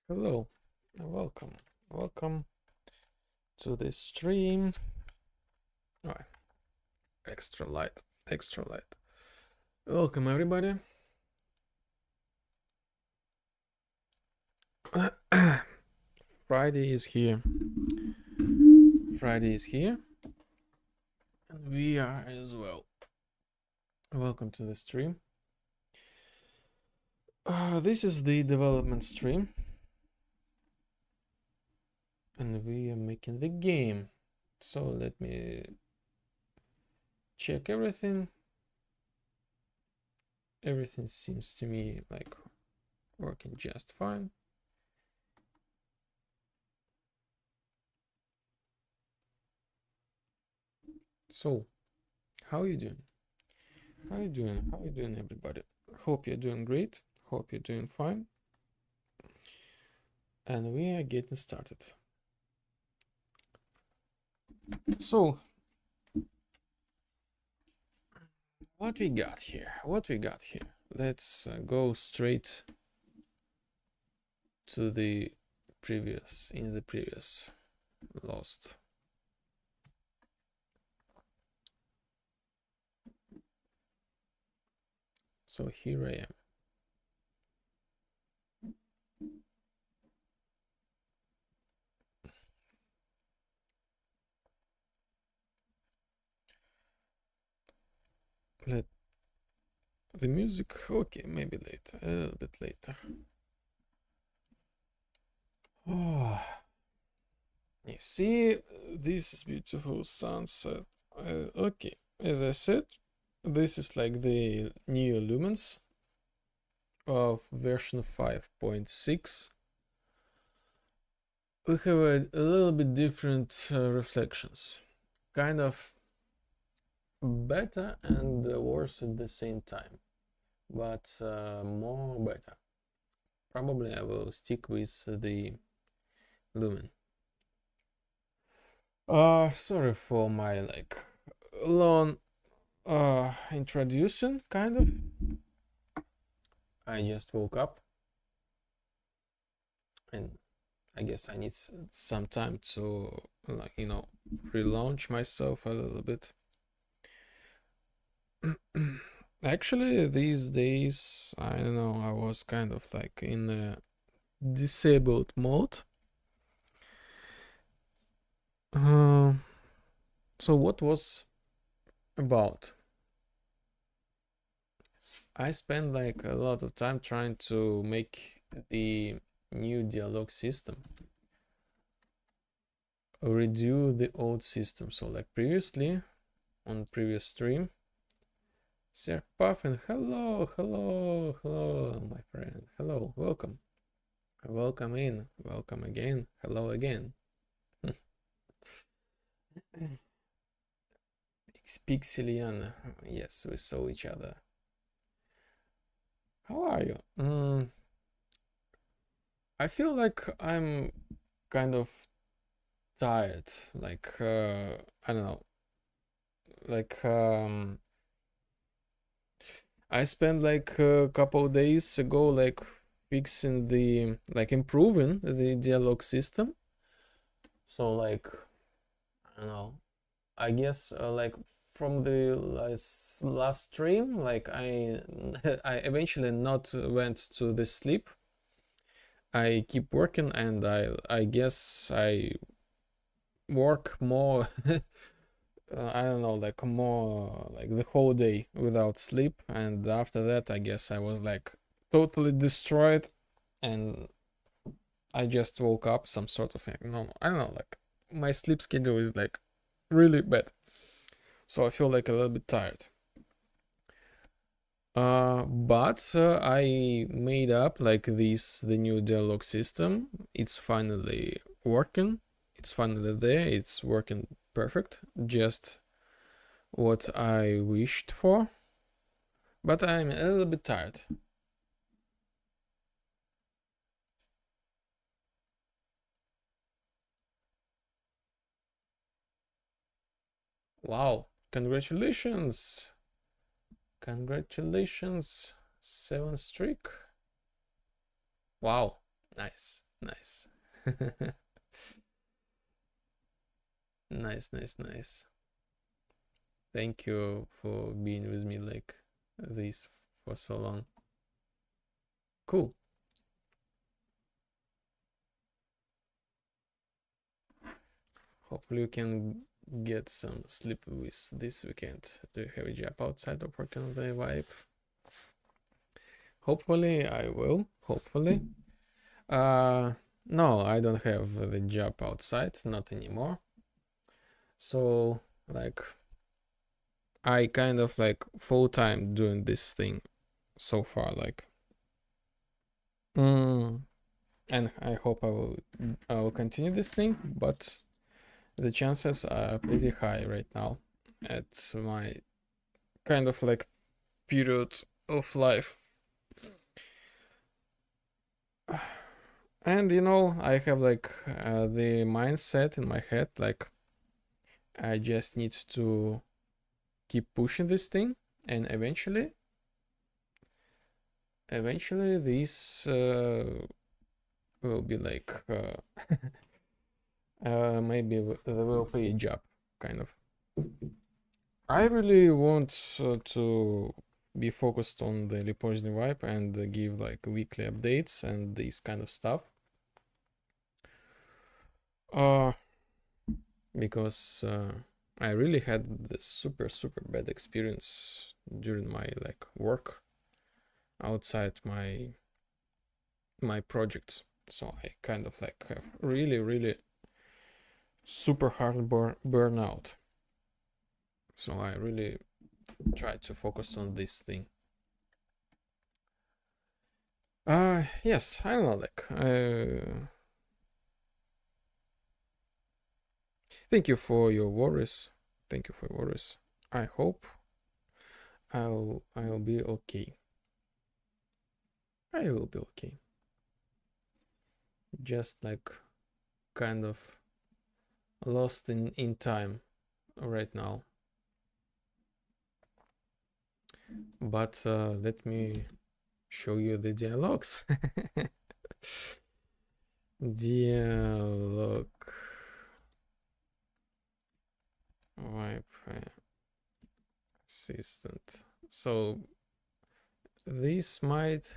Hello, and welcome. Welcome to this stream. Oh, extra light, extra light. Welcome, everybody. Friday is here. Friday is here. And we are as well. Welcome to the stream. This is the development stream. And we are making the game. So let me check everything. Everything seems to me like working just fine. So, how are you doing? How are you doing? How are you doing, everybody? Hope you're doing great. Hope you're doing fine. And we are getting started. So, what we got here? Let's go straight to the previous, Lost. So here I am. Let the music, okay, maybe later, a little bit later. Oh, you see this beautiful sunset. Okay, as I said, this is like the new lumens of version 5.6. We have a little bit different reflections, kind of better and worse at the same time, but more better. Probably I will stick with the lumen. Sorry for my like long introduction, kind of. I just woke up and I guess I need some time to, like, relaunch myself a little bit. Actually, these days, I don't know, I was kind of like in a disabled mode. So what was about? I spent like a lot of time trying to make the new dialogue system redo the old system. So like previously on previous stream, Sir Puffin, hello, my friend, hello, welcome in, welcome again, hello again. Pixelian, yes, we saw each other. How are you? I feel like I'm kind of tired, like I don't know, like I spent like a couple days ago like fixing the, like, improving the dialogue system. So like, I don't know, I guess like from the last stream, like I I eventually not went to the sleep. I keep working and I guess I work more I don't know, like more like the whole day without sleep, and after that I guess I was like totally destroyed and I just woke up some sort of thing. No, I don't know, like my sleep schedule is like really bad, so I feel like a little bit tired. But I made up like the new dialogue system. It's finally working. It's finally there. It's working perfect. Just what I wished for. But I'm a little bit tired. Wow, congratulations. Congratulations. 7th streak. Wow, nice, nice. Nice. Thank you for being with me like this for so long. Cool. Hopefully you can get some sleep with this weekend. Do you have a job outside or working on the vibe? Hopefully I will. Hopefully. No, I don't have the job outside, not anymore. So like I kind of like full-time doing this thing so far, like and I hope I will continue this thing, but the chances are pretty high right now at my kind of like period of life. And I have like the mindset in my head, like I just need to keep pushing this thing, and eventually this will be like maybe they will pay a job, kind of. I really want to be focused on the repository vibe and give like weekly updates and this kind of stuff. Uh, because I really had this super bad experience during my like work outside my projects. So I kind of like have really super hard burnout. So I really try to focus on this thing. Yes, I don't know, like thank you for your worries. Thank you for your worries. I hope I'll be okay. I will be okay. Just like kind of lost in time right now. But let me show you the dialogues. Dialogue Wi-Fi assistant. So this might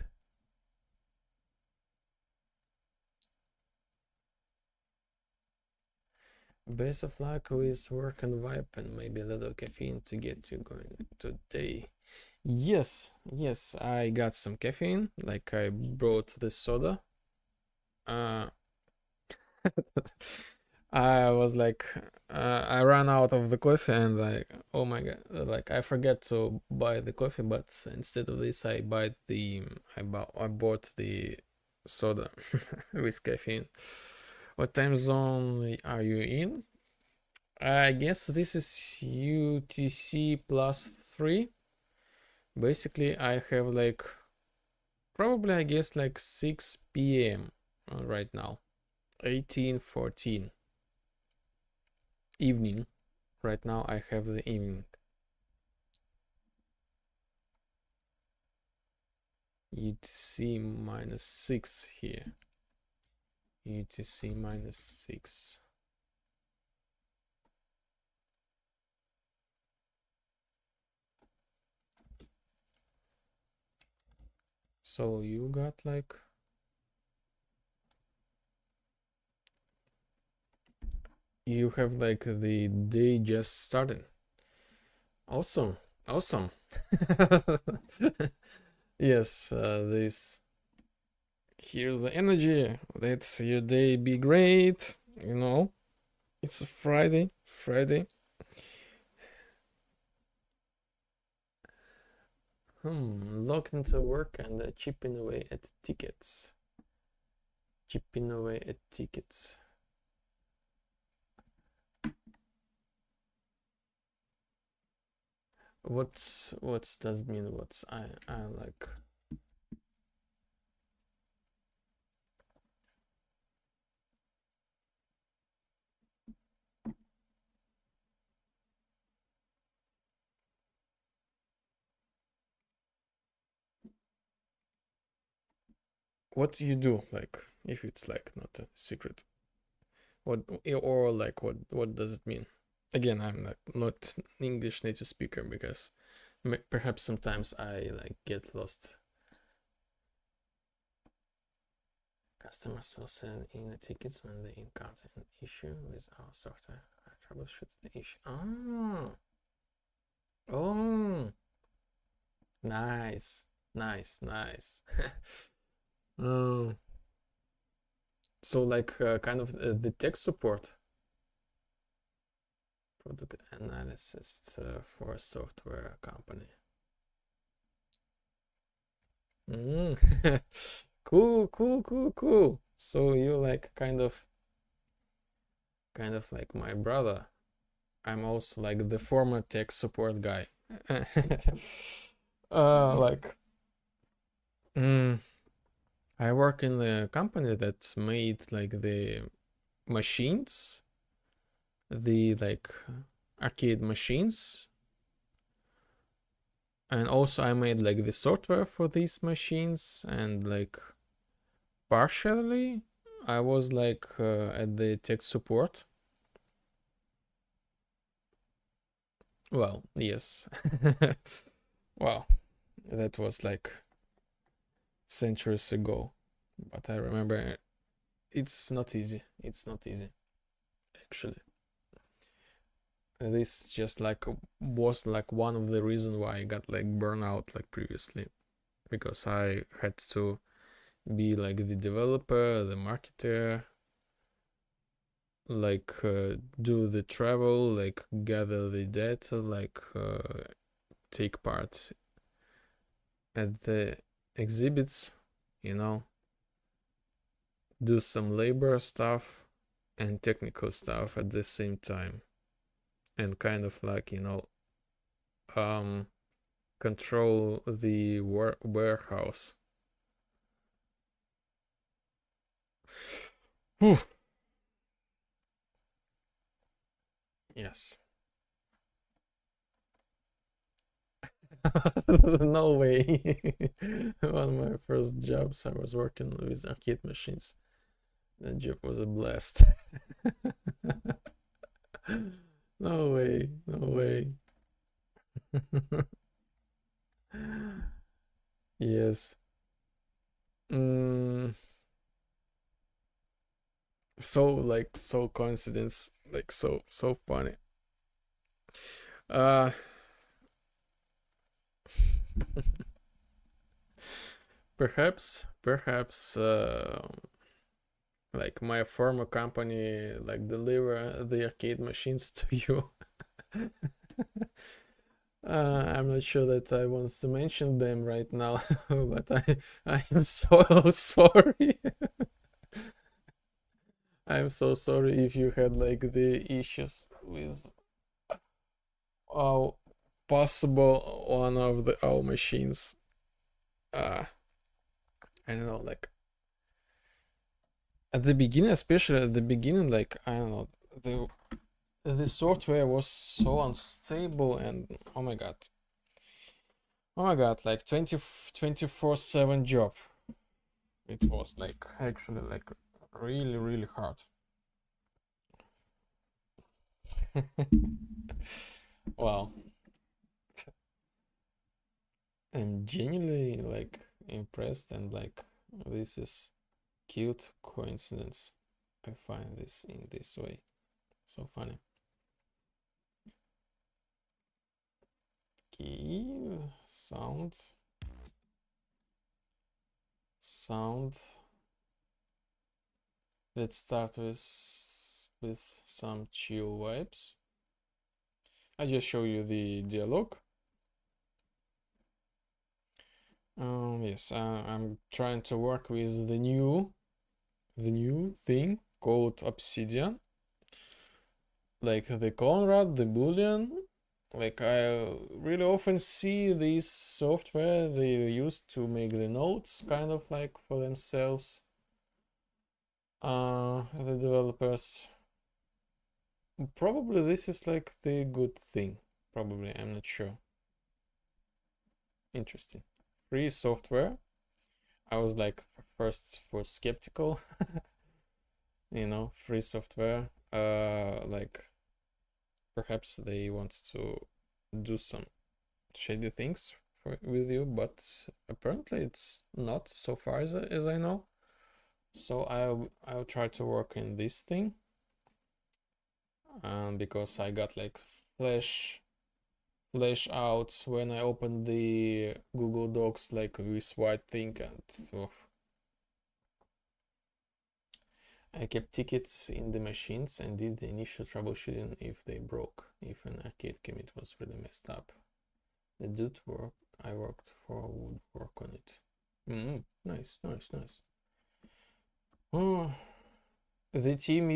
best of luck with work and vibe, and maybe a little caffeine to get you going today. Yes, I got some caffeine. Like I brought the soda. Uh, I was like, I ran out of the coffee and like, oh my god, like I forget to buy the coffee, but instead of this, I bought the soda with caffeine. What time zone are you in? I guess this is UTC +3. Basically, I have like probably I guess like 6 p.m. Right now. 18:14 evening. Right now I have the evening. UTC -6 here. UTC -6. So you got like you have like the day just started. Awesome. Yes, this here's the energy. Let's your day be great. It's a Friday. Logged into work and chipping away at tickets. What does mean? What's I like? What do you do? Like, if it's like not a secret, what or like what does it mean? Again, I'm not English native speaker because perhaps sometimes I like get lost. Customers will send in the tickets when they encounter an issue with our software. I troubleshoot the issue. Oh, nice. Oh, so like kind of the tech support, product analysis for a software company. Cool. So you like kind of like my brother. I'm also like the former tech support guy. Like, I work in a company that made like the machines, the like arcade machines, and also I made like the software for these machines, and like partially I was like at the tech support. Well, yes. Well, that was like centuries ago, but I remember it's not easy. It's not easy, actually. This just like was like one of the reasons why I got like burnout like previously, because I had to be like the developer, the marketer, like do the travel, like gather the data, like take part at the exhibits, you know, do some labor stuff and technical stuff at the same time, and kind of like, you know, control the warehouse. Whew. Yes. No way. One of my first jobs, I was working with arcade machines. That job was a blast. No way, no way. Yes. Mm, so like so coincidence, like so funny. Uh perhaps like my former company like deliver the arcade machines to you. I'm not sure that I want to mention them right now, but I am so sorry. I'm so sorry if you had like the issues with our possible one of the our machines. Uh, I don't know, like at the beginning, especially at the beginning, like I don't know, the software was so unstable, and oh my god, like 24/7 job. It was like actually like really hard. Wow, I'm genuinely like impressed, and like this is cute coincidence. I find this in this way so funny. Okay, sound. Let's start with some chill vibes. I just show you the dialogue. Yes, I'm trying to work with the new thing called Obsidian, like the Conrad, the Boolean. Like I really often see this software they use to make the notes kind of like for themselves. The developers. Probably this is like the good thing. Probably, I'm not sure. Interesting. Free software. I was like first for skeptical. You know, free software. Like perhaps they want to do some shady things with you, but apparently it's not so far as I know. So I'll try to work in this thing, because I got like flash outs when I opened the Google Docs, like this white thing, and I kept tickets in the machines and did the initial troubleshooting if they broke, if an arcade commit was really messed up. The dude I worked for would work on it. Nice. Oh, the team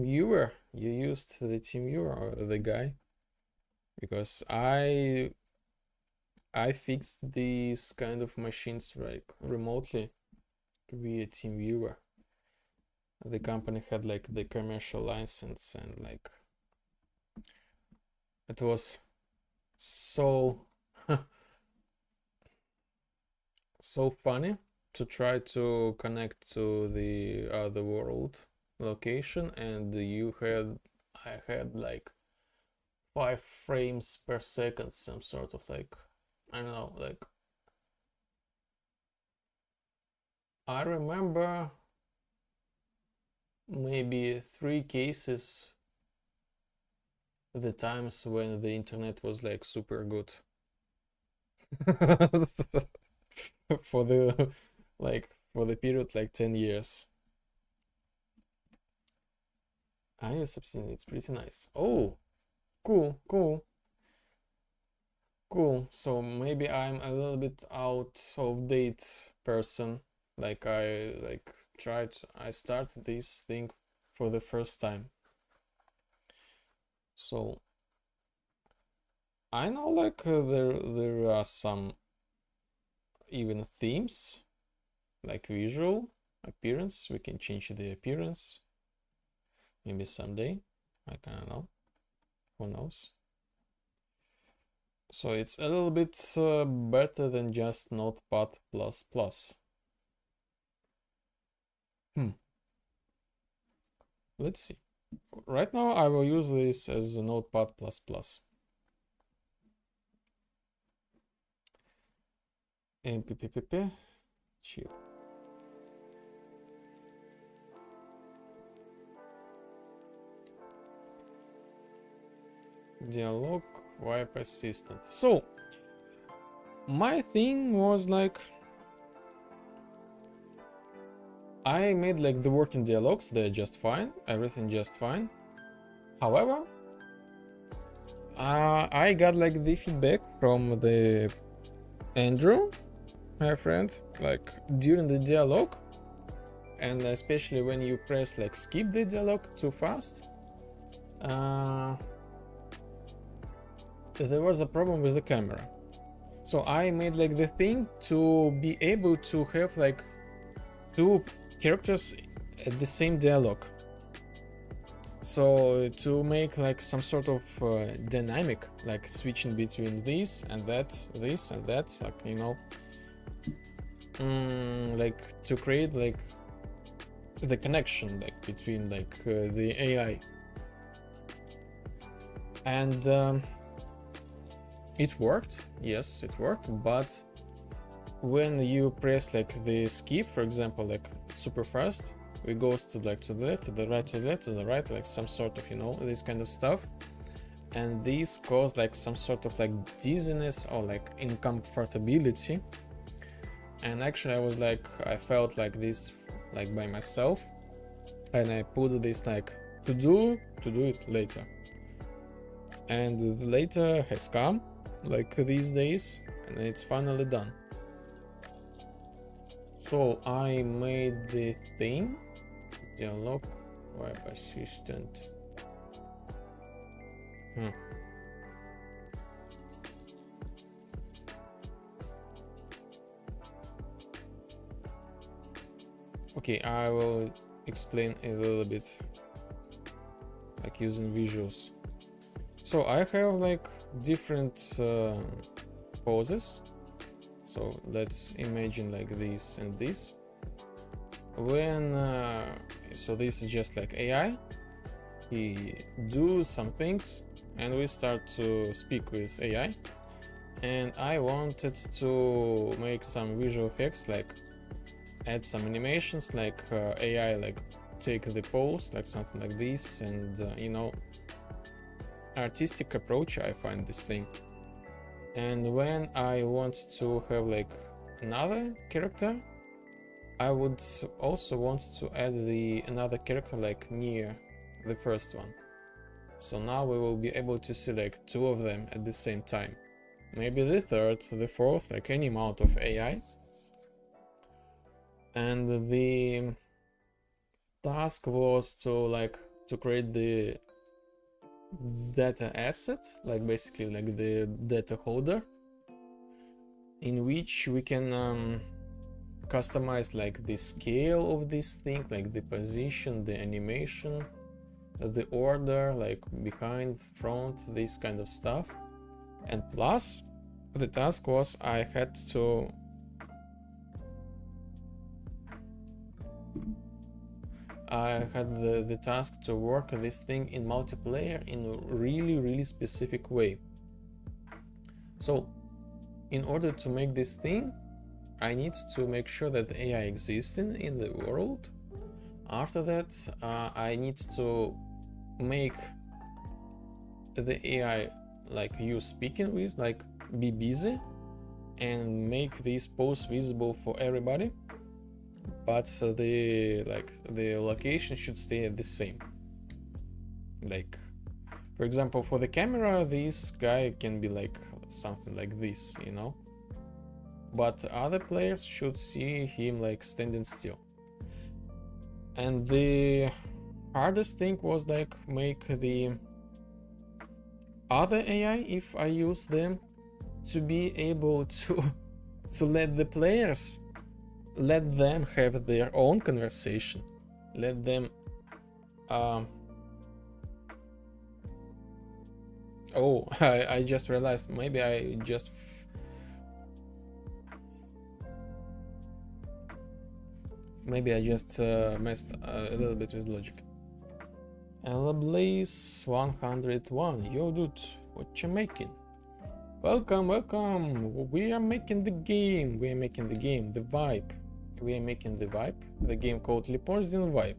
viewer. You used the team viewer or the guy? Because I fixed these kind of machines like remotely via TeamViewer. The company had like the commercial license, and like it was so so funny to try to connect to the other world location, and I had like 5 frames per second, some sort of like, I don't know, like I remember maybe 3 cases the times when the internet was like super good. For the for the period like 10 years. I use Obsidian, it's pretty nice. Oh, cool, cool, cool. So maybe I'm a little bit out of date person. Like I started this thing for the first time. So I know like there are some even themes like visual appearance. We can change the appearance maybe someday. I don't know, who knows. So it's a little bit better than just Notepad++. Let's see. Right now I will use this as a Notepad++. MPPP chill. Dialogue wipe assistant. So my thing was like I made like the working dialogues, they're just fine, everything just fine. However, I got like the feedback from the Andrew, my friend, like during the dialogue, and especially when you press like skip the dialogue too fast, there was a problem with the camera. So I made like the thing to be able to have like 2 characters at the same dialogue. So to make like some sort of dynamic, like switching between this and that, like, you know, like to create like the connection like between like the AI. And it worked, yes, it worked, but when you press like the skip, for example, like super fast, it goes to like to the left, to the right, to the left, to the right, like some sort of, you know, this kind of stuff, and this caused like some sort of like dizziness or like uncomfortability. And actually I felt like this like by myself, and I put this like to do it later, and the later has come like these days, and it's finally done. So I made the thing dialogue web assistant. Okay, I will explain a little bit like using visuals. So I have like different poses. So let's imagine like this and this. When so this is just like AI. He do some things, and we start to speak with AI. And I wanted to make some visual effects, like add some animations, like AI like take the pose, like something like this, and you know, artistic approach. I find this thing. And when I want to have like another character, I would also want to add the another character like near the first one. So now we will be able to select 2 of them at the same time. Maybe the third, the fourth, like any amount of AI. And the task was to create the data asset, like basically like the data holder. in which we can customize like the scale of this thing, like the position, the animation, the order, like behind, front, this kind of stuff. And plus the task was I had the task to work this thing in multiplayer in a really specific way. So in order to make this thing, I need to make sure that the AI exists in the world. After that, I need to make the AI like you speaking with, like be busy and make these posts visible for everybody. But the location should stay the same. Like, for example, for the camera, this guy can be like something like this, you know. But other players should see him like standing still. And the hardest thing was like make the other AI, if I use them, to be able to let the players, let them have their own conversation, let them oh, I just realized maybe I just messed a little bit with logic. Elablaze 101. Yo dude, what you making? Welcome. We are making the game. The vibe. We are making the vibe. The game called Liponzin Vibe.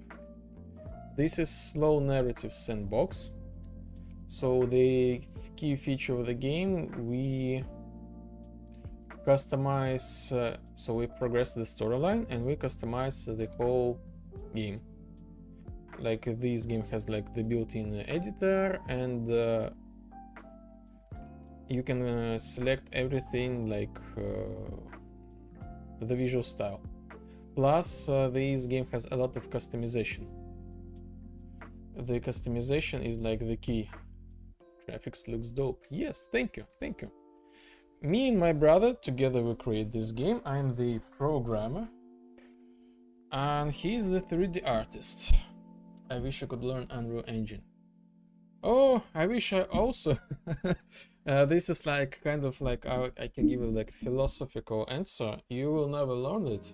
This is slow narrative sandbox. So the key feature of the game, we customize, so we progress the storyline and we customize the whole game. Like this game has like the built-in editor, and you can select everything like the visual style. Plus this game has a lot of customization. The customization is like the key. Graphics looks dope. Yes, thank you. Me and my brother together we create this game. I'm the programmer and he's the 3D artist. I wish I could learn Unreal Engine. Oh, I wish I also. This is like kind of like I can give you like philosophical answer. You will never learn it.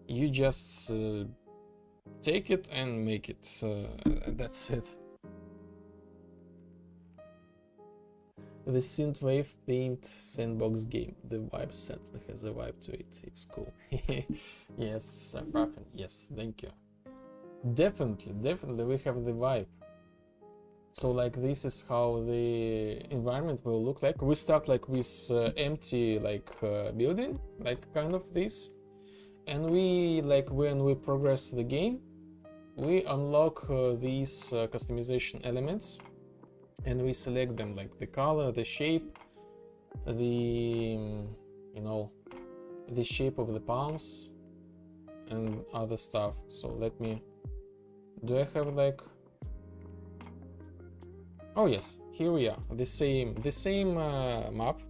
You just take it and make it. That's it. The synthwave paint sandbox game. The vibe certainly has a vibe to it. It's cool. Yes, Raffin. Yes, thank you. Definitely we have the vibe. So like this is how the environment will look like. We start like with empty like building, like kind of this, and we like when we progress the game, we unlock these customization elements, and we select them like the color, the shape, the you know, the shape of the palms and other stuff. So let me, do I have like, oh yes, here we are, the same map.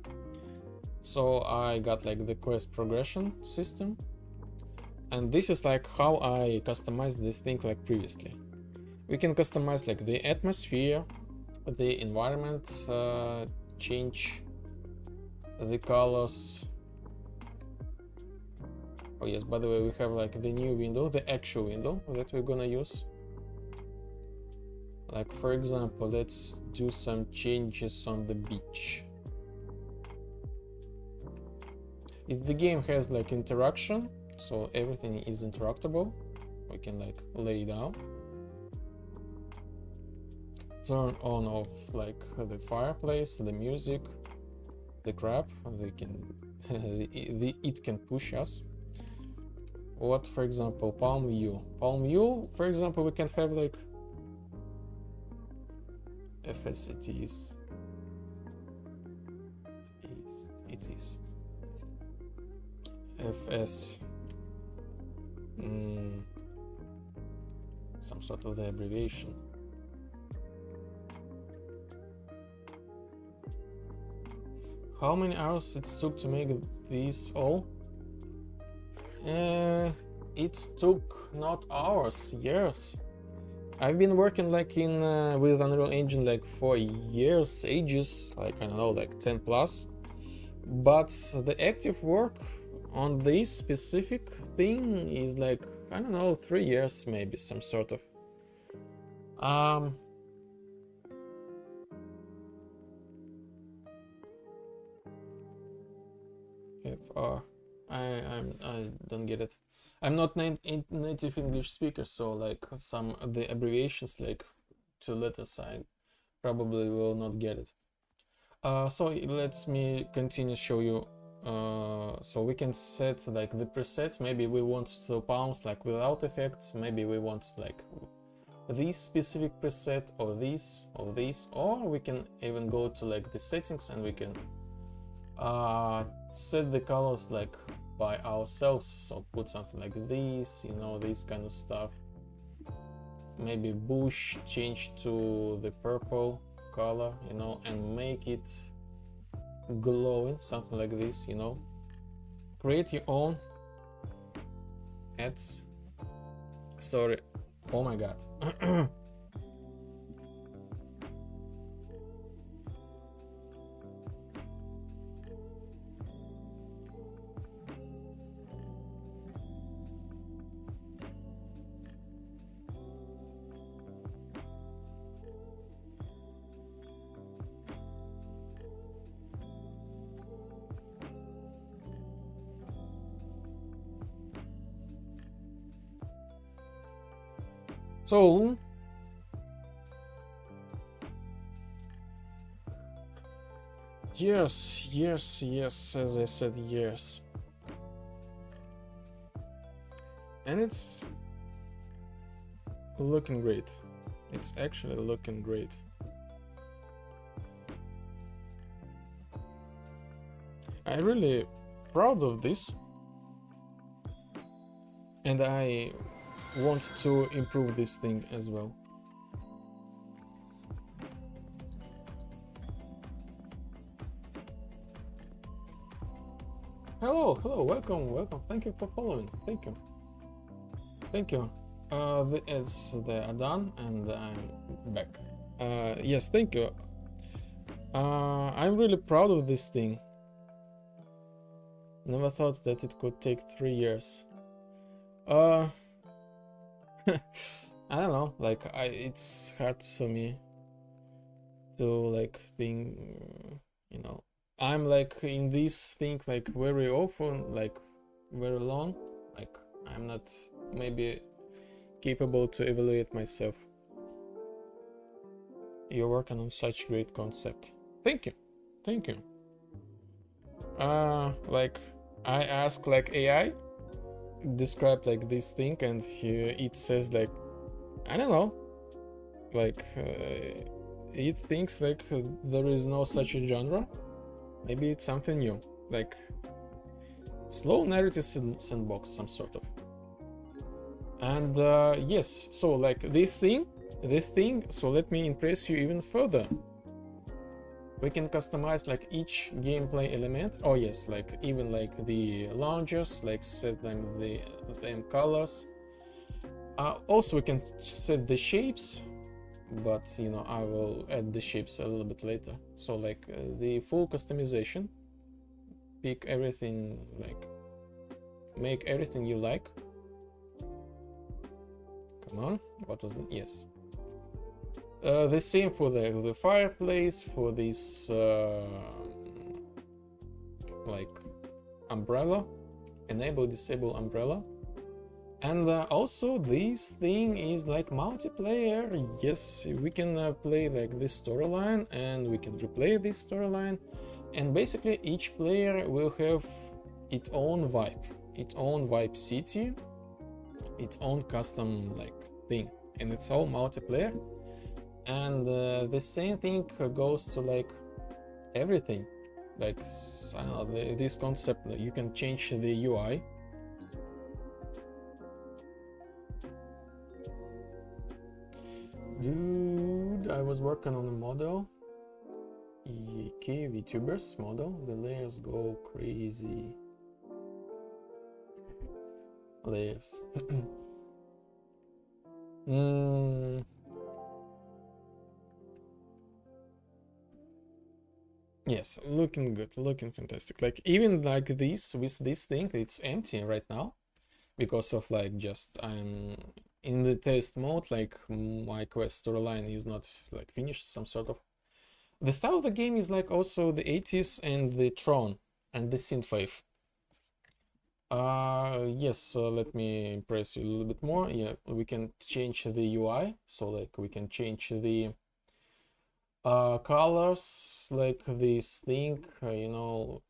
So I got like the quest progression system, and this is like how I customized this thing like previously. We can customize like the atmosphere, the environment, change the colors. Oh yes, by the way, we have like the new window, the actual window that we're gonna use. Like for example, let's do some changes on the beach. If the game has like interaction, so everything is interactable, we can like lay down, turn on off like the fireplace, the music, the crab, they can it can push us. What, for example, palm view, for example, we can have like FS it is FS, some sort of the abbreviation. How many hours it took to make this all. It took not hours, years. I've been working like in with Unreal Engine like for years, ages, like I don't know, like 10 plus. But the active work on this specific thing is like, I don't know, 3 years maybe, some sort of. I don't get it. I'm not native English speaker, so like some of the abbreviations like 2 letters I probably will not get it. So let me continue show you. So we can set like the presets. Maybe we want to bounce like without effects. Maybe we want like this specific preset or this or this, or we can even go to like the settings and we can set the colors like by ourselves. So put something like this, you know, this kind of stuff. Maybe bush change to the purple color, you know, and make it glowing, something like this, you know. Create your own ads. Sorry, oh my god. So yes, as I said, yes. And it's looking great. It's actually looking great. I'm really proud of this. And I want to improve this thing as well. Hello, welcome. Thank you for following. Thank you. It's the Adan, and I'm back. Yes, thank you. I'm really proud of this thing. Never thought that it could take 3 years. I don't know, like it's hard for me to like think, you know, I'm like in this thing like very often, like very long, like I'm not maybe capable to evaluate myself. You're working on such great concept. Thank you. Like I ask like AI describe like this thing, and it says like, I don't know, like it thinks like there is no such a genre. Maybe it's something new, like slow narrative sandbox, some sort of. And yes, so like this thing, so let me impress you even further. We can customize like each gameplay element. Oh yes, like even like the launchers, like set them them colors. Also we can set the shapes, but you know, I will add the shapes a little bit later. So like the full customization, pick everything, like make everything you like. Come on, what was it? Yes. The same for the fireplace, for this like umbrella, enable disable umbrella. And also this thing is like multiplayer. Yes, we can play like this storyline, and we can replay this storyline, and basically each player will have its own vibe city, its own custom like thing, and it's all multiplayer. And the same thing goes to like everything, like I don't know, this concept, you can change the UI. Dude, I was working on a model. Okay, VTubers model. The layers go crazy. Layers. Yes, looking good, looking fantastic. Like even like this with this thing, it's empty right now because of like just I'm in the test mode. Like my quest storyline is not like finished. Some sort of the style of the game is like also the 80s and the Tron and the synthwave. Yes, let me impress you a little bit more. Yeah, we can change the UI, so like we can change the colors, like this thing, you know,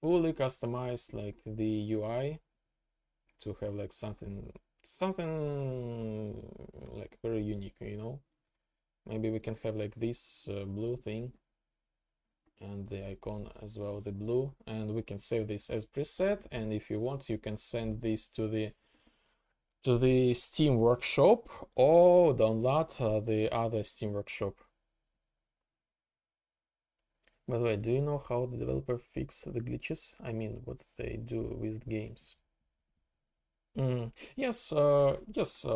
fully customize like the UI to have like something like very unique, you know. Maybe we can have like this blue thing and the icon as well, the blue, and we can save this as preset. And if you want, you can send this to the Steam Workshop or download the other Steam Workshop. By the way, do you know how the developer fix the glitches? I mean, what they do with games. Yes, yes,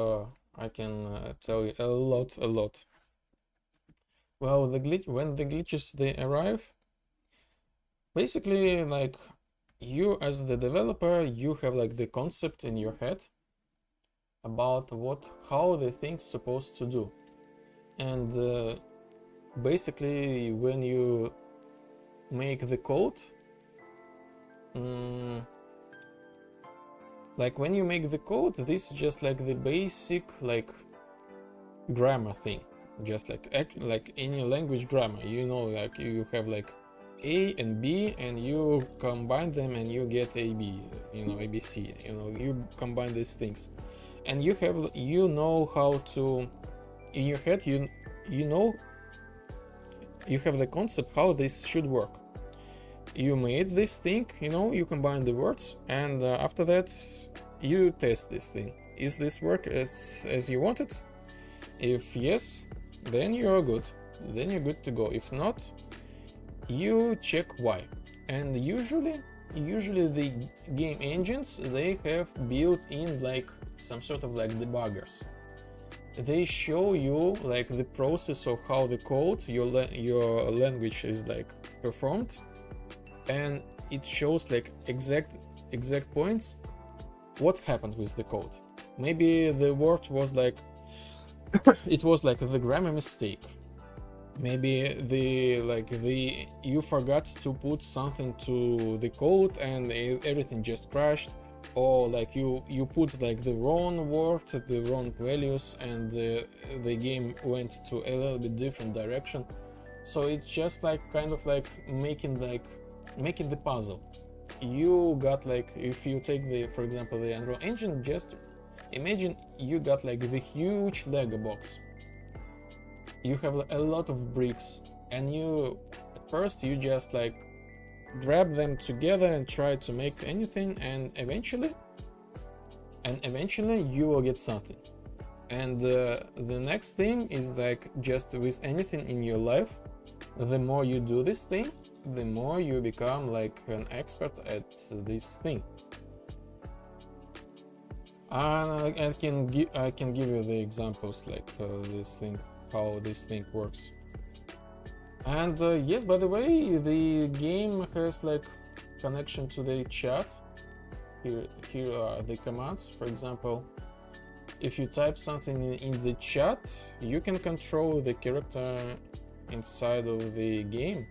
I can tell you a lot. Well, when the glitches they arrive, basically like you as the developer, you have like the concept in your head about how the thing's supposed to do, and basically when you make the code, like when you make the code, this is just like the basic like grammar thing, just like any language grammar, you know, like you have like A and B and you combine them and you get AB, you know, ABC, you know, you combine these things and you know how to, in your head, you know, you have the concept how this should work. You made this thing, you know, you combine the words, and after that you test this thing. Is this work as you want it? If yes, then you're good. Then you're good to go. If not, you check why. And usually the game engines, they have built in like some sort of like debuggers. They show you like the process of how the code, your language is like performed, and it shows like exact points what happened with the code. Maybe the word was like it was like the grammar mistake. Maybe you forgot to put something to the code and everything just crashed, or like you put like the wrong word, the wrong values, and the game went to a little bit different direction. So it's just like kind of like making the puzzle. You got like, if you take for example the Unreal Engine, just imagine you got like the huge Lego box. You have a lot of bricks, and at first you just like grab them together and try to make anything, and eventually you will get something. And the next thing is like just with anything in your life, the more you do this thing, the more you become like an expert at this thing. And I can give you the examples like how this thing works. And yes, by the way, the game has like connection to the chat. Here are the commands. For example, if you type something in the chat, you can control the character inside of the game.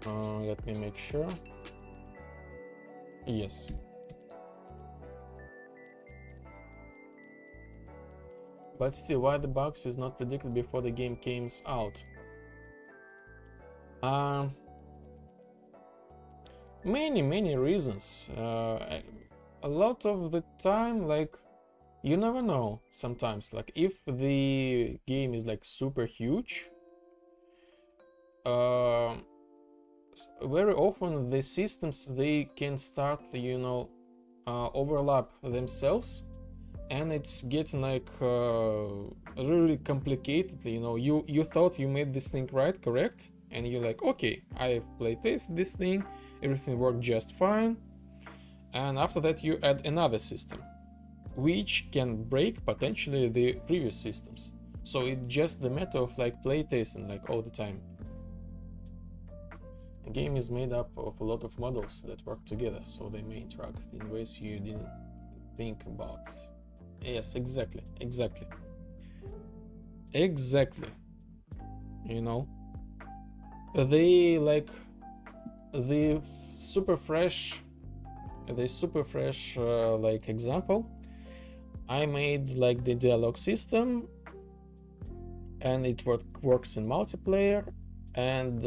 Let me make sure. Yes. But still, why the bugs is not predicted before the game comes out? Many reasons. A lot of the time, like, you never know sometimes. Like, if the game is like super huge, very often the systems, they can start, you know, overlap themselves, and it's getting like really complicated. You know, you thought you made this thing right, correct, and you're like, okay, I playtest this thing, everything worked just fine, and after that you add another system which can break potentially the previous systems. So it's just the matter of like playtesting like all the time. A game is made up of a lot of models that work together, so they may interact in ways you didn't think about. Yes, exactly. You know, they like the super fresh like example. I made like the dialogue system, and it works in multiplayer, and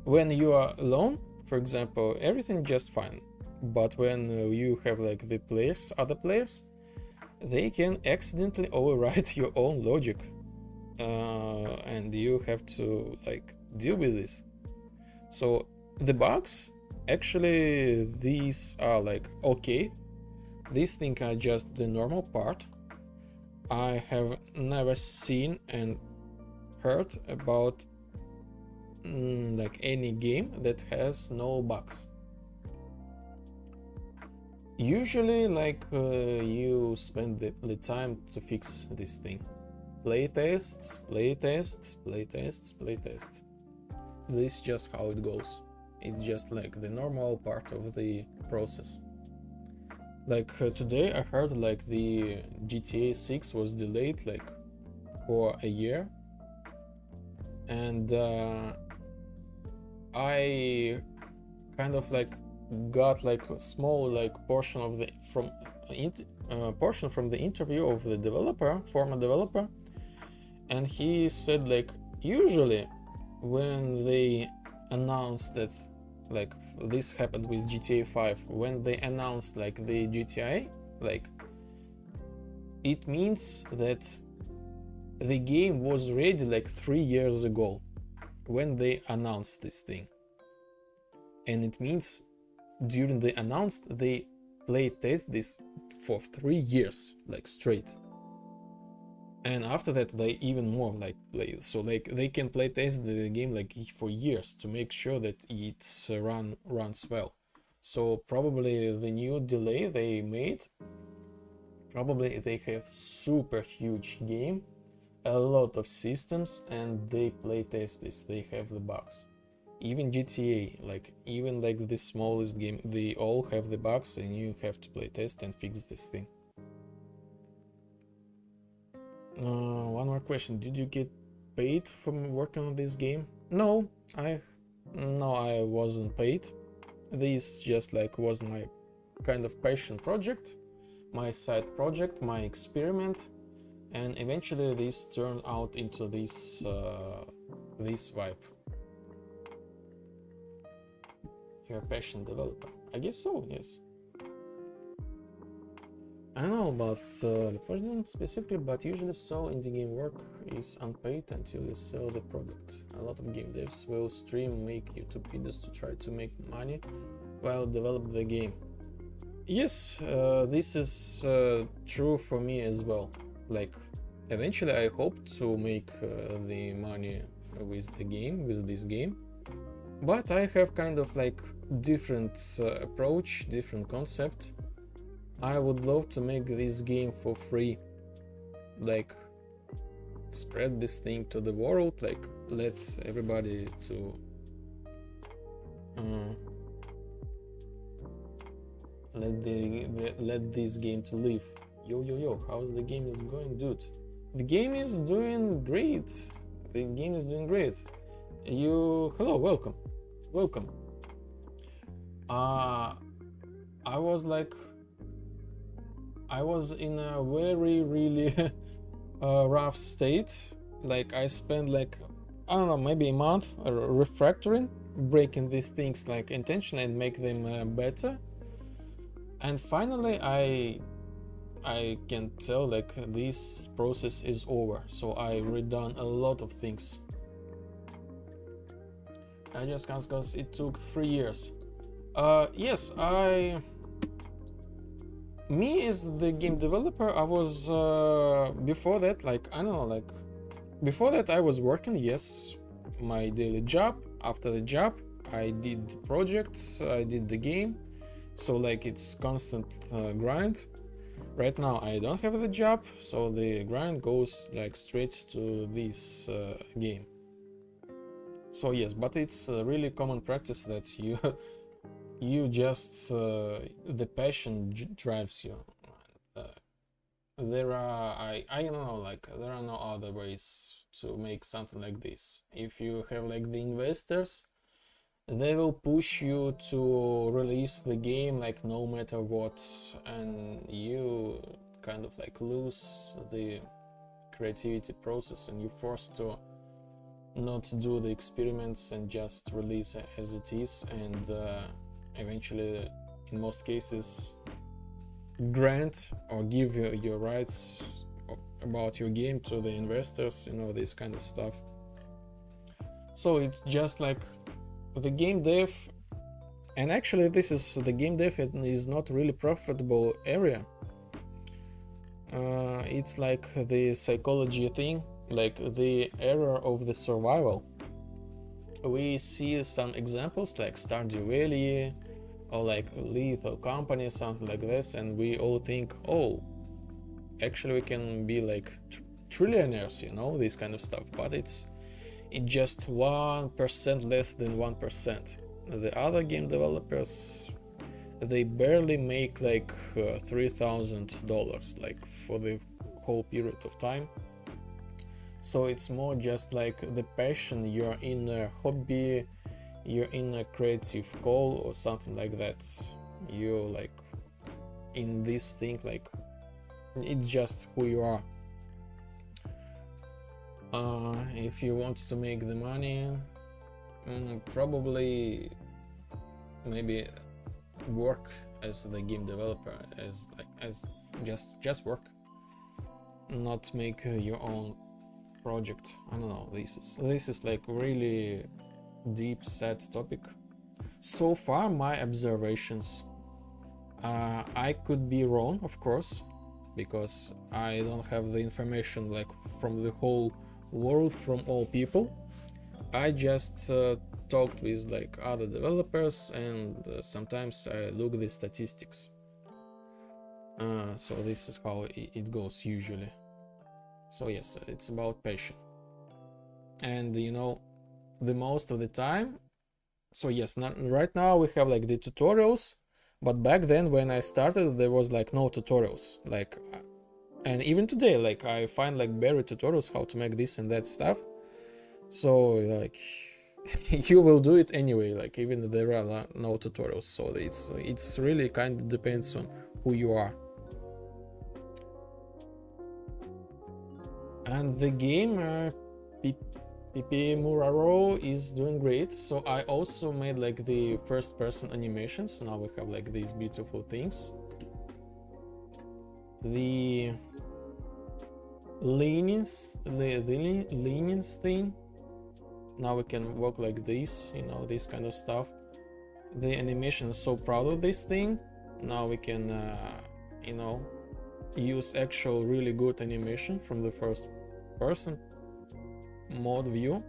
when you are alone, for example, everything just fine. But when you have like the other players, they can accidentally override your own logic, and you have to like deal with this. So the bugs, actually, these are like okay. These things are just the normal part. I have never seen and heard about like any game that has no bugs. Usually like you spend the time to fix this thing. Playtests. This is just how it goes. It's just like the normal part of the process. Like today I heard like the GTA 6 was delayed like for a year, and I kind of like got like a small like portion of the portion from the interview of the former developer, and he said like usually when they announced that like this happened with GTA 5, when they announced like the GTA, like it means that the game was ready like 3 years ago when they announced this thing, and it means during the announced they playtest this for 3 years like straight, and after that they even more like play, so like they can playtest the game like for years to make sure that it's runs well. So probably the new delay they made, probably they have super huge game, a lot of systems, and they playtest this, they have the bugs. Even GTA, like even like the smallest game, they all have the bugs, and you have to playtest and fix this thing. One more question: did you get paid from working on this game? No, I wasn't paid. This just like was my kind of passion project, my side project, my experiment, and eventually this turned out into this this vibe. You're a passion developer. I guess so, yes. I don't know about the person specifically, but usually so indie game work is unpaid until you sell the product. A lot of game devs will stream, make YouTube videos to try to make money while develop the game. Yes, this is true for me as well. Like, eventually I hope to make the money with this game, but I have kind of like different approach, different concept. I would love to make this game for free, like spread this thing to the world, like let everybody to let this game to live. Yo, how's the game going, dude? The game is doing great. Hello, welcome. I was in a very really rough state. Like I spent like, I don't know, maybe a month refactoring, breaking these things like intentionally and make them better. And finally I can tell like this process is over. So I redone a lot of things. I just can't, because it took 3 years. Yes, me as the game developer, I was before that, like, I don't know, like, before that I was working, yes, my daily job. After the job, I did the projects, I did the game, so like it's constant grind. Right now I don't have the job, so the grind goes like straight to this game. So yes, but it's a really common practice that you just the passion drives you. Uh, there are I don't know, like there are no other ways to make something like this. If you have like the investors, they will push you to release the game like no matter what, and you kind of like lose the creativity process, and you're forced to not do the experiments and just release it as it is, and eventually in most cases grant or give your rights about your game to the investors, you know, this kind of stuff. So it's just like the game dev, and actually this is the game dev is not really profitable area. It's like the psychology thing, like the era of the survival. We see some examples like Stardew Valley or like Lethal Company, something like this, and we all think, oh, actually we can be like trillionaires, you know, this kind of stuff. But it's just 1% less than 1%. The other game developers, they barely make like $3,000 like for the whole period of time. So it's more just like the passion, you're in a hobby, you're in a creative call or something like that. You're like in this thing, like it's just who you are. If you want to make the money, probably maybe work as the game developer, as just work, not make your own project. I don't know, this is like really deep, sad topic. So far my observations, I could be wrong, of course, because I don't have the information like from the whole world, from all people. I just talked with like other developers, and sometimes I look the statistics. So this is how it goes usually. So yes, it's about passion. And you know, the most of the time, so yes, right now we have like the tutorials, but back then when I started there was like no tutorials, like, and even today like I find like buried tutorials how to make this and that stuff. So like you will do it anyway, like even if there are no tutorials. So it's really kind of depends on who you are. And the game PP Muraro is doing great. So I also made like the first person animations. Now we have like these beautiful things. The lenience thing. Now we can work like this, you know, this kind of stuff. The animation is so proud of this thing. Now we can, you know, use actual really good animation from the first person mode view.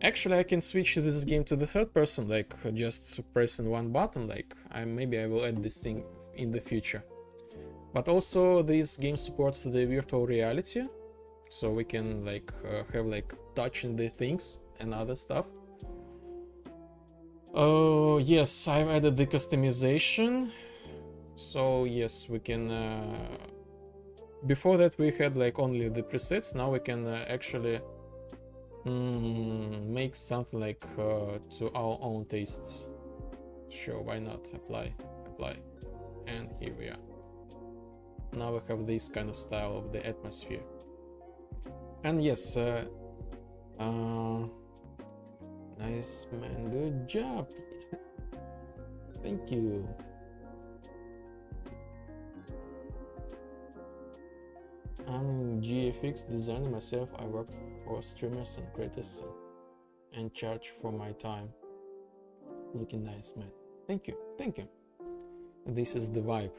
Actually, I can switch this game to the third person, like just pressing one button. Like maybe I will add this thing in the future. But also this game supports the virtual reality, so we can like have like touching the things and other stuff. Oh yes, I've added the customization. So yes, we can before that we had like only the presets. Now we can actually make something like to our own tastes. Sure, why not? Apply, and here we are. Now we have this kind of style of the atmosphere. And yes, nice man, good job. Thank you. I'm GFX designer myself. I work for streamers and creators and charge for my time. Looking nice, man. Thank you. This is the vibe.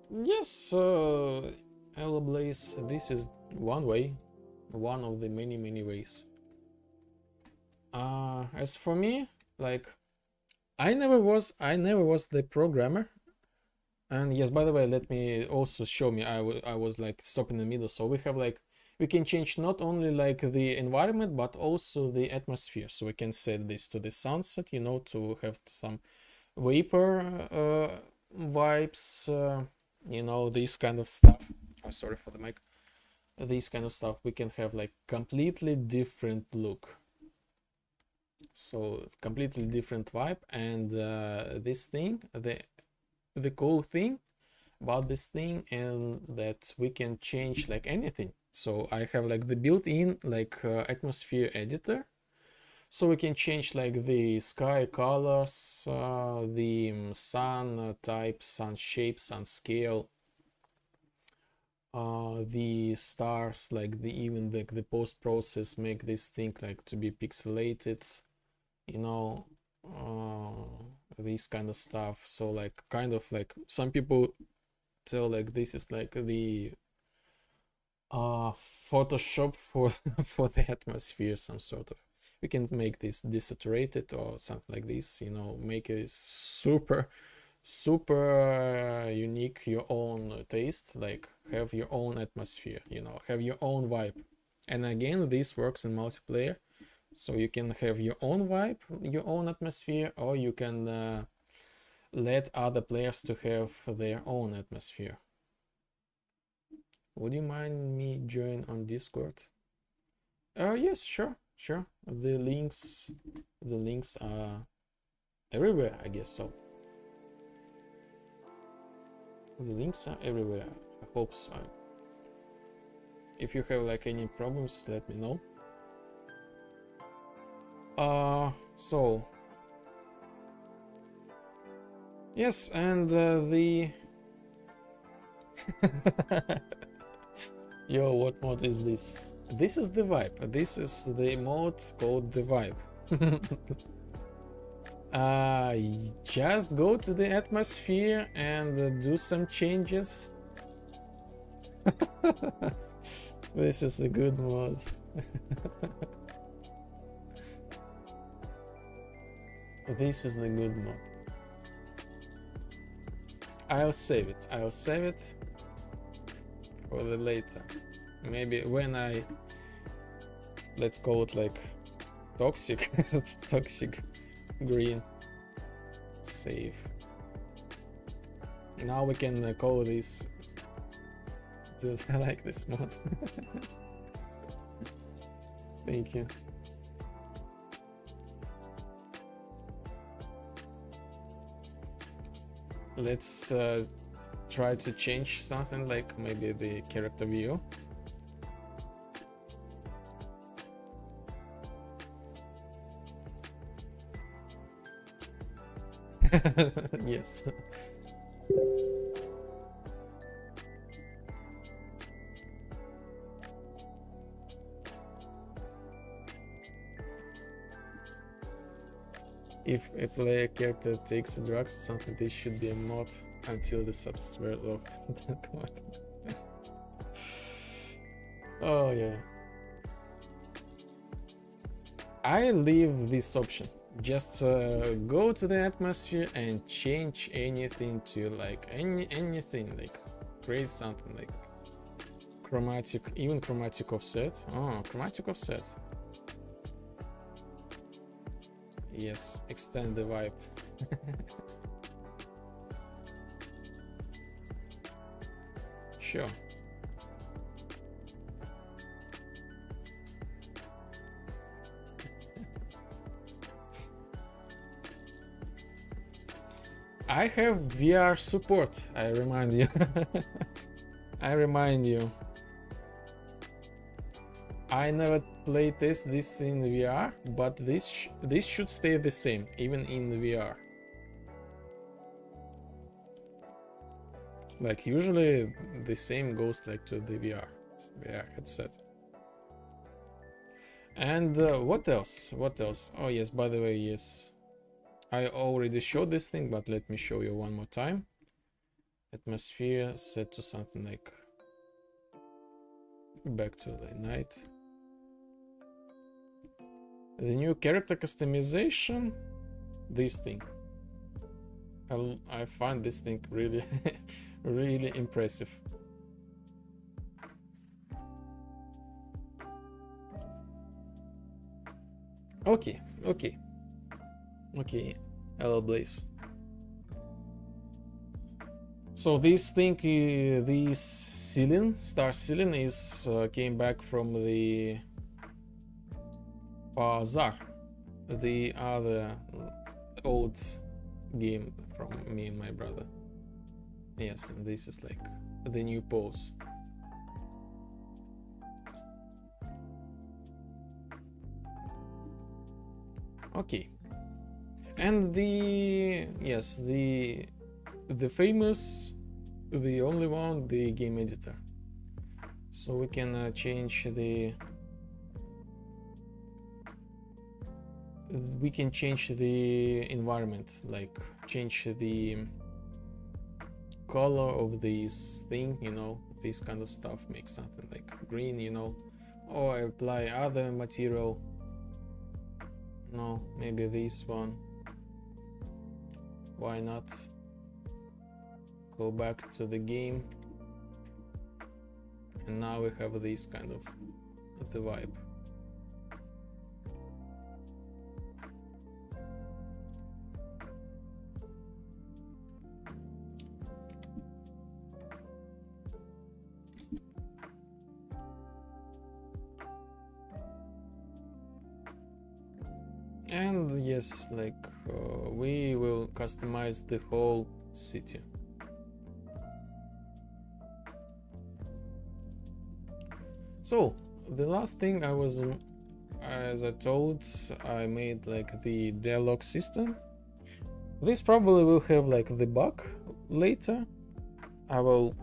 Yes, Ella Blaze, this is one way, one of the many ways. As for me, like I never was the programmer. And yes, by the way, let me also show me. I was like stop in the middle. So we have like we can change not only like the environment but also the atmosphere. So we can set this to the sunset, you know, to have some vapor vibes, you know, this kind of stuff. Oh, sorry for the mic. This kind of stuff. We can have like completely different look. So it's completely different vibe, and this thing, the cool thing about this thing, and that we can change like anything. So I have like the built-in like atmosphere editor, so we can change like the sky colors, the sun type, sun shape, sun scale, the stars, like the even the post process make this thing like to be pixelated, you know, this kind of stuff. So like kind of like some people tell like this is like the Photoshop for for the atmosphere, some sort of. We can make this desaturated or something like this, you know, make it super unique, your own taste, like have your own atmosphere, you know, have your own vibe. And again, this works in multiplayer, so you can have your own vibe, your own atmosphere, or you can let other players to have their own atmosphere. Would you mind me join on Discord? Yes, sure. The links are everywhere, I guess so. The links are everywhere. I hope so. If you have like any problems, let me know. So yes, and the yo, what mode is this? This is the vibe. This is the mode called the vibe. Just go to the atmosphere and do some changes. This is a good mode. This is the good mode. I'll save it. I'll save it for the later. Maybe when I, let's call it like toxic toxic green. Save. Now we can call this. Dude, I like this mod. Thank you. Let's try to change something, like maybe the character view. Yes. If a player character takes drugs or something, this should be a mod until the substance wears off. Oh yeah. I leave this option. Just go to the atmosphere and change anything to like anything, like create something like chromatic, even chromatic offset. Oh, chromatic offset. Yes, extend the vibe. Sure. I have VR support, I remind you. I remind you. I never played this in VR, but this should stay the same, even in the VR. Like usually the same goes like to the VR headset. And what else? What else? Oh yes, by the way, yes. I already showed this thing, but let me show you one more time. atmosphere set to something like back to the night. The new character customization, this thing. I find this thing really, really impressive. Okay, hello Blaze. So this thing, this ceiling, star ceiling, is came back from the Bazaar, the other old game from me and my brother. Yes, and this is like the new pose. Okay, and the famous, the only one, the game editor. So we can change the environment, like change the color of this thing, you know, this kind of stuff, make something like green, you know, or apply other material. No, maybe this one. Why not? Go back to the game, and now we have this kind of the vibe. And yes, like we will customize the whole city. So the last thing I was, as I told, I made like the dialogue system. This probably will have like the bug later. I will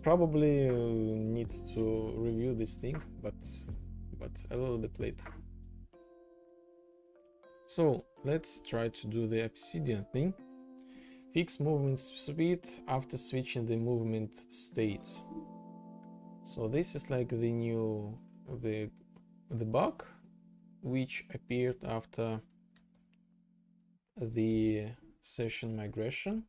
probably need to review this thing, but a little bit later. So let's try to do the obsidian thing. Fix movement speed after switching the movement states. So this is like the new the bug which appeared after the session migration.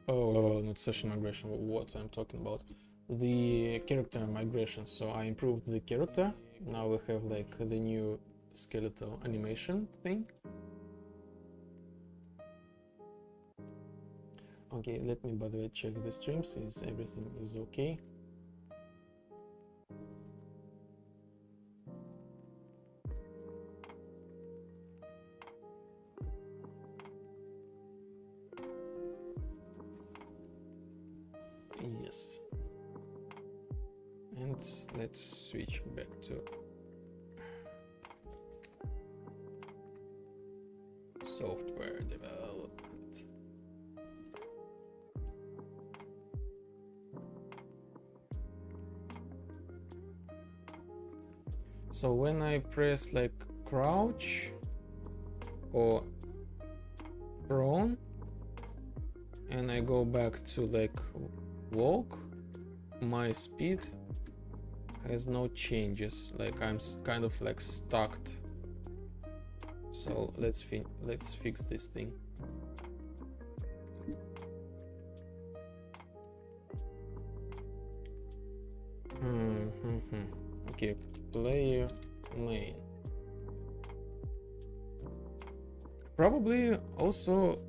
Oh, not session migration, what I'm talking about. The character migration. So I improved the character. Now we have like the new skeletal animation thing. Okay, let me by the way check the streams, is everything is okay. Yes. And let's switch back to software development. So when I press like crouch or prone and I go back to like walk, my speed has no changes, like I'm kind of like stuck. So let's fix this thing. Okay, player main. Probably also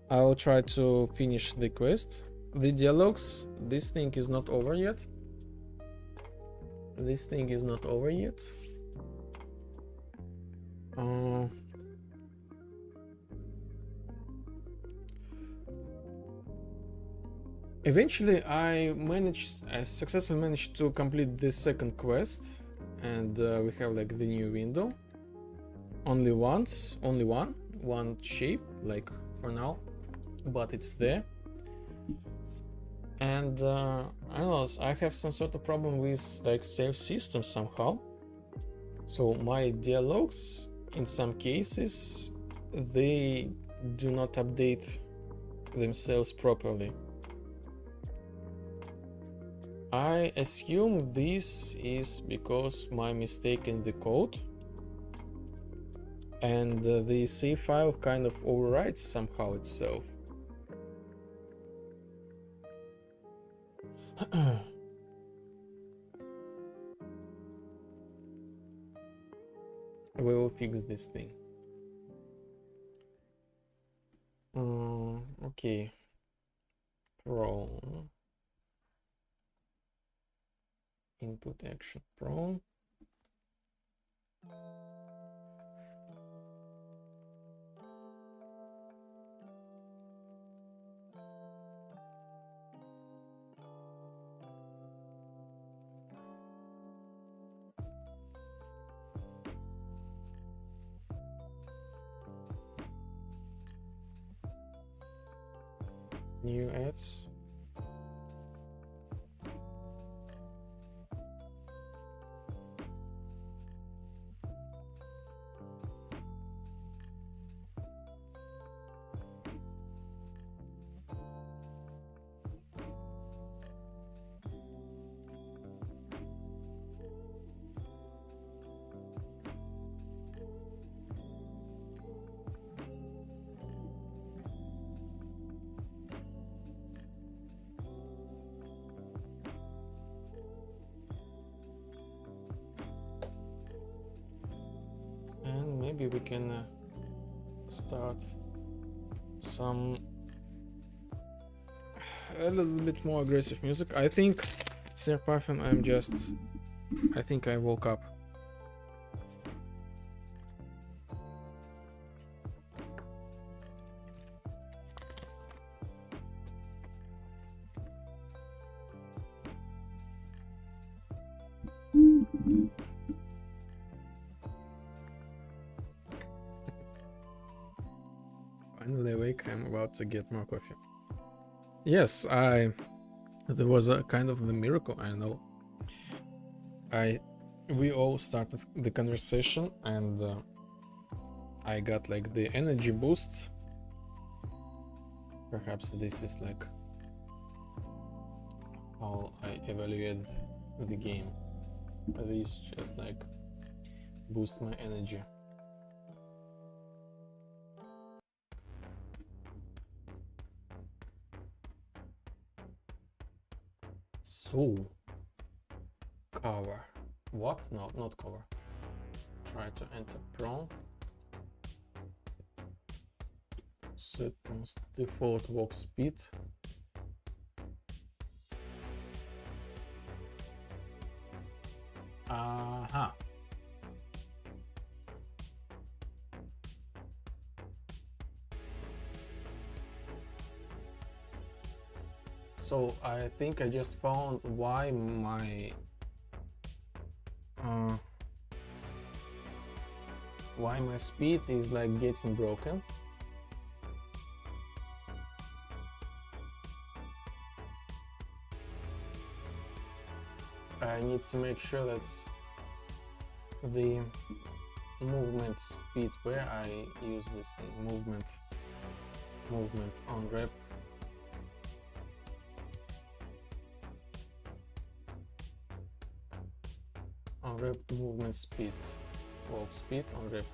I'll try to finish the quest. The dialogues, this thing is not over yet. This thing is not over yet. Eventually I successfully managed to complete this second quest, and we have like the new window. Only one shape, like for now, but it's there. And I don't know, I have some sort of problem with like save system somehow. So my dialogues in some cases they do not update themselves properly. I assume this is because my mistake in the code, and the save file kind of overwrites somehow itself. We will fix this thing. Okay. Prone. Input action prone. New ads. And maybe we can start some a little bit more aggressive music. I think, Sir Parfum, I think I woke up. Finally awake, I'm about to get more coffee. Yes, there was a kind of the miracle, I know. We all started the conversation and I got like the energy boost. Perhaps this is like how I evaluate the game. This just like boost my energy. So, cover. What? No, not cover. Try to enter prone. Set default walk speed. Aha. So I think I just found why my speed is like getting broken. I need to make sure that the movement speed, where I use this thing, movement on rep. On rep movement speed, walk speed on rep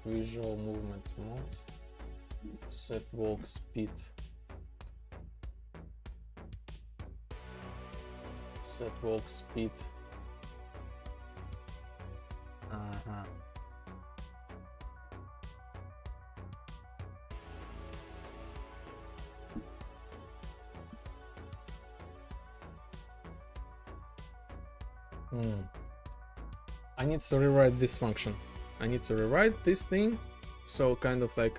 visual movement mode, set walk speed, set walk speed. I need to rewrite this function. I need to rewrite this thing, so kind of like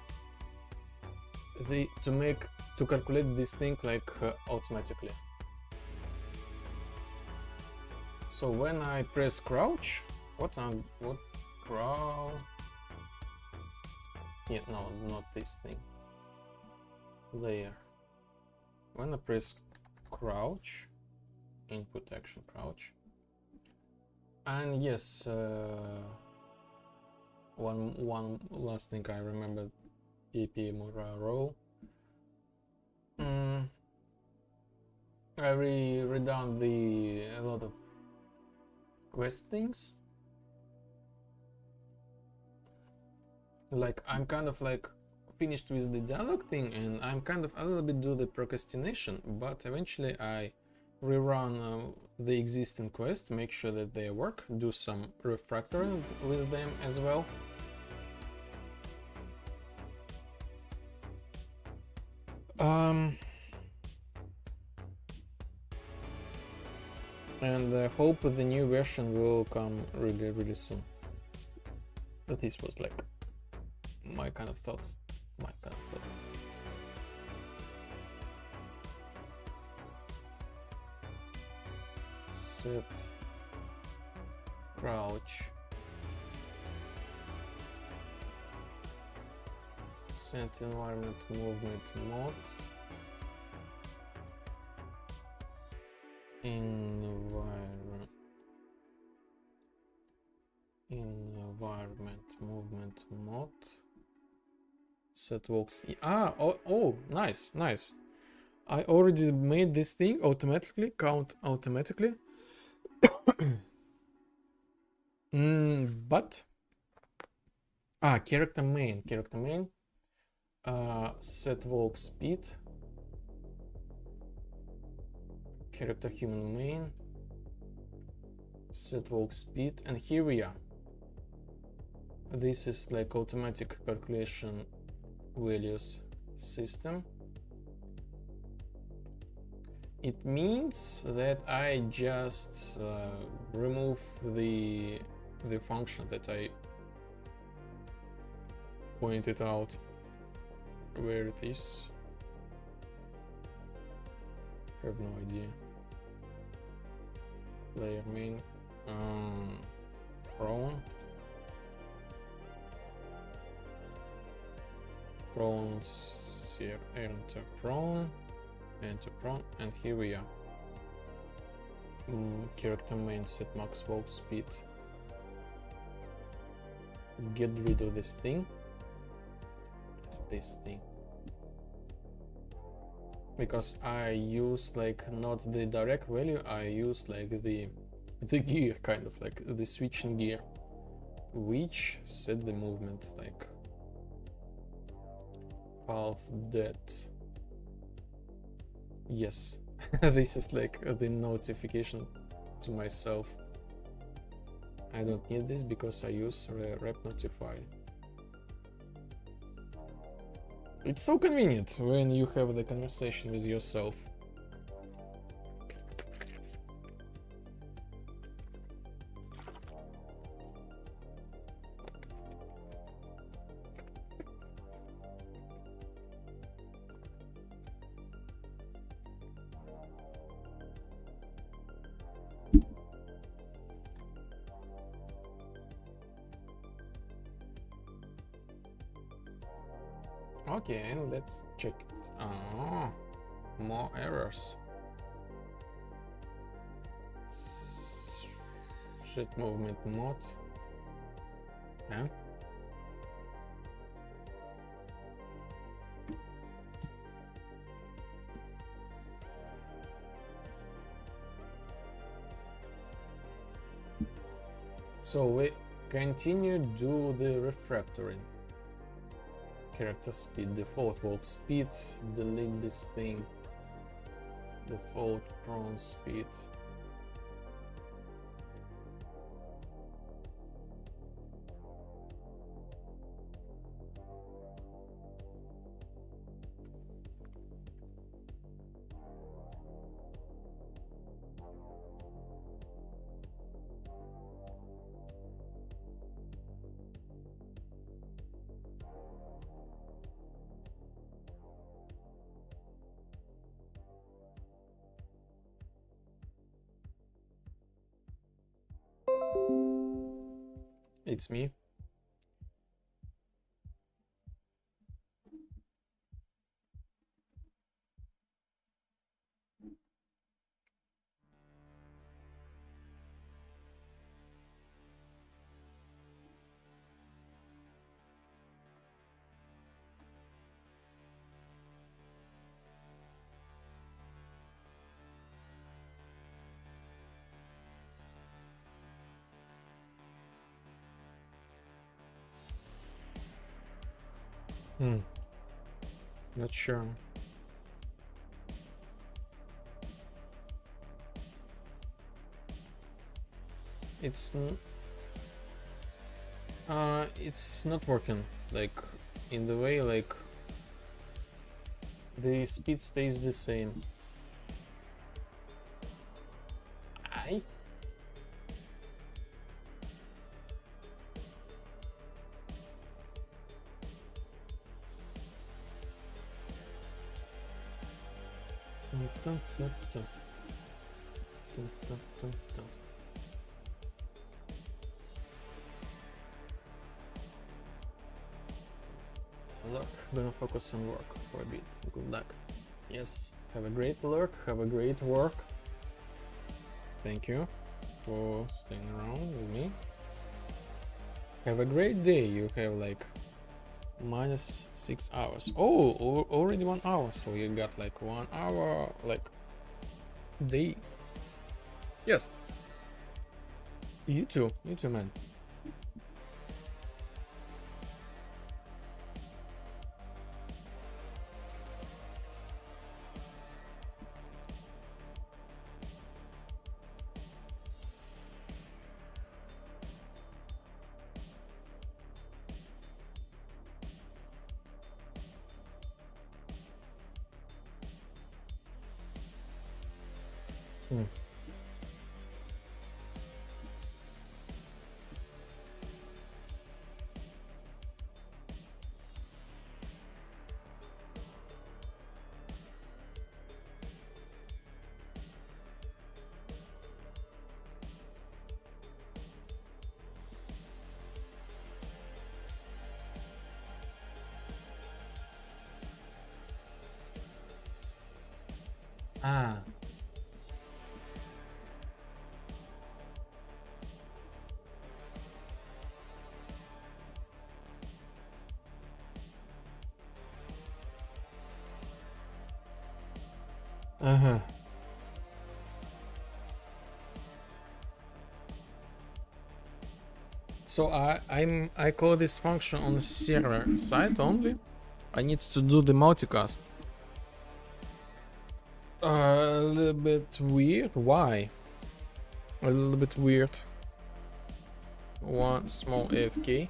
to calculate this thing like automatically. So when I press crouch, what crouch? Yeah, no, not this thing. Layer. When I press crouch, input action crouch. And yes, one last thing I remember, pp mora row. I redone a lot of quest things. Like I'm kind of like finished with the dialogue thing, and I'm kind of a little bit do the procrastination, but eventually I rerun the existing quest, make sure that they work, do some refactoring with them as well. And I hope the new version will come really soon. But this was like my kind of thoughts. Set crouch, set environment movement mode, environment movement mode, set walks. Oh, nice. I already made this thing automatically, count automatically. But character main, set walk speed, character human main, set walk speed, and here we are. This is like automatic calculation values system. It means that I just remove the function that I pointed out. Where it is, I have no idea. Player main, prone, here, enter prone, and here we are. Character main, set max walk speed. Get rid of this thing, because I use like not the direct value, I use like the gear, kind of like the switching gear, which set the movement like half that. Yes. This is like the notification to myself. I don't need this because I use rep notify. It's so convenient when you have the conversation with yourself. Okay, let's check it. More errors. Set movement mode. Yeah. So we continue do the refactoring. Character speed, default walk speed, delete this thing, default prone speed. It's me. Not sure. It's not working like in the way like the speed stays the same. I Luck. Gonna focus on work for a bit. Good luck. Yes. Have a great luck. Have a great work. Thank you for staying around with me. Have a great day. You have like minus 6 hours. Oh, already 1 hour. So you got like 1 hour like day. Yes. You too, man. Ah. Uh-huh. So I call this function on the server side only. I need to do the multicast. A little bit weird. Why? A little bit weird. One small AFK.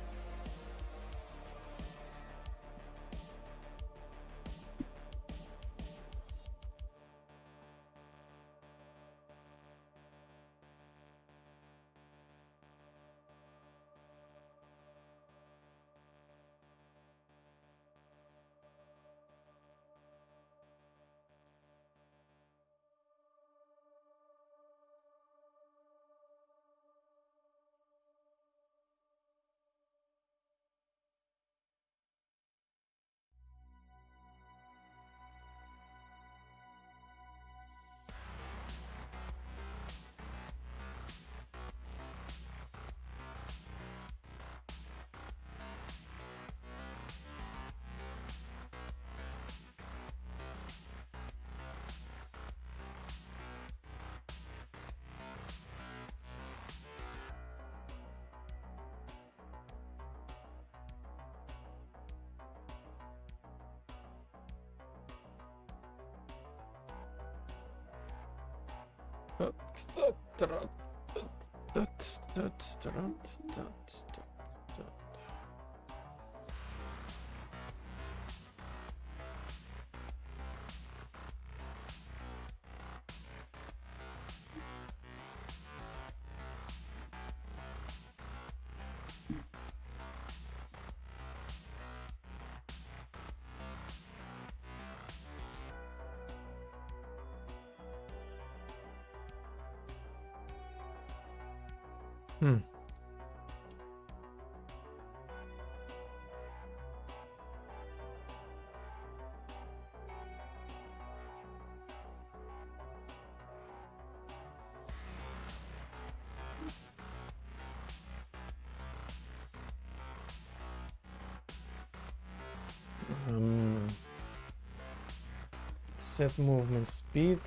Set movement speed.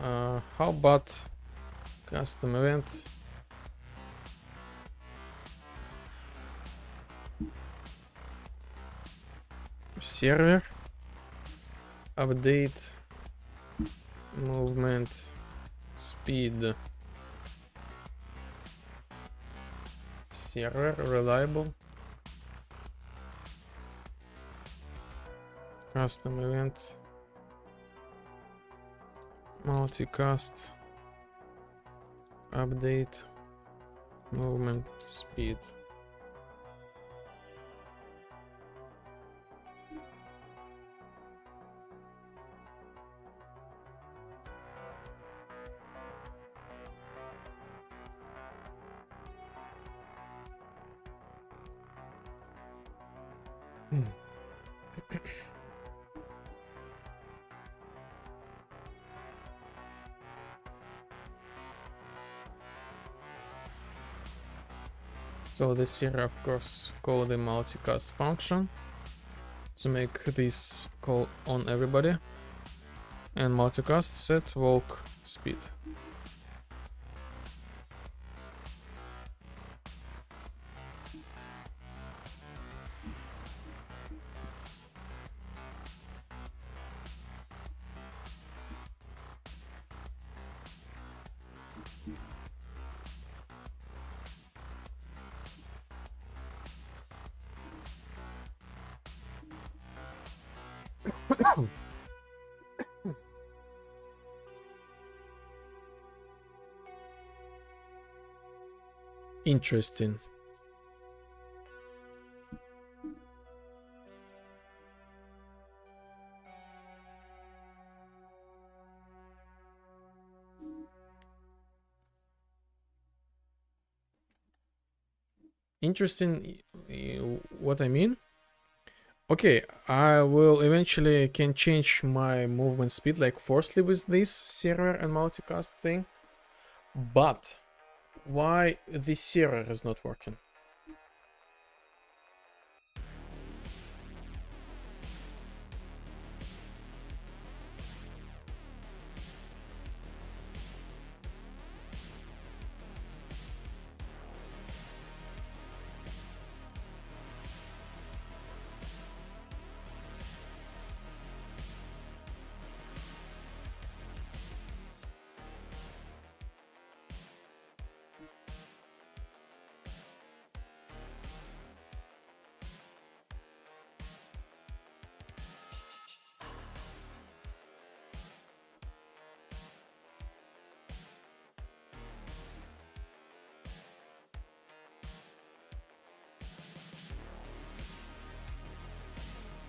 How about custom event? server, update movement speed, server reliable, custom event, multicast, update movement speed. So this here, of course, call the multicast function to make this call on everybody, and multicast set walk speed. Interesting. Interesting, what I mean? Okay, I will eventually can change my movement speed like forcefully with this server and multicast thing, but why this server is not working?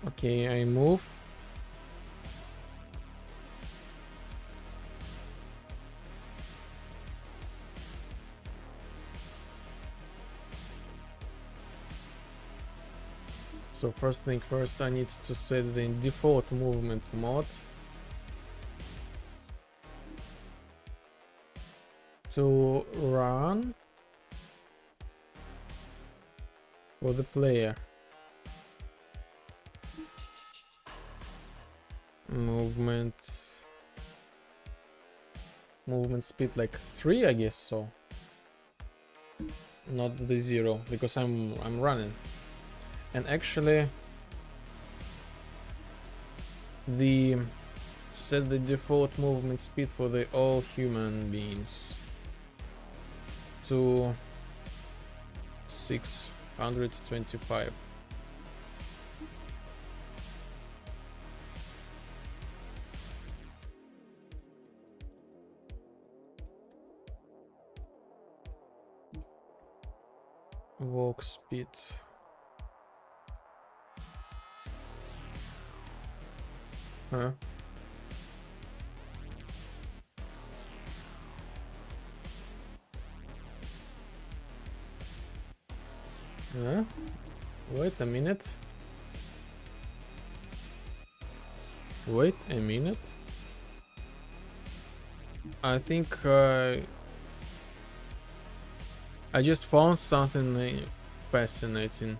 Okay, I move. So first thing first, I need to set the default movement mode to run for the player. Movement speed like 3, I guess so. Not the 0, because I'm running. And actually the set the default movement speed for the all human beings to 625. Walk speed. Huh? Huh? Wait a minute. Wait a minute. I think I just found something fascinating.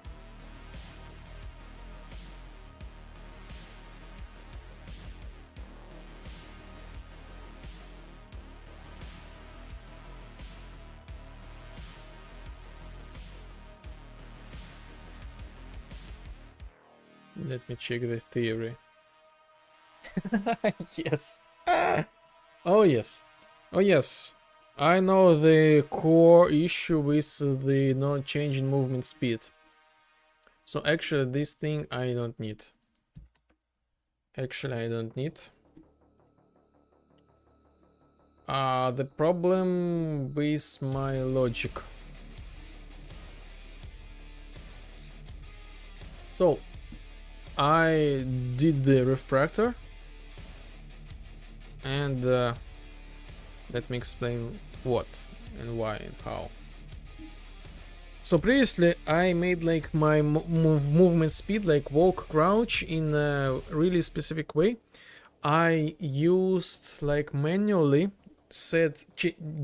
Let me check the theory. Yes. Oh yes. Oh yes. I know the core issue with the not changing movement speed. So actually this thing I don't need. Actually I don't need. The problem with my logic. So I did the refractor, and let me explain what and why and how. So previously I made like my movement speed, like walk, crouch, in a really specific way. I used like manually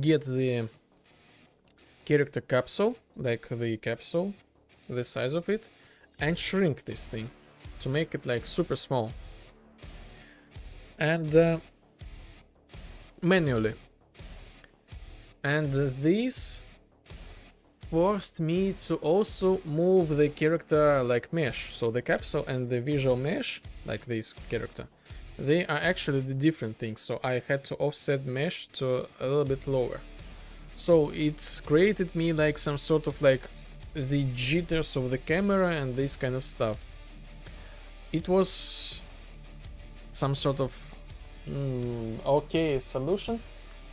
get the character capsule, like the capsule, the size of it, and shrink this thing to make it like super small, and manually. And this forced me to also move the character like mesh. So the capsule and the visual mesh, like this character, they are actually the different things. So I had to offset mesh to a little bit lower. So it created me like some sort of like the jitters of the camera and this kind of stuff. It was some sort of okay solution,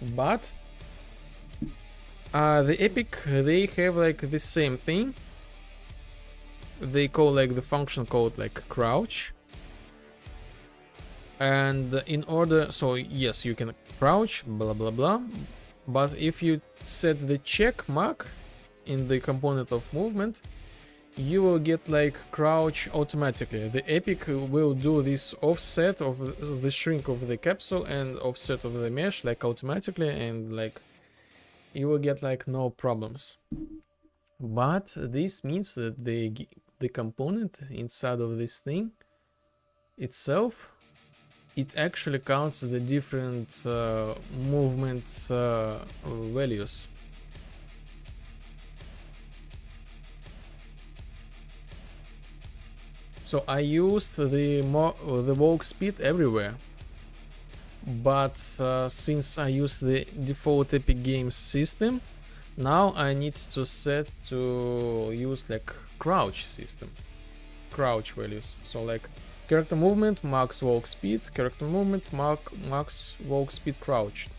but the Epic, they have like the same thing. They call like the function called like crouch. And in order, so yes, you can crouch, blah blah blah. But if you set the check mark in the component of movement, you will get like crouch automatically. The Epic will do this offset of the shrink of the capsule and offset of the mesh like automatically, and like you will get like no problems. But this means that the component inside of this thing itself, it actually counts the different movement values. So I used the walk speed everywhere, but since I use the default Epic Games system, now I need to set to use like crouch system, crouch values. So like character movement max walk speed, character movement max walk speed crouched,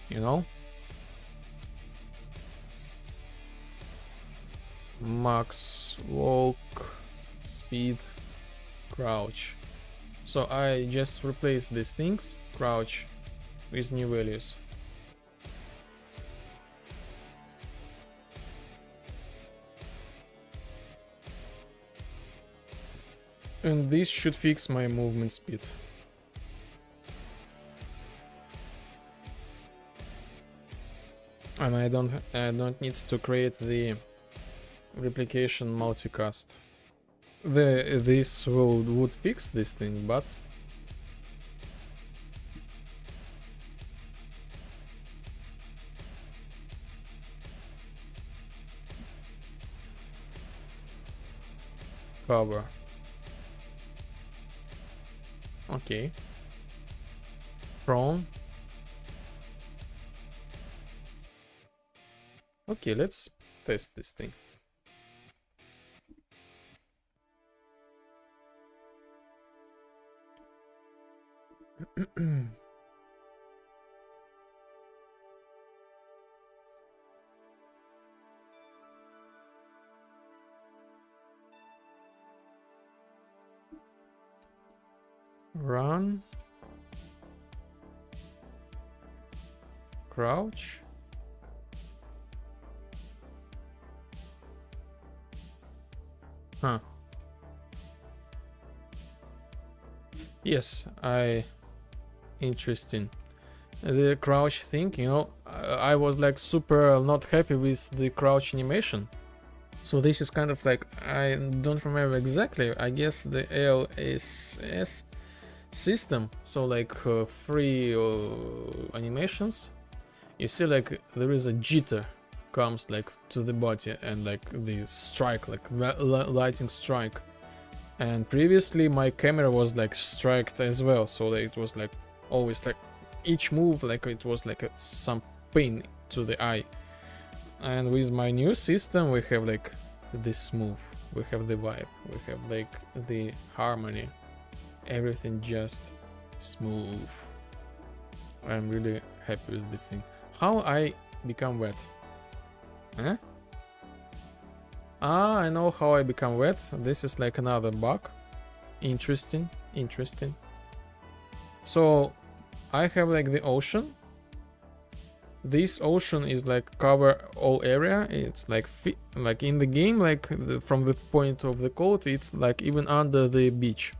you know, max walk speed crouch. So I just replace these things, crouch, with new values. And this should fix my movement speed. And I don't need to create the replication multicast. This would fix this thing, but cover. Okay. Prone. Okay, let's test this thing. Run. Crouch. Huh. Yes, interesting. The crouch thing, you know, I was like super not happy with the crouch animation. So this is kind of like, I don't remember exactly, I guess the LSS system, so like free animations, you see like there is a jitter comes like to the body and like the strike, like lightning strike. And previously my camera was like striked as well, so it was like always like each move like it was like some pain to the eye. And with my new system we have like this smooth, we have the vibe, we have like the harmony, everything just smooth. I'm really happy with this thing. How I become wet? Huh? Ah, I know how I become wet. This is like another bug. Interesting, interesting. So I have like the ocean. This ocean is like cover all area. It's like in the game, like from the point of the code, it's like even under the beach.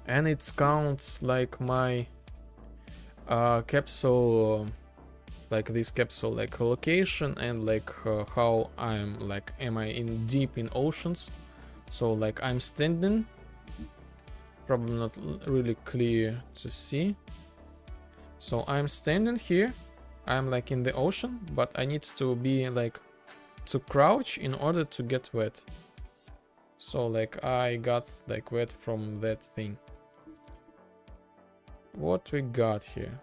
And it counts like my capsule, like this capsule like location, and like how I'm like, am I in deep in oceans. So like I'm standing, probably not really clear to see. So I'm standing here, I'm like in the ocean, but I need to be like to crouch in order to get wet. So like I got like wet from that thing. What we got here?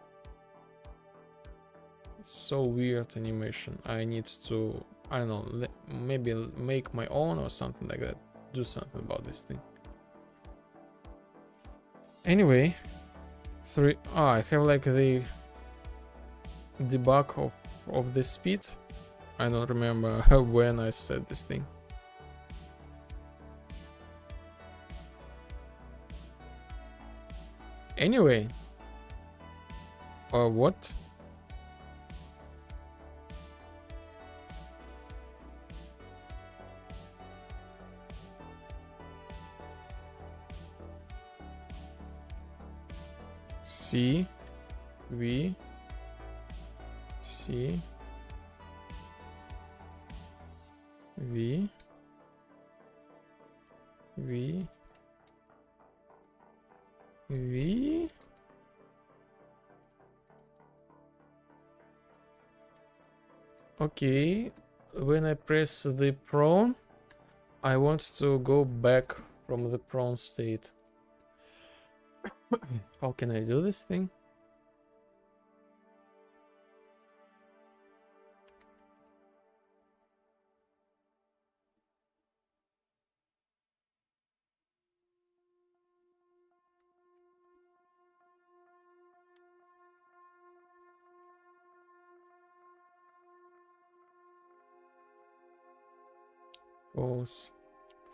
So weird animation. I need to, I don't know, maybe make my own or something like that. Do something about this thing. Anyway, I have like the debug of the speed. I don't remember when I said this thing. Anyway, what? C V C V V V Okay, when I press the prone, I want to go back from the prone state. How can I do this thing? False,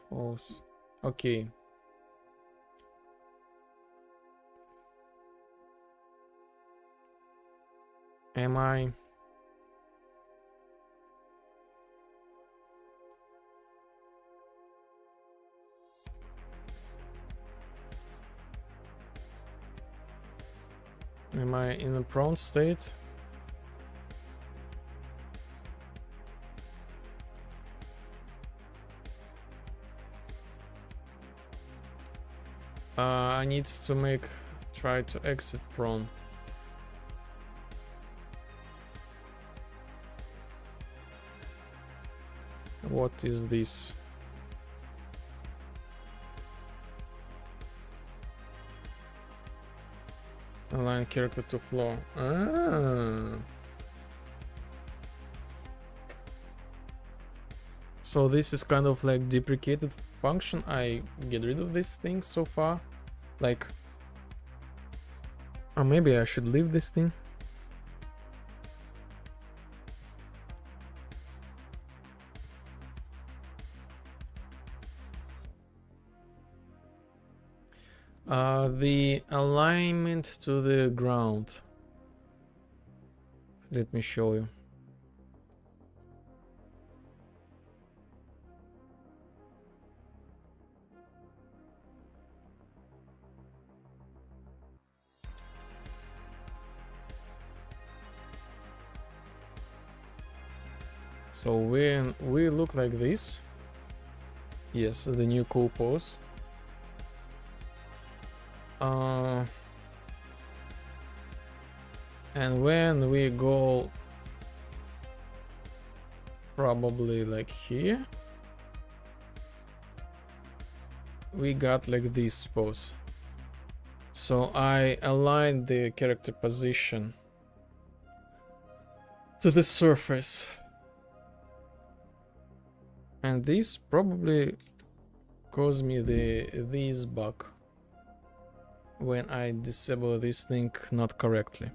false. Okay. Am I? Am I in a prone state? I need to try to exit prone. What is this? Align character to floor. Ah. So this is kind of like deprecated function. I get rid of this thing so far. Like, or maybe I should leave this thing. The alignment to the ground. Let me show you. So when we look like this, yes, the new cool pose. And when we go probably like here, we got like this pose. So I aligned the character position to the surface. And this probably caused me this bug when I disable this thing not correctly.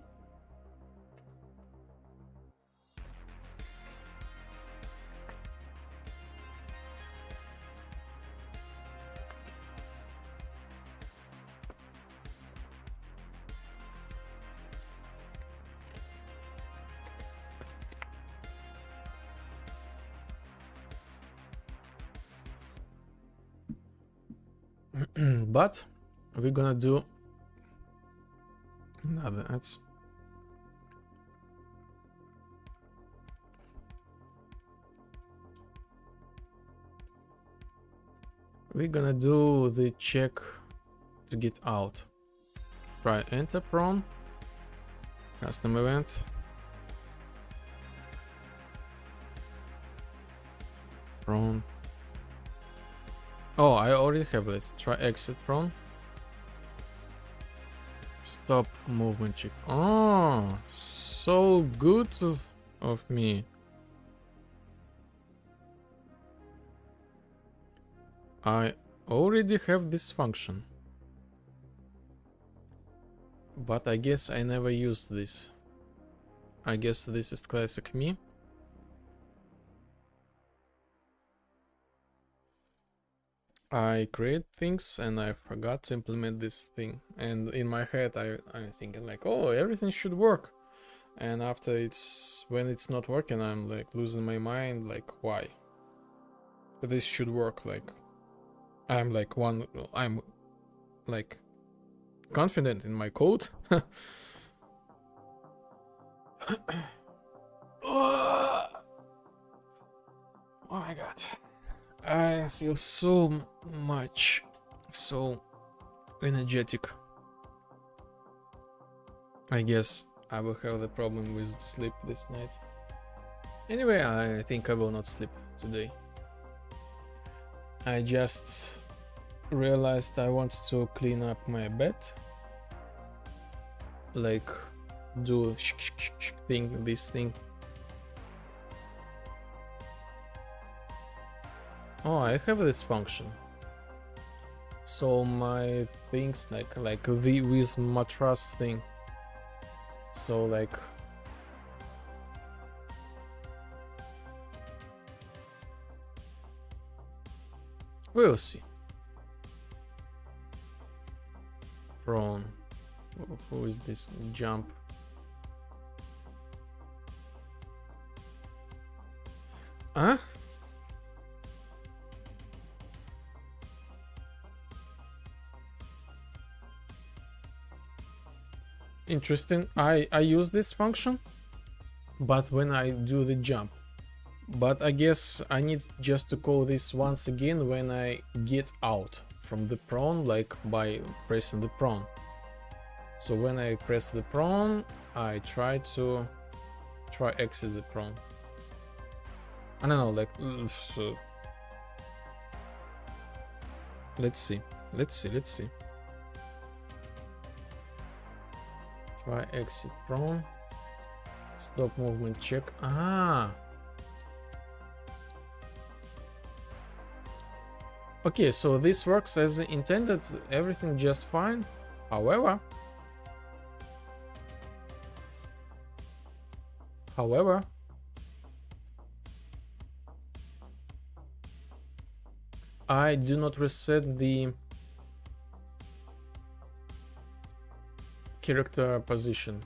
But we're gonna do another. We're gonna do the check to get out. Try enter prone, custom event, prone. Oh, I already have this. Try exit prone. Stop movement check. Oh, so good of me. I already have this function. But I guess I never used this. I guess this is classic me. I create things and I forgot to implement this thing. And in my head I'm thinking like, oh, everything should work. And after when it's not working, I'm like losing my mind, like why? This should work, like I'm like confident in my code. Oh my god. I feel so energetic. I guess I will have the problem with sleep this night. Anyway, I think I will not sleep today. I just realized I want to clean up my bed. Like do this thing. Oh, I have this function. So my things like the with mattress thing. So like we'll see. Prone. Who is this? Jump. Huh? Interesting. I use this function, but when I do the jump. But I guess I need just to call this once again when I get out from the prone, like by pressing the prone. So when I press the prone, I try exit the prone. I don't know, like so. Let's see. Try exit prone. Stop movement check. Ah. Okay, so this works as intended, everything just fine. However, I do not reset the character position.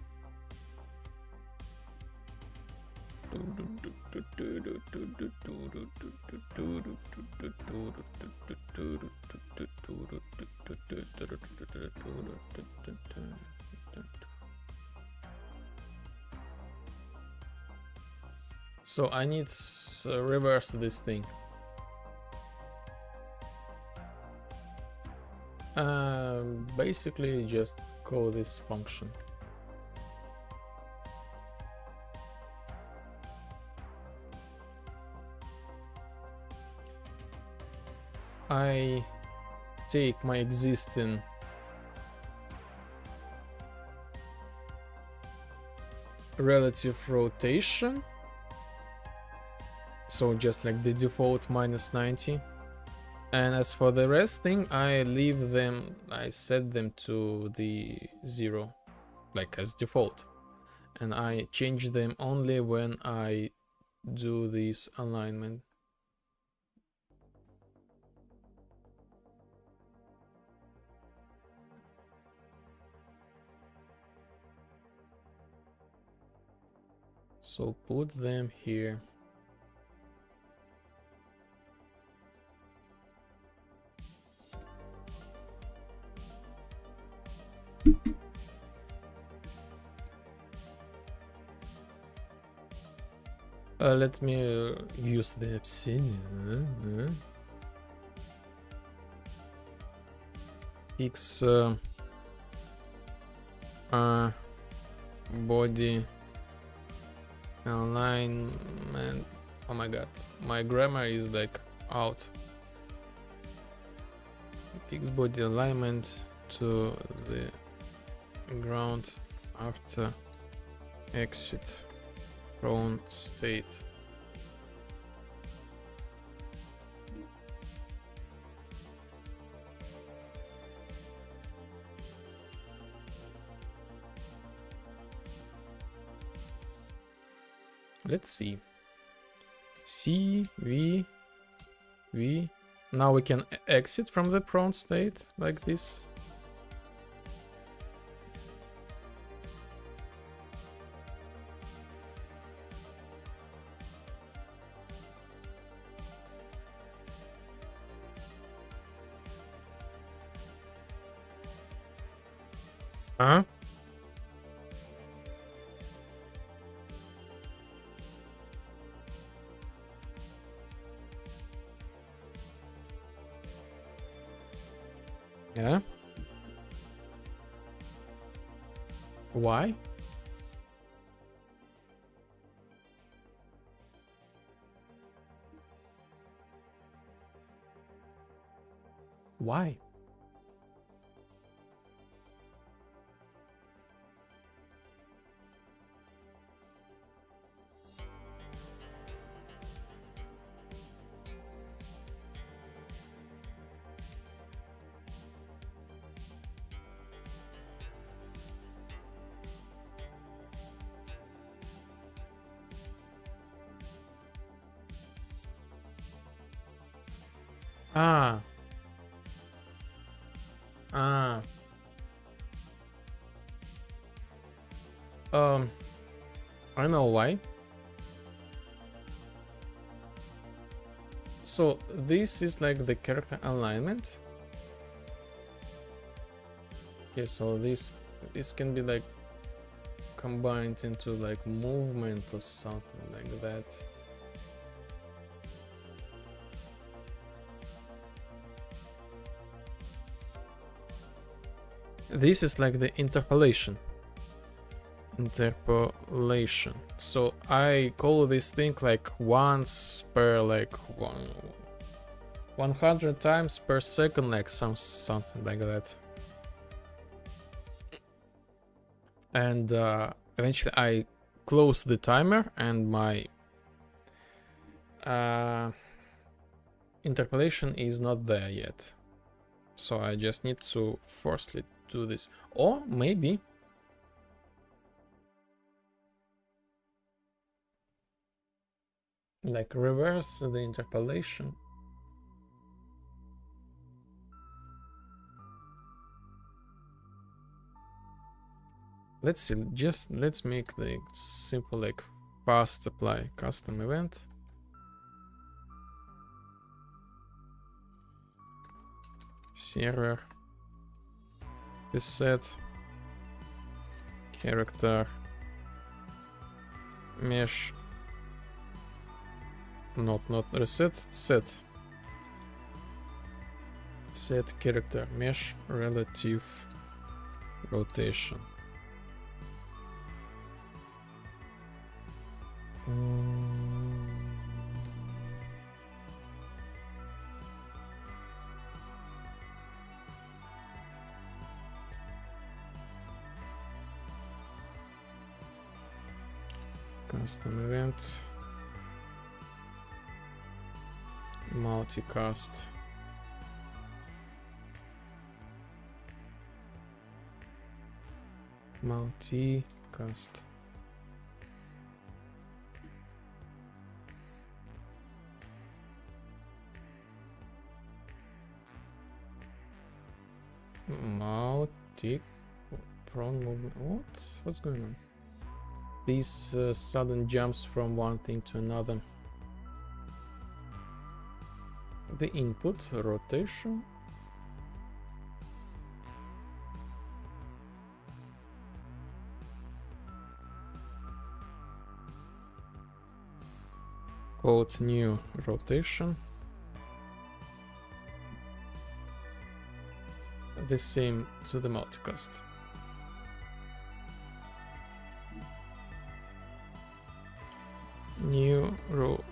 So I need to reverse this thing. Basically just call this function. I take my existing relative rotation, so just like the default -90, and as for the rest thing, I leave them, I set them to the 0, like as default, and I change them only when I do this alignment. So put them here. Let me use the obsidian. Fix body alignment. Oh my god, my grammar is like out. Fix body alignment to the ground after exit prone state. Let's see. C, V. Now we can exit from the prone state like this. Huh? Yeah. Why? Why? Ah. Ah. I know why. So this is like the character alignment. Okay, so this can be like combined into like movement or something like that. This is like the interpolation. So I call this thing like once per like 100 times per second, like something like that. And eventually I close the timer and my interpolation is not there yet. So I just need to forcefully do this. Or maybe like reverse the interpolation. Let's see, just let's make the simple like fast apply custom event. Server reset character mesh, not reset, set character mesh relative rotation. Custom event. Multicast. Multicast. Multi prone movement. What's going on? These sudden jumps from one thing to another. The input rotation. Code new rotation. The same to the multicast. New rotation.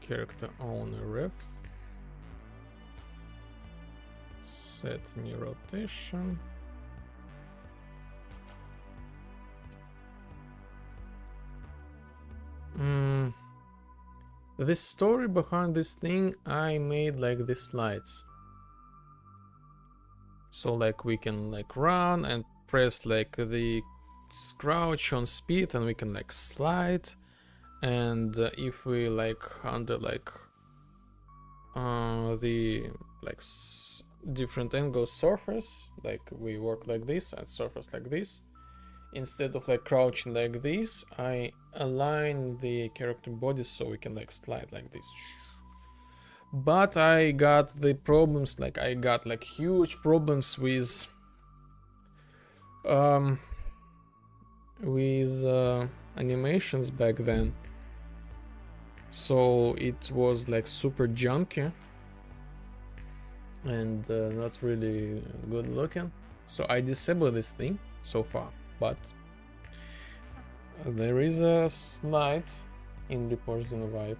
Character owner ref. Set new rotation. The story behind this thing, I made like these slides. So like we can like run and press like the crouch on speed and we can like slide. And if we like under like the like different angle surface, like we work like this and surface like this, instead of like crouching like this, I align the character body so we can like slide like this. But I got the problems, like I got like huge problems with animations back then. So it was like super junky and not really good looking. So I disabled this thing so far, but there is a slide in Reporsed Vibe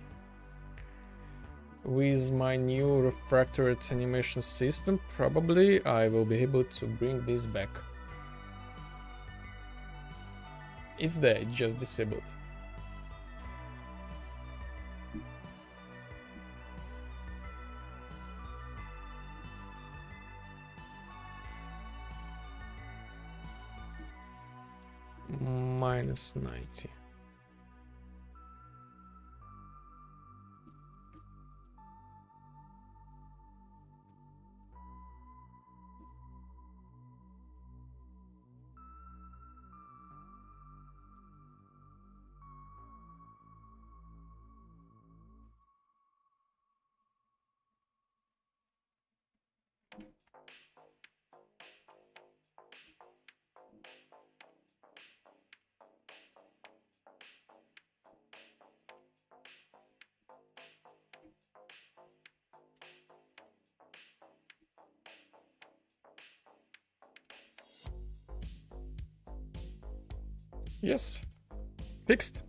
with my new refractored animation system. Probably I will be able to bring this back. It's there, it's just disabled. Minus 90. Yes, fixed.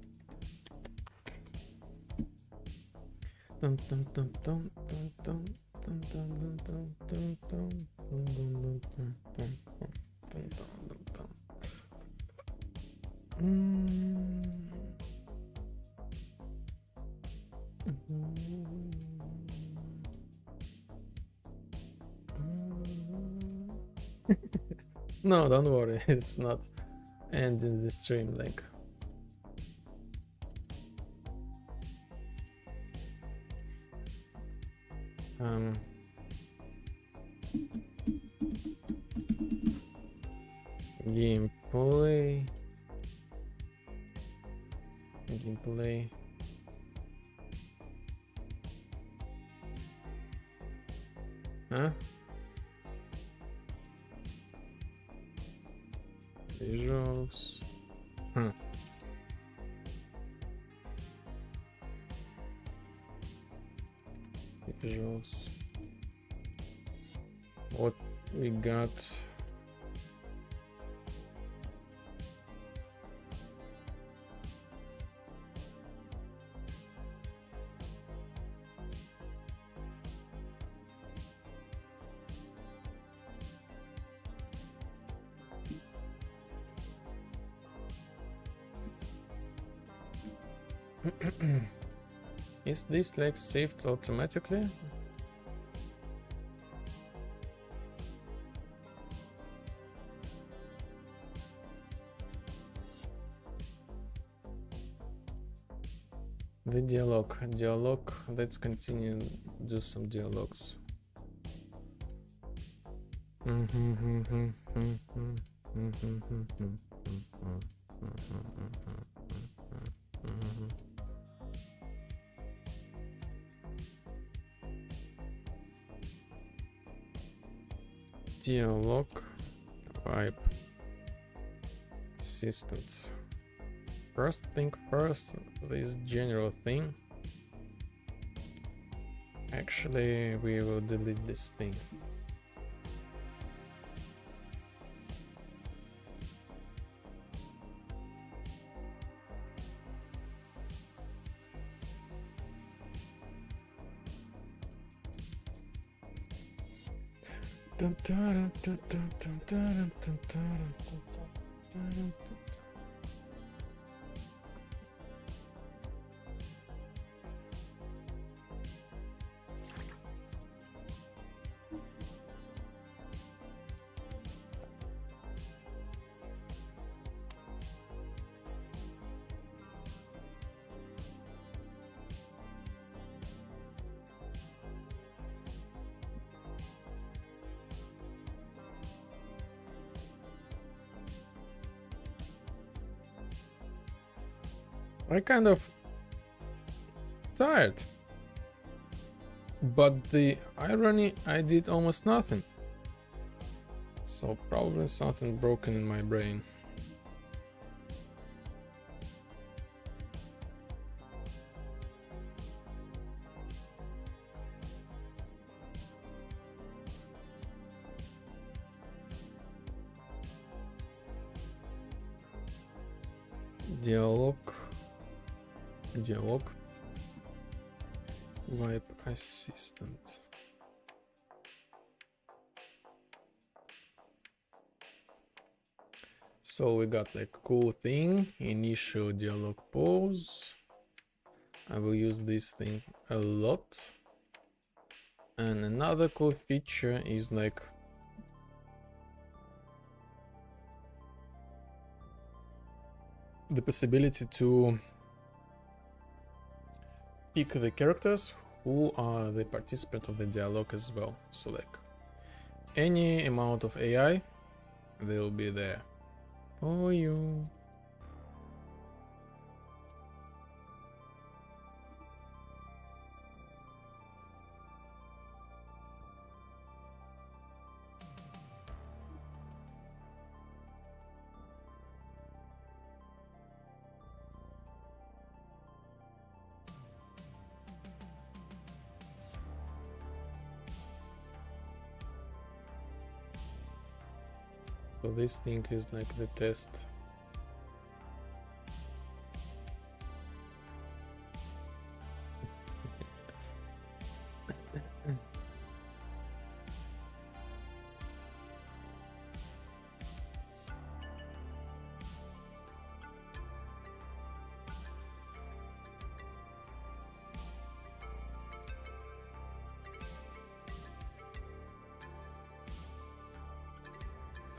No, don't worry, it's not ending the stream like. Gameplay. Huh? Visuals. Huh. Visuals. What we got? Is this like saved automatically? The dialogue, let's continue, do some dialogues. Dialogue, vibe, assistance. First thing first, this general thing. Actually, we will delete this thing. I kind of tired, but the irony, I did almost nothing, so probably something broken in my brain. Dialogue, vibe assistant. So we got like cool thing, initial dialogue pause. I will use this thing a lot. And another cool feature is like the possibility to pick the characters who are the participant of the dialogue as well. So like any amount of AI, they will be there for you. So this thing is like the test.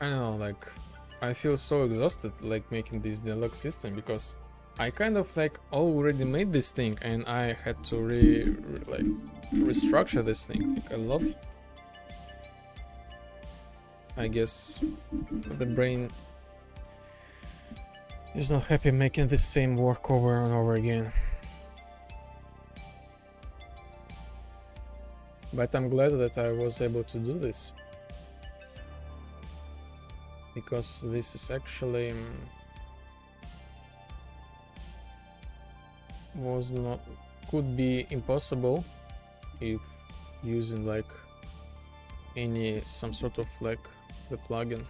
I don't know, like I feel so exhausted like making this dialogue system, because I kind of like already made this thing and I had to restructure this thing like a lot. I guess the brain is not happy making the same work over and over again. But I'm glad that I was able to do this, because this is actually could be impossible if using like some sort of like the plugin.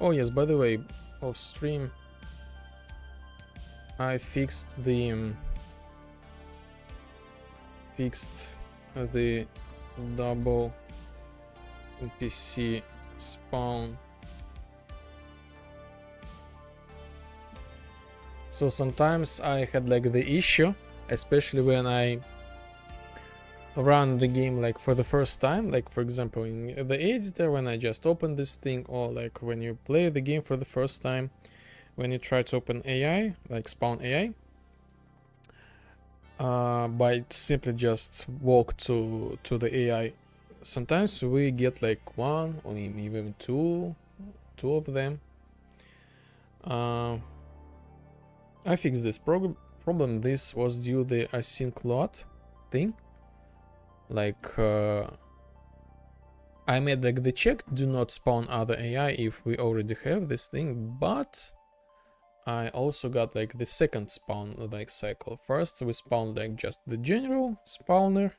Oh yes, by the way, off stream I fixed the double NPC spawn. So sometimes I had like the issue, especially when I run the game like for the first time, like for example in the editor when I just open this thing, or like when you play the game for the first time, when you try to open AI, like spawn AI, by simply just walk to the AI. Sometimes we get like one or even two of them. I fixed this problem. This was due the async load thing. Like I made like the check, do not spawn other AI if we already have this thing, but I also got like the second spawn like cycle. First we spawned like just the general spawner,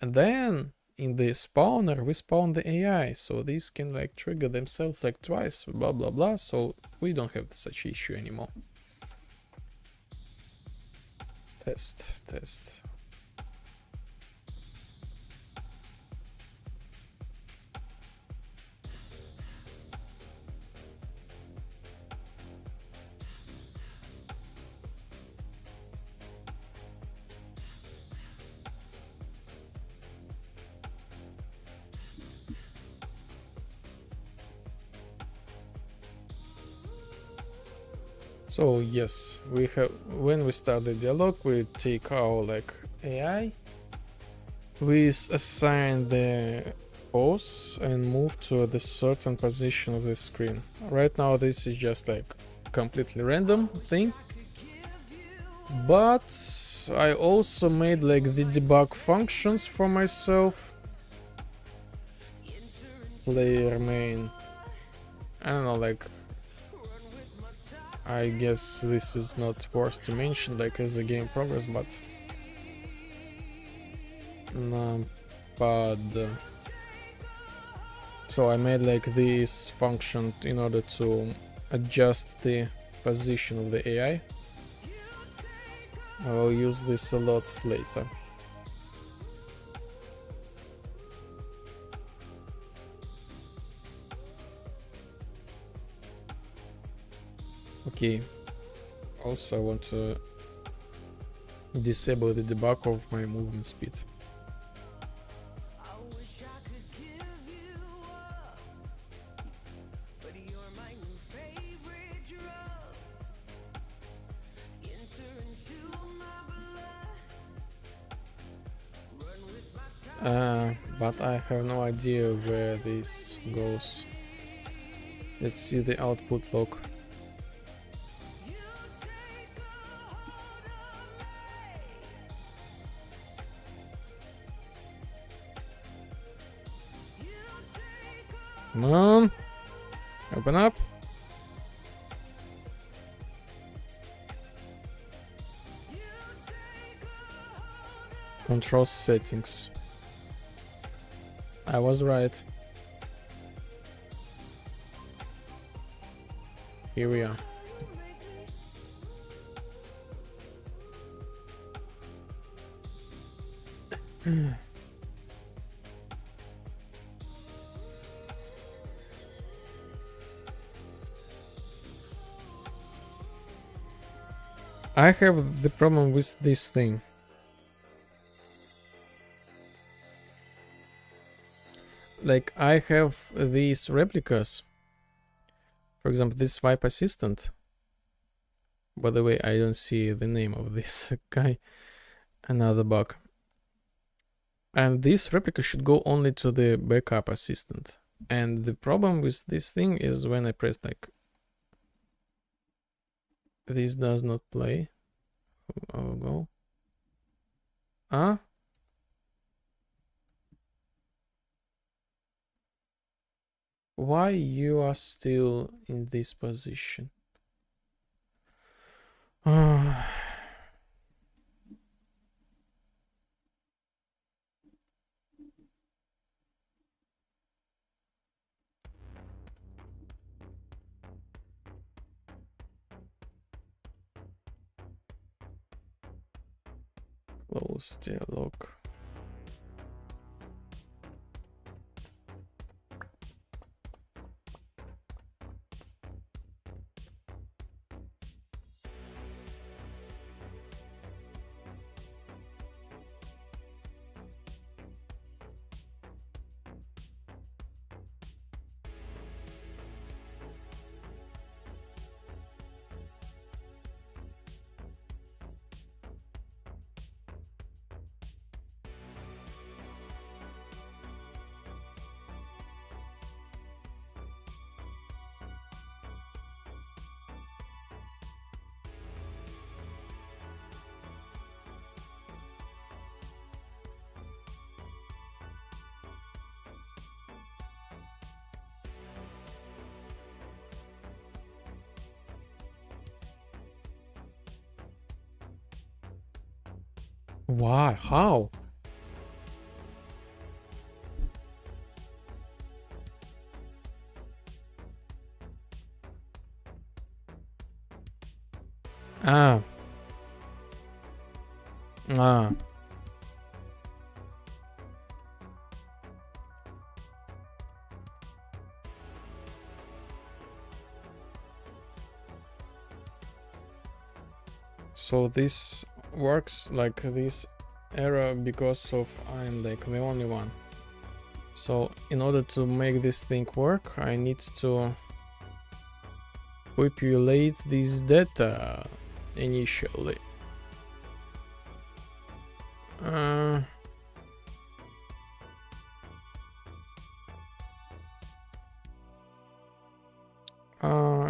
and then in the spawner we spawn the AI, so these can like trigger themselves like twice, blah blah blah, so we don't have such issue anymore. Test. So yes, we have, when we start the dialogue, we take our like AI, we assign the pose and move to the certain position of the screen. Right now this is just like completely random thing, but I also made like the debug functions for myself. Player main, I don't know, like I guess this is not worth to mention like as a game progress, but so I made like this function in order to adjust the position of the AI. I will use this a lot later. Okay, also I want to disable the debug of my movement speed. But I have no idea where this goes. Let's see the output log. Come on, open up. Control settings. I was right. Here we are. I have the problem with this thing. Like I have these replicas. For example, this Swipe Assistant. By the way, I don't see the name of this guy. Another bug. And this replica should go only to the backup assistant. And the problem with this thing is when I press like this does not play. I will go. Why you are still in this position? Close dialog. Why? How? Ah. Ah. So this works like this error because of I'm like the only one. So in order to make this thing work, I need to populate this data initially.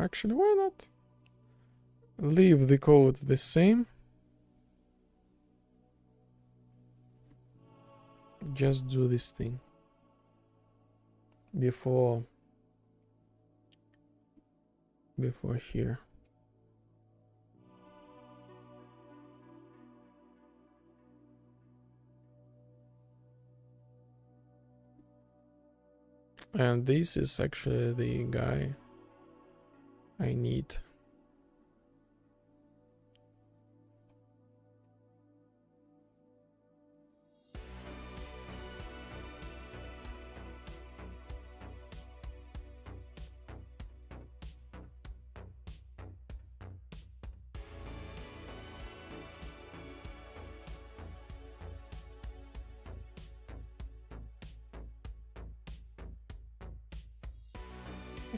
Actually, why not? Leave the code the same. Just do this thing before here. And this is actually the guy I need.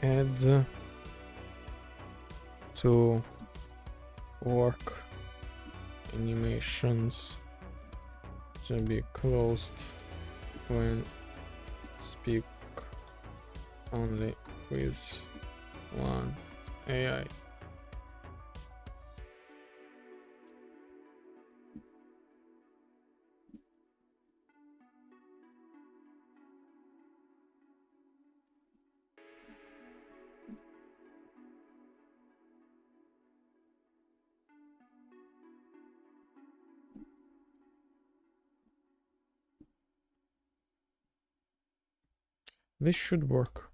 Add to work animations to be closed when speak only with one AI. This should work.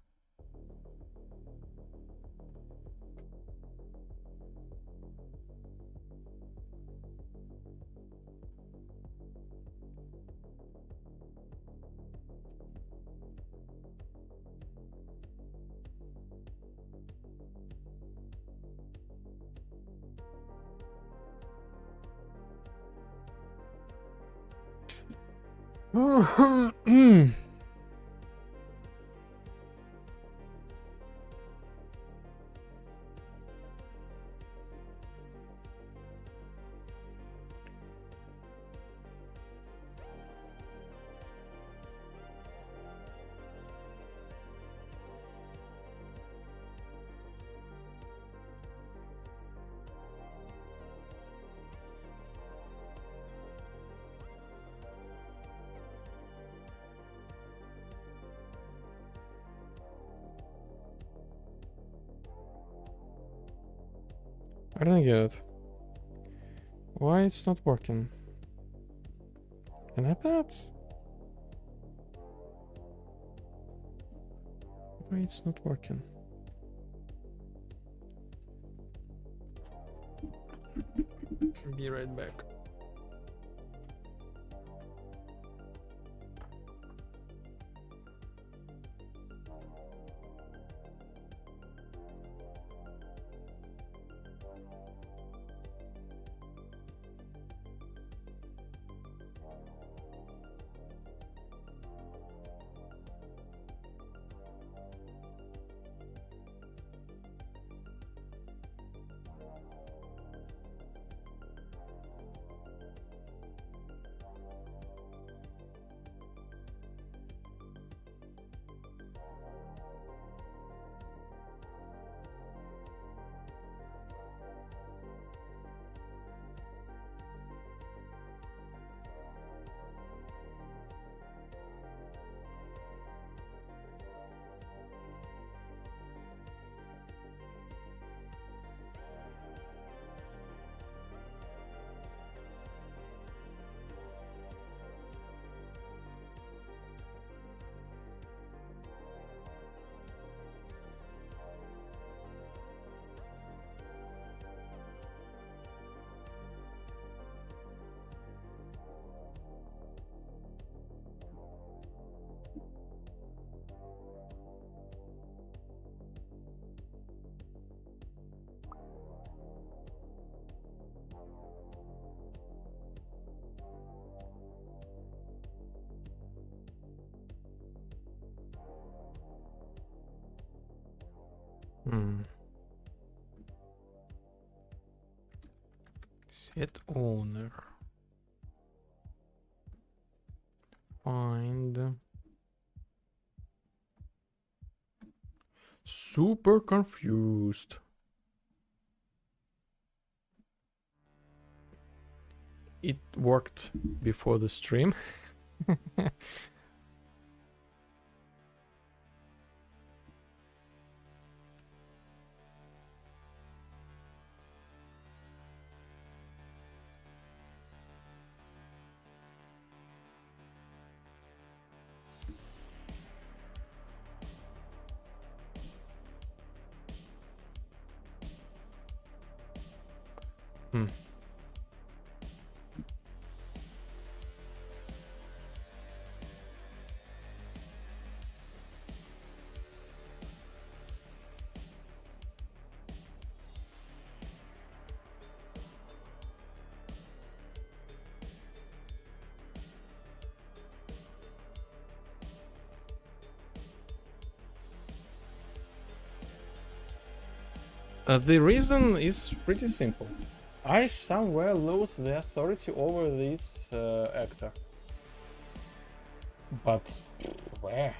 I don't get it. Why it's not working? Can I that? Why it's not working? Be right back. Set owner. Find. Super confused. It worked before the stream. Hmm. The reason is pretty simple. I somewhere lose the authority over this actor. But where?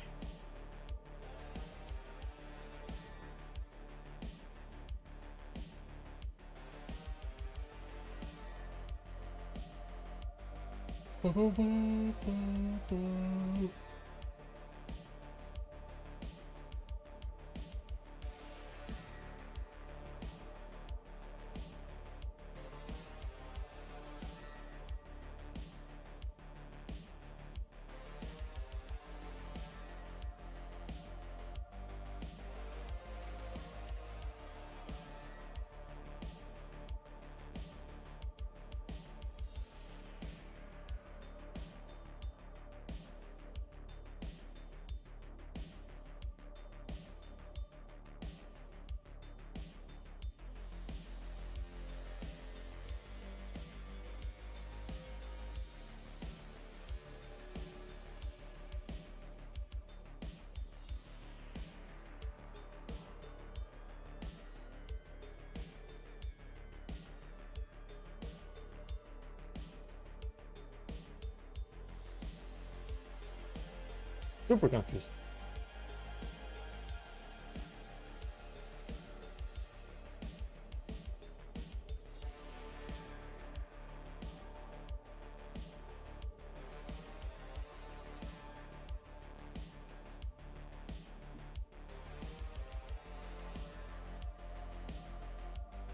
Super confused.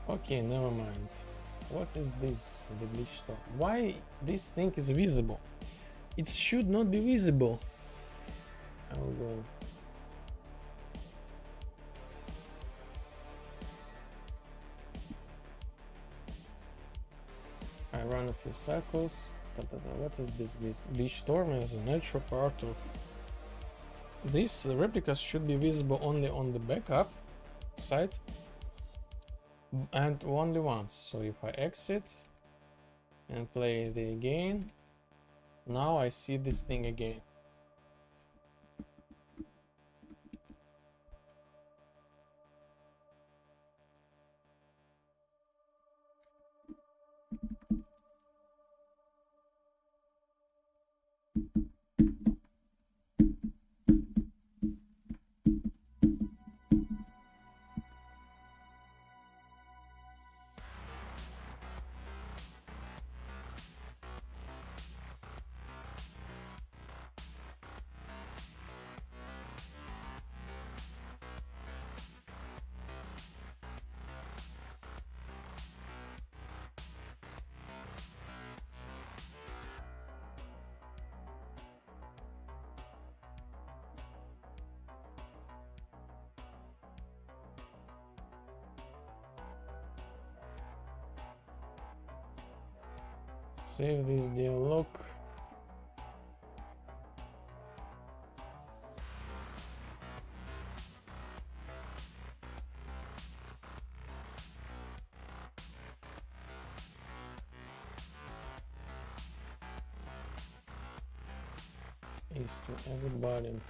Okay, never mind. What is this, the glitch store? Why this thing is visible? It should not be visible. I will go. I run a few cycles. What is this glitch storm? As a natural part of this, the replicas should be visible only on the backup side and only once. So if I exit and play the game, now I see this thing again. Save this dialogue. Is to everybody.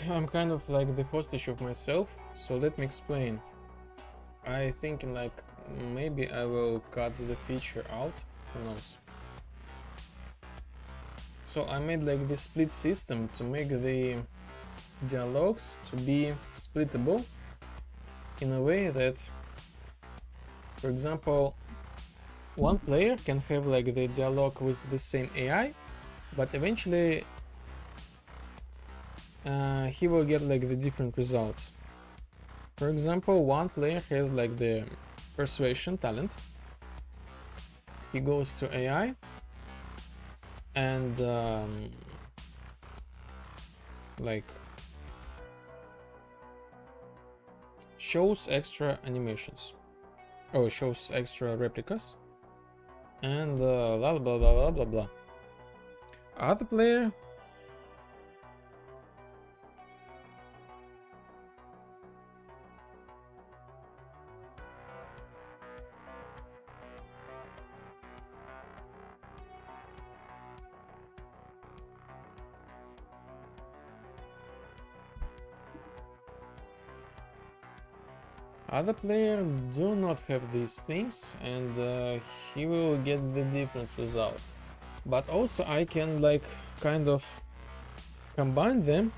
I'm kind of like the hostage of myself, so let me explain. I thinking like maybe I will cut the feature out, who knows. So I made like this split system to make the dialogues to be splittable in a way that, for example, one player can have like the dialogue with the same AI, but eventually he will get like the different results. For example, one player has like the persuasion talent. He goes to AI and like shows extra animations. Oh, shows extra replicas and blah blah blah blah blah blah. Other player do not have these things, and he will get the different result. But also I can like kind of combine them.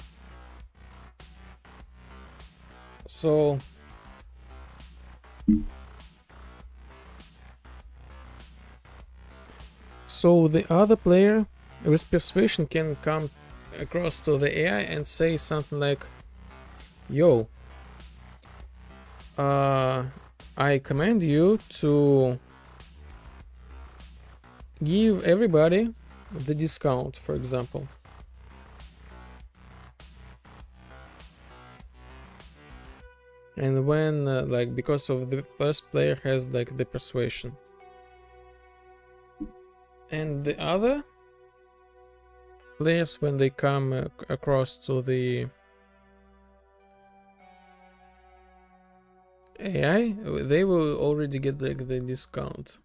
So the other player with persuasion can come across to the AI and say something like, yo, I command you to give everybody the discount, for example. And when like because of the first player has like the persuasion, and the other players when they come across to the AI, they will already get like the discount.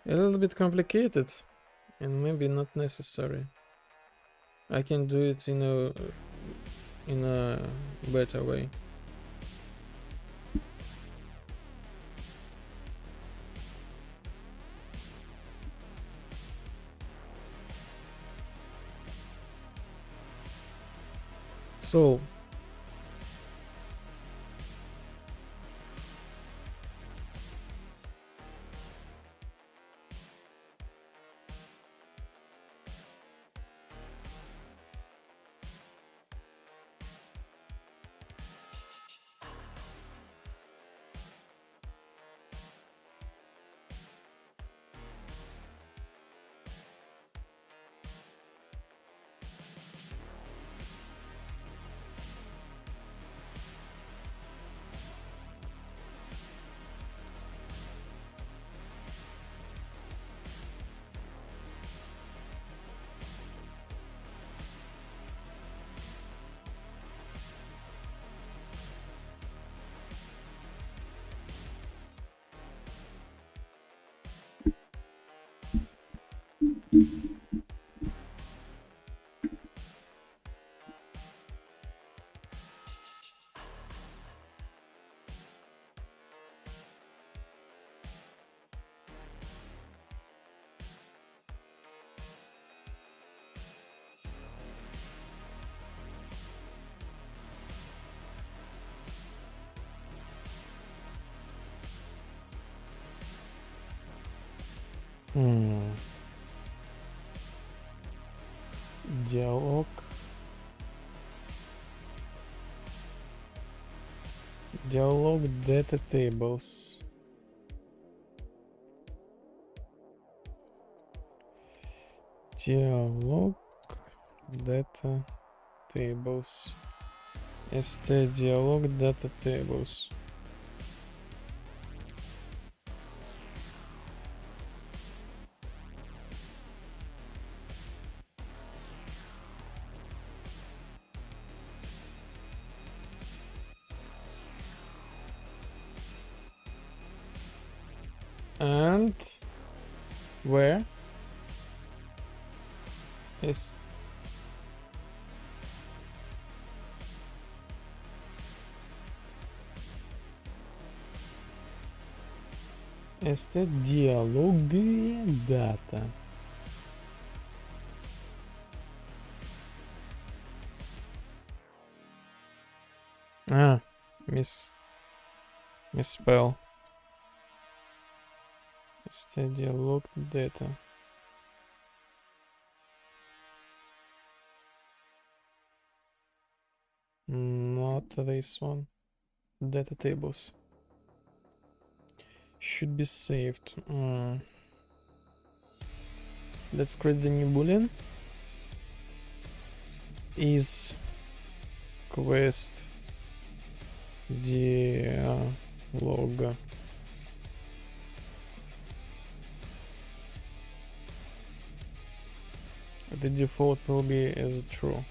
A little bit complicated and maybe not necessary. I can do it in a better way. So диалог. Диалог data tables. Диалог data tables. st диалог data tables. And where is este dialogue data? Ah, misspell. Este dialogue data. Not this one. Data tables should be saved. Let's create the new boolean. Is quest dialog the default will be as true.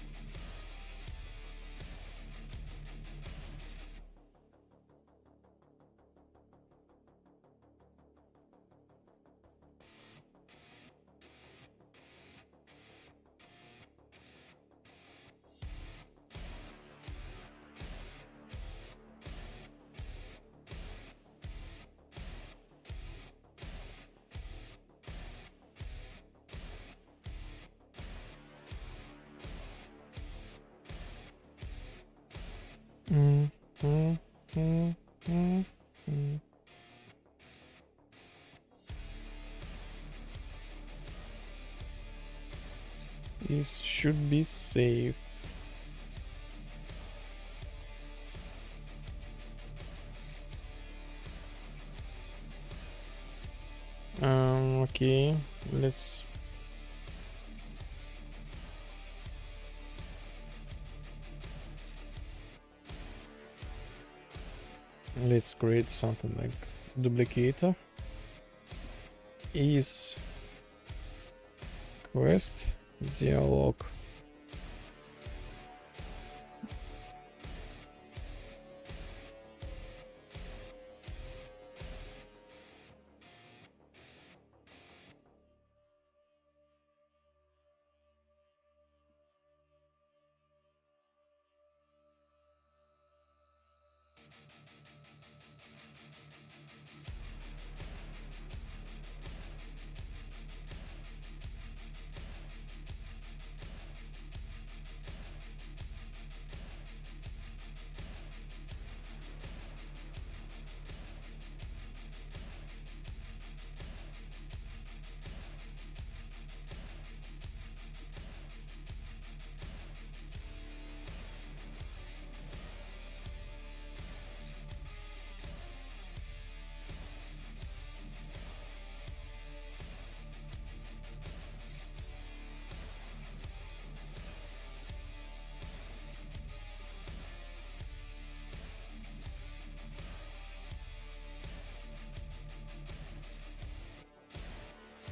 This should be saved. Okay, let's create something like duplicator. Is quest dialog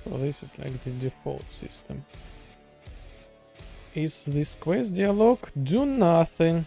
So this is like the default system. Is this quest dialog? Do nothing.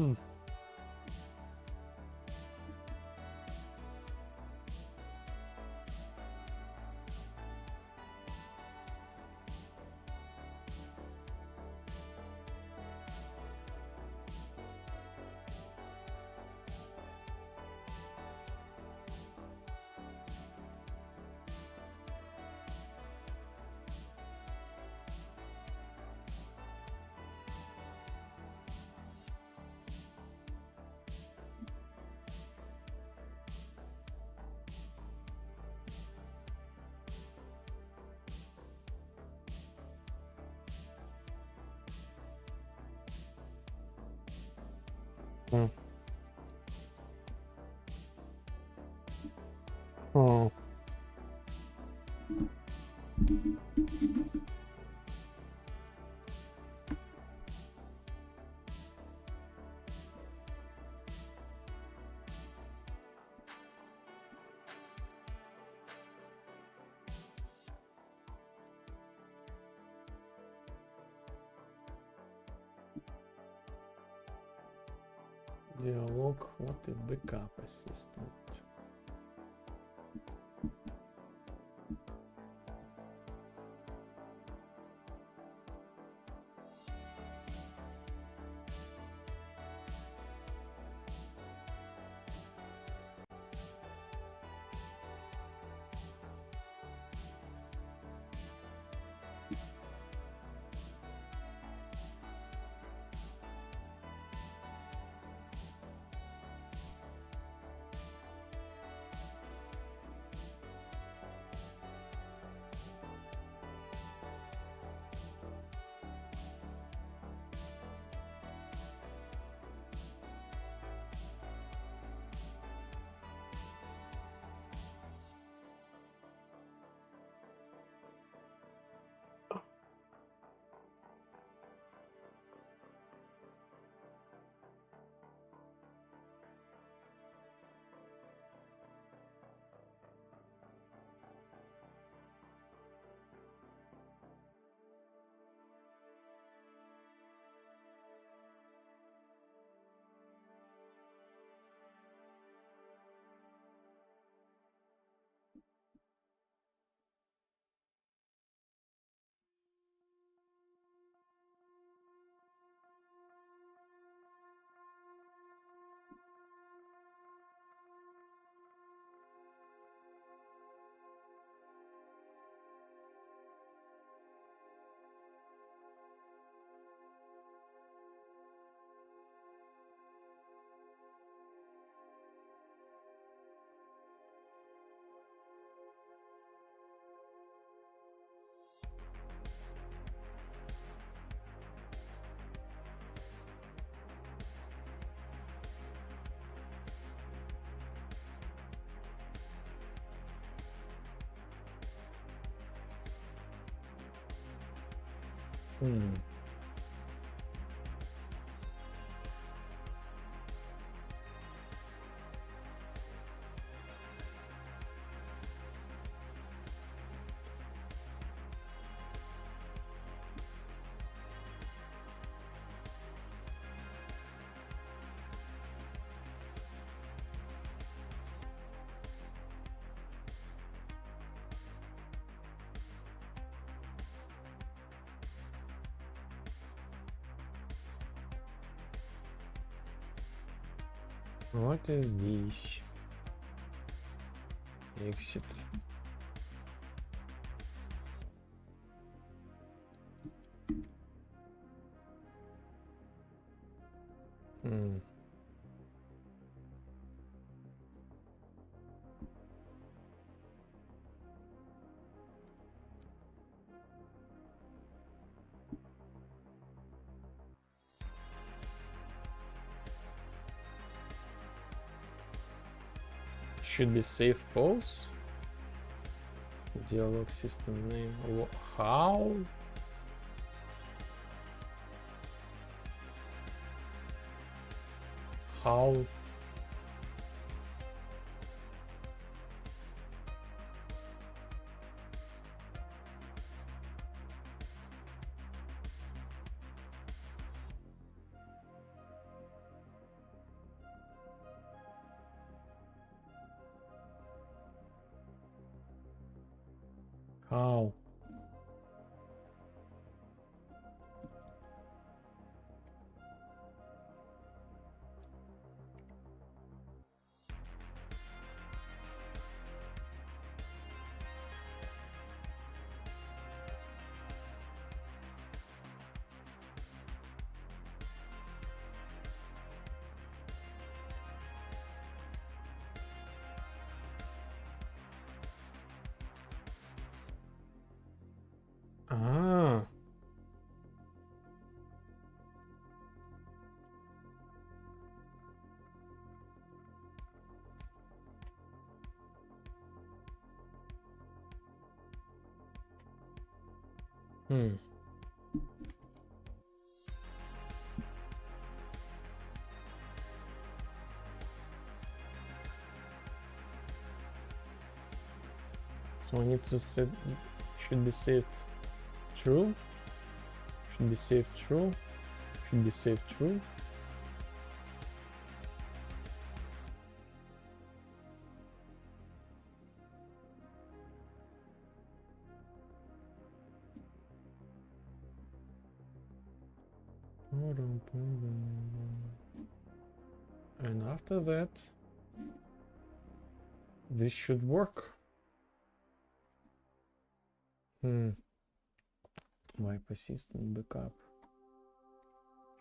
Hmm. Hmm. Oh. Dialog with the backup assistant. Hmm. What is this? Exit. Hmm. Should be safe false. Dialog system name. How? How? How? Ah. Hmm. So I need to set, should be saved true, should be saved true, should be saved true. And after that, this should work. My persistent backup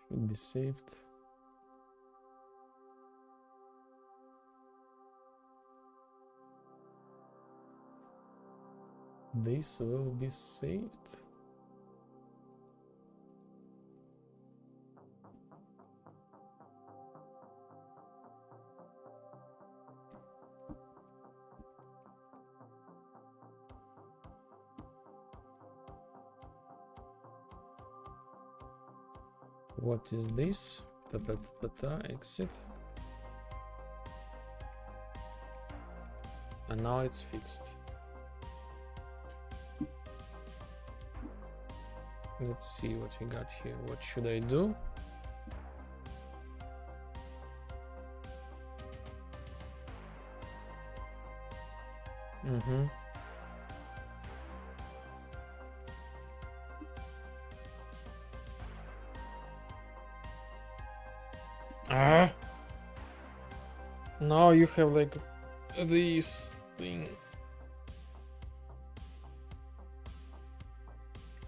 should be saved. This will be saved. What is this? Exit. And now it's fixed. Let's see what we got here. What should I do? Now you have like this thing.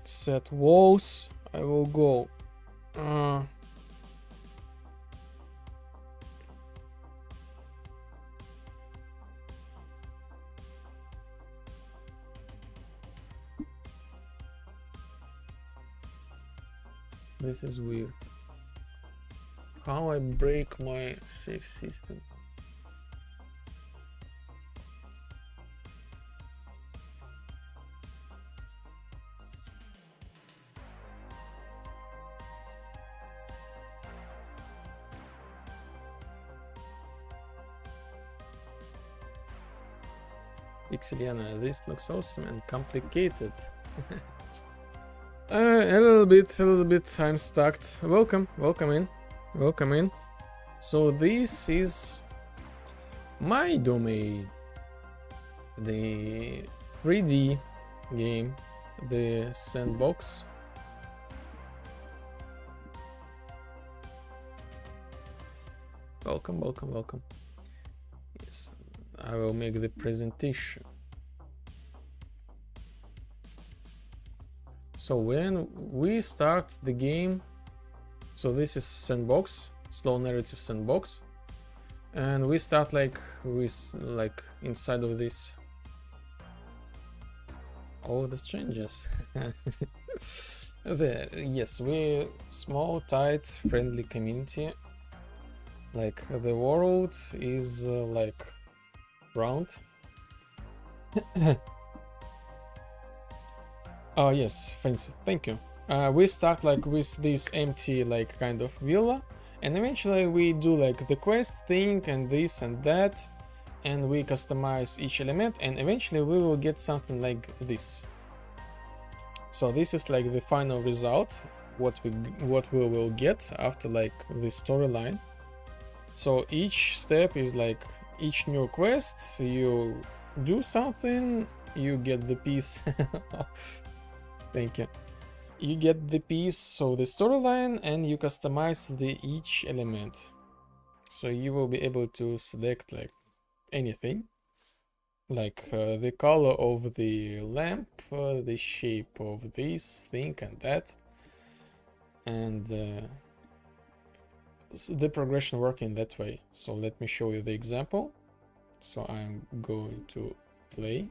Set walls. I will go. This is weird. How I break my save system? Xiliana, this looks awesome and complicated. A little bit. I'm stuck. Welcome in. So this is my domain, the 3D game, the sandbox. Welcome. Yes, I will make the presentation. So when we start the game, so this is sandbox, slow narrative sandbox, and we start like with inside of this. Oh, the strangers. There, yes, we small, tight, friendly community. Like the world is like round. Oh yes, fancy, thank you. We start like with this empty like kind of villa, and eventually we do like the quest thing and this and that, and we customize each element, and eventually we will get something like this. So this is like the final result, what we will get after like the storyline. So each step is like each new quest, you do something you get the piece. Thank you. You get the piece, so the storyline, and you customize the each element. So you will be able to select like anything, like the color of the lamp, the shape of this thing and that, and the progression working that way. So let me show you the example. So I'm going to play,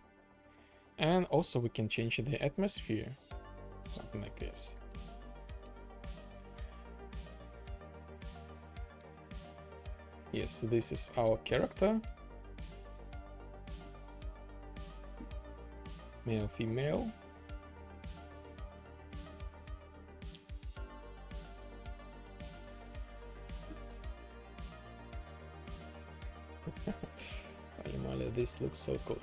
and also we can change the atmosphere, something like this. Yes, this is our character, male, female. This looks so cool.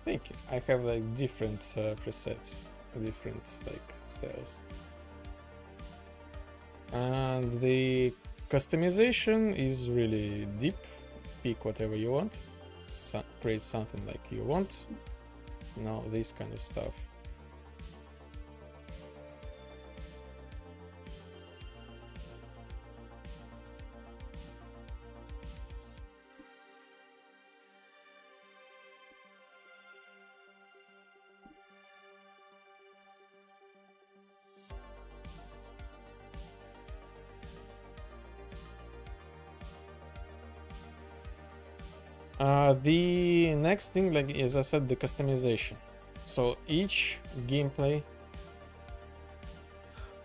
Thank you. I have like different presets, different like styles, and the customization is really deep. Pick whatever you want, create something like you want. Now this kind of stuff. The next thing, like as I said, the customization. So each gameplay.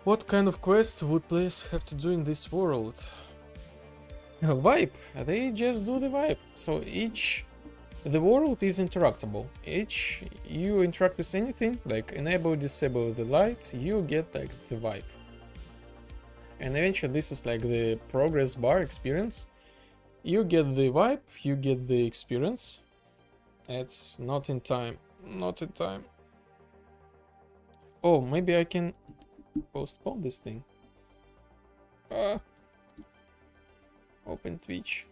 What kind of quest would players have to do in this world? Vibe. They just do the vibe. So the world is interactable. You interact with anything, like enable, disable the light, you get like the vibe. And eventually this is like the progress bar experience. You get the vibe, you get the experience. It's not in time. Not in time. Oh, maybe I can postpone this thing. Open Twitch.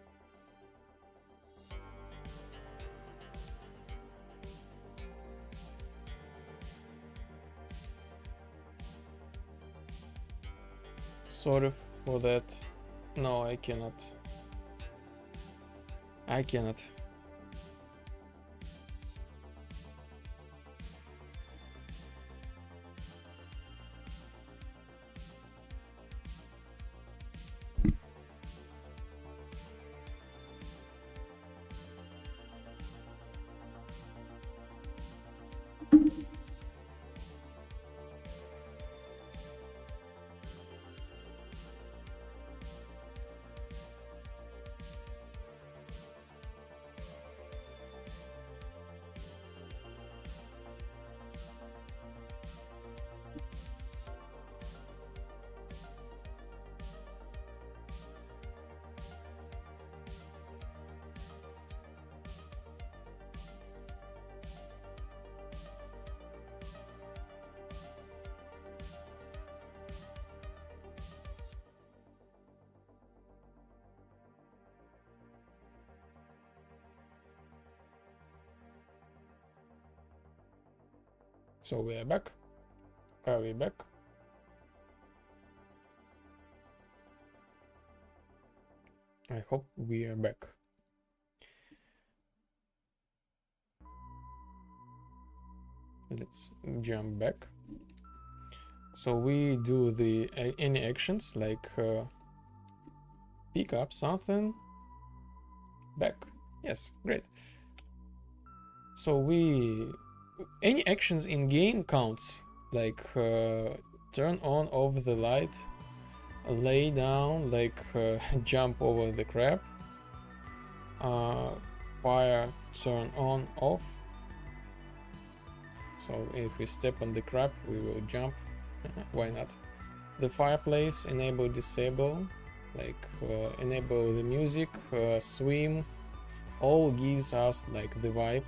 Sorry for that. No, I cannot. I cannot. So we are back. Are we back? I hope we are back. Let's jump back. So we do the any actions like pick up something, back. Yes, great. So any actions in game counts, like turn on off the light, lay down, like jump over the crab, fire, turn on, off. So if we step on the crab, we will jump. Why not? The fireplace, enable, disable, like enable the music, swim, all gives us like the vibe.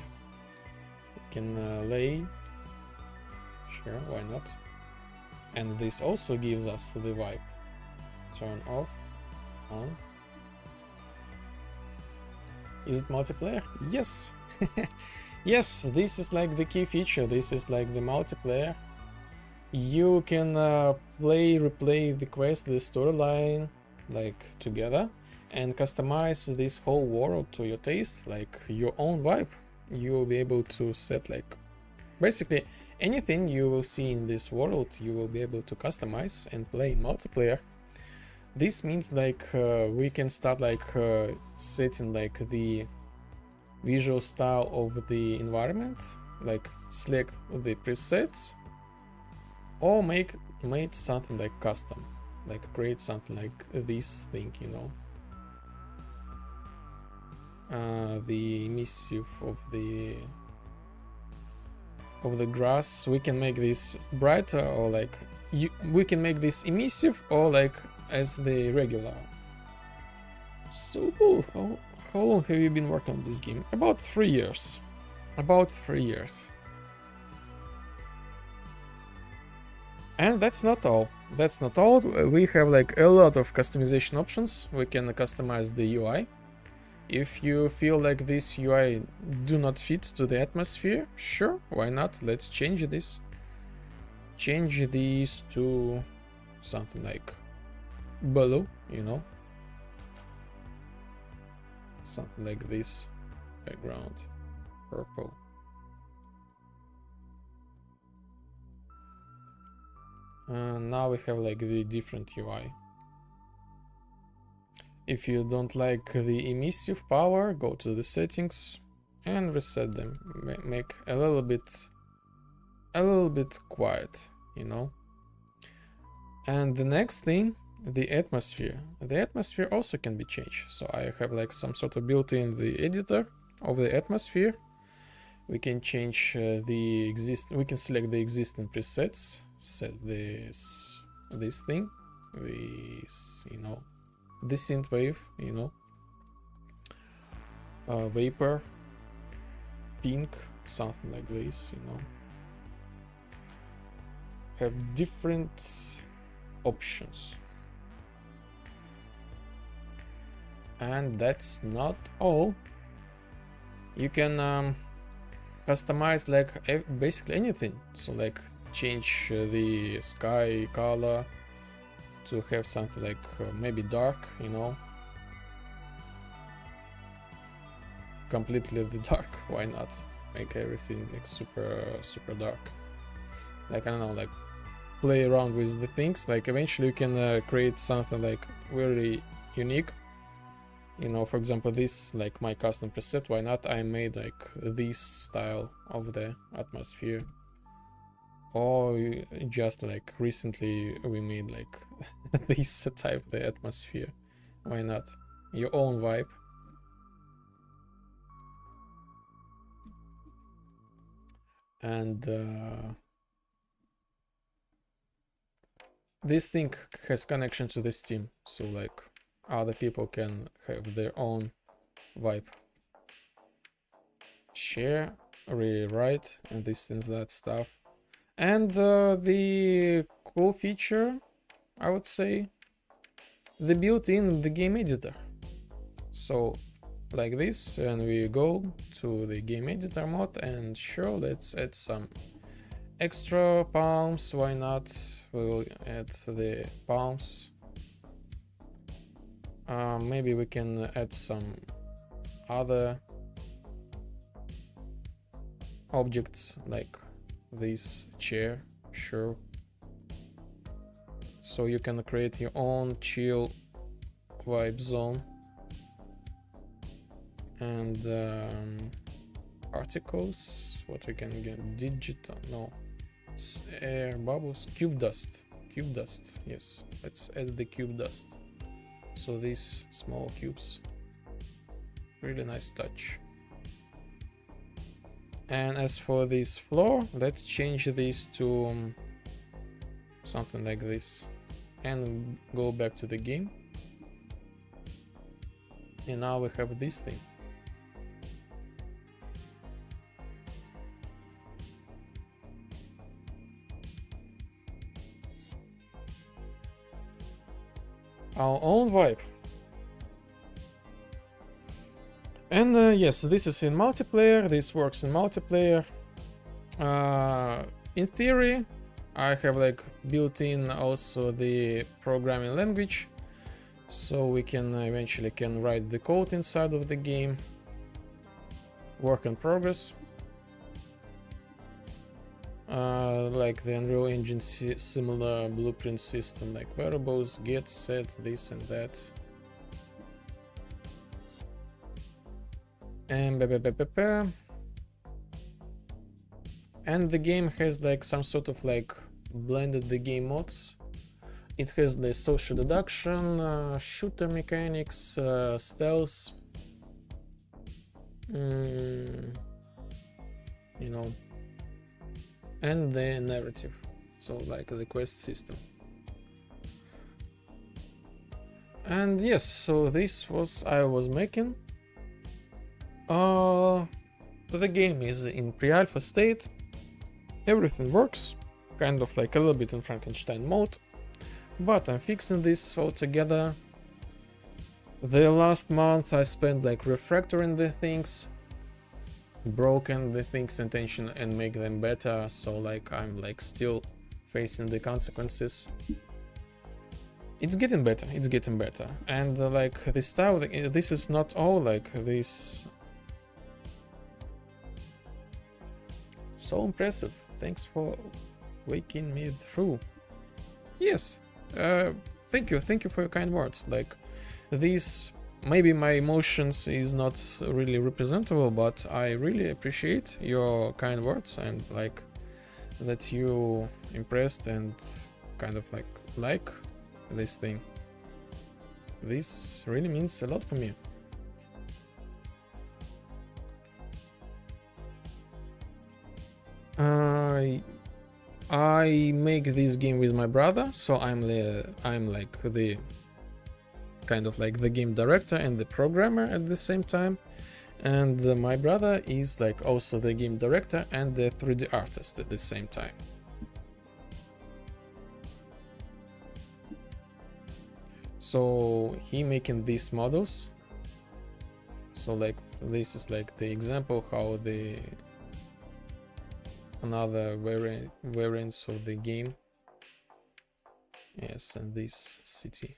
We can lay, sure, why not? And this also gives us the vibe. Turn off, on. Is it multiplayer? Yes. Yes, this is like the key feature. This is like the multiplayer. You can replay the quest, the storyline, like together, and customize this whole world to your taste, like your own vibe. You will be able to set like basically anything you will see in this world. You will be able to customize and play in multiplayer. This means like we can start like setting like the visual style of the environment, like select the presets, or make something like custom, like create something like this thing, you know. The emissive of the grass, we can make this brighter, or like we can make this emissive or like as the regular. So cool. How long have you been working on this game? About 3 years. About 3 years. And that's not all. That's not all. We have like a lot of customization options. We can customize the UI. If you feel like this UI do not fit to the atmosphere, sure, why not? Let's change this. Change these to something like blue, you know. Something like this. Background purple. Now we have like the different UI. If you don't like the emissive power, go to the settings and reset them. Make a little bit quiet, you know. And the next thing, the atmosphere. The atmosphere also can be changed. So I have like some sort of built-in the editor of the atmosphere. We can change we can select the existing presets, set this thing, this, you know, the synth wave, you know, vapor, pink, something like this, you know. Have different options. And that's not all. You can customize like basically anything. So like change the sky color to have something like maybe dark, you know, completely the dark. Why not make everything like super dark? Like, I don't know, like play around with the things. Like eventually you can create something like very unique, you know. For example, this like my custom preset, why not I made like this style of the atmosphere. Or just like recently we made like this type of the atmosphere. Why not? Your own vibe. And this thing has connection to the Steam, so like other people can have their own vibe. Share, rewrite, and this and that stuff. And the cool feature, I would say, the built-in the game editor. So like this, and we go to the game editor mode, and sure, let's add some extra palms. Why not? We will add the palms. Maybe we can add some other objects like this chair, sure. So you can create your own chill vibe zone. And particles, what we can get, digital, no, air bubbles, cube dust, yes, let's add the cube dust. So these small cubes, really nice touch. And as for this floor, let's change this to something like this and go back to the game. And now we have this thing. Our own vibe. And yes, this is in multiplayer. This works in multiplayer. In theory, I have like built in also the programming language, so we can eventually can write the code inside of the game. Work in progress. Like the Unreal Engine similar blueprint system, like variables, get, set, this and that. And and the game has like some sort of like blended the game mods. It has the social deduction, shooter mechanics, stealth, you know, and the narrative, so like the quest system. And yes, so this was I was making. The game is in pre-alpha state. Everything works, kind of like a little bit in Frankenstein mode, but I'm fixing this all together. The last month I spent like refactoring the things, broken the things intention and make them better, so like I'm like still facing the consequences. It's getting better, it's getting better. And like this style, this is not all like this. So impressive. Thanks for waking me through. Yes, thank you for your kind words. Like this, maybe my emotions is not really representable, but I really appreciate your kind words and like that you impressed and kind of like this thing. This really means a lot for me. I make this game with my brother, so I'm like the kind of like the game director and the programmer at the same time, and my brother is like also the game director and the 3D artist at the same time. So he making these models. So like this is like the example how the another variants of the game. Yes, and this city.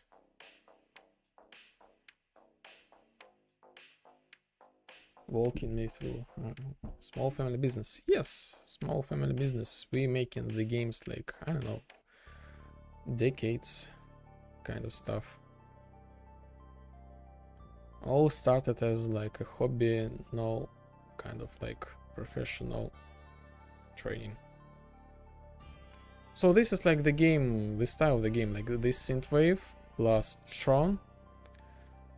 Walking me through small family business. Yes, small family business. We making the games like, I don't know, decades kind of stuff. All started as like a hobby, no kind of like professional training. So this is like the game, the style of the game, like this synthwave plus Tron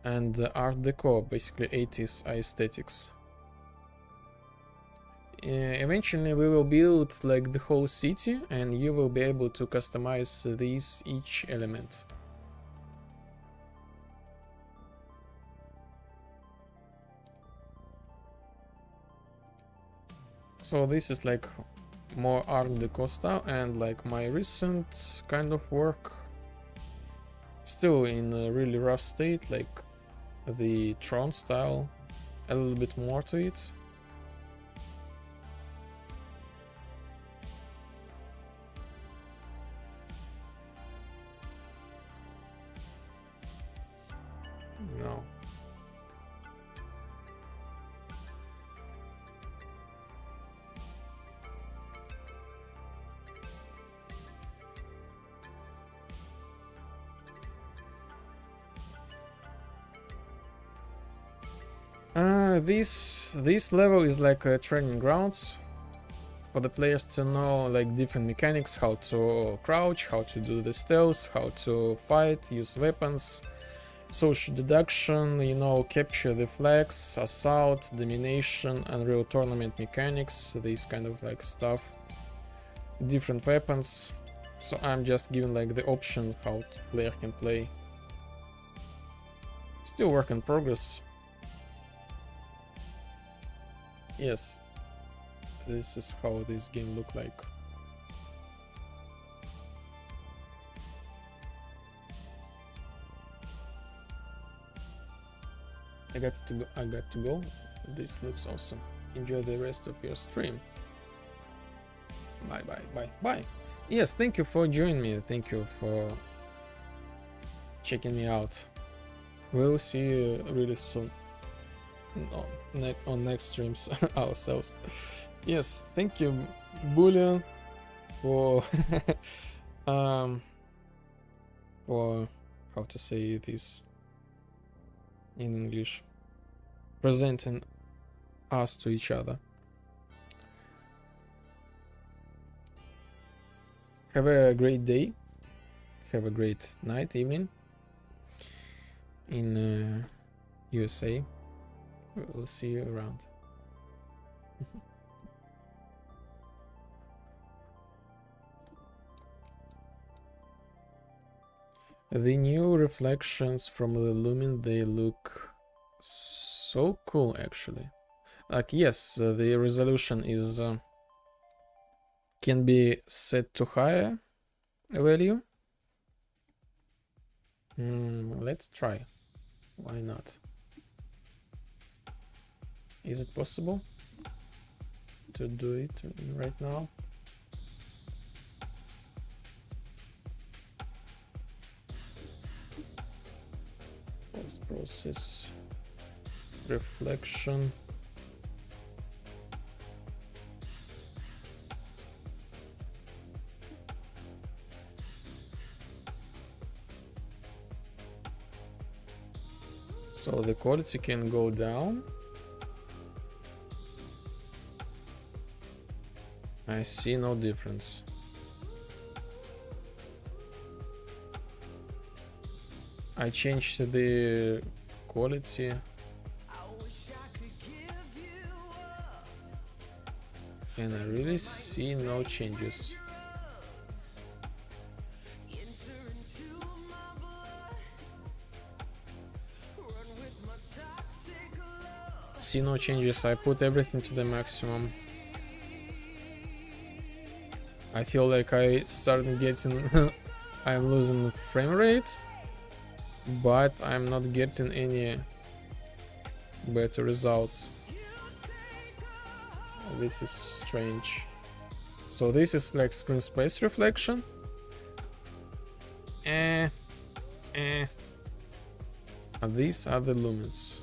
and the Art Deco, basically 80s aesthetics. Eventually we will build like the whole city and you will be able to customize each element. So this is like more Art Deco style, and like my recent kind of work, still in a really rough state, like the Tron style, a little bit more to it. No. This level is like a training grounds for the players to know like different mechanics, how to crouch, how to do the stealth, how to fight, use weapons, social deduction, you know, capture the flags, assault, domination, Unreal Tournament mechanics, this kind of like stuff, different weapons. So I'm just giving like the option how the player can play. Still work in progress. Yes, this is how this game look like. I got to go. I got to go. This looks awesome. Enjoy the rest of your stream. Bye bye bye bye. Yes, thank you for joining me. Thank you for checking me out. We'll see you really soon on next streams ourselves. Yes, thank you, Bullion, for for how to say this in English, presenting us to each other. Have a great day. Have a great night, evening in USA. We'll see you around. The new reflections from the lumen, they look so cool actually. Like, yes, the resolution is can be set to higher value. Let's try. Why not? Is it possible to do it right now? Post process reflection. So the quality can go down. I see no difference. I changed the quality. And I really see no changes. See no changes. I put everything to the maximum. I feel like I started getting I'm losing frame rate, but I'm not getting any better results. This is strange. So this is like screen space reflection. And these are the lumens.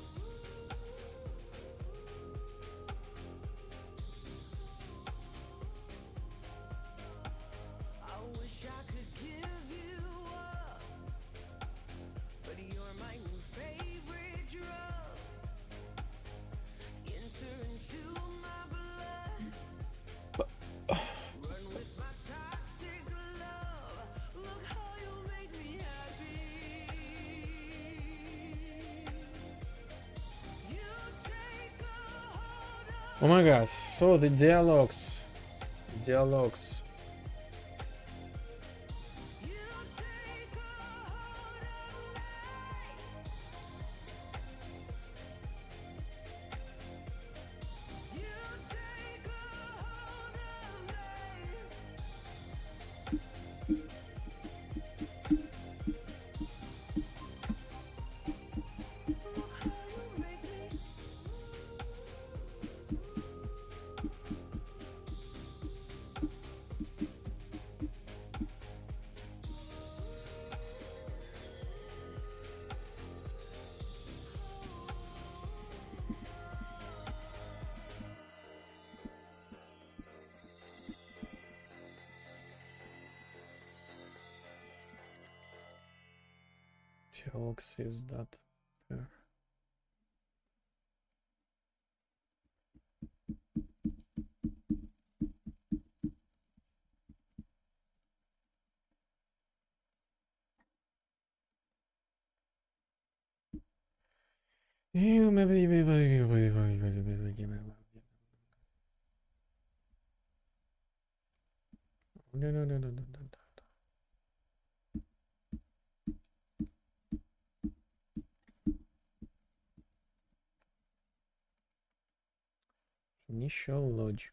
Oh my god, so the dialogues. Dialogues is that pair. No. Initial logic.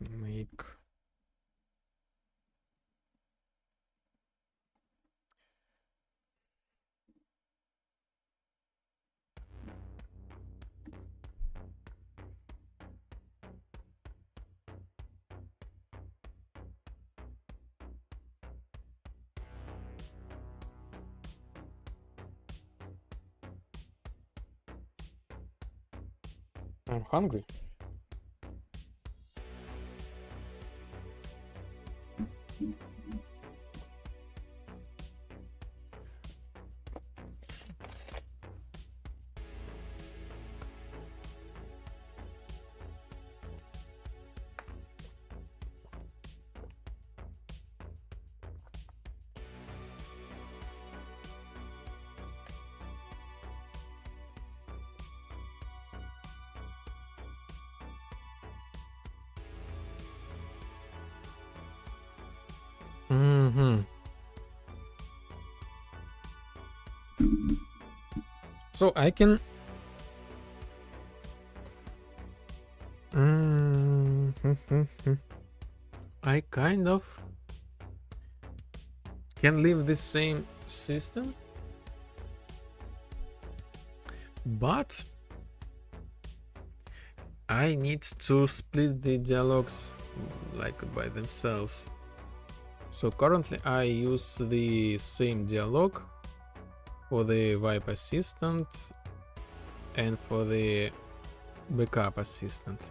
make I'm hungry. Mm-hmm. So I can I kind of can leave the same system, but I need to split the dialogues like by themselves. So currently I use the same dialogue for the Vibe Assistant and for the Backup Assistant.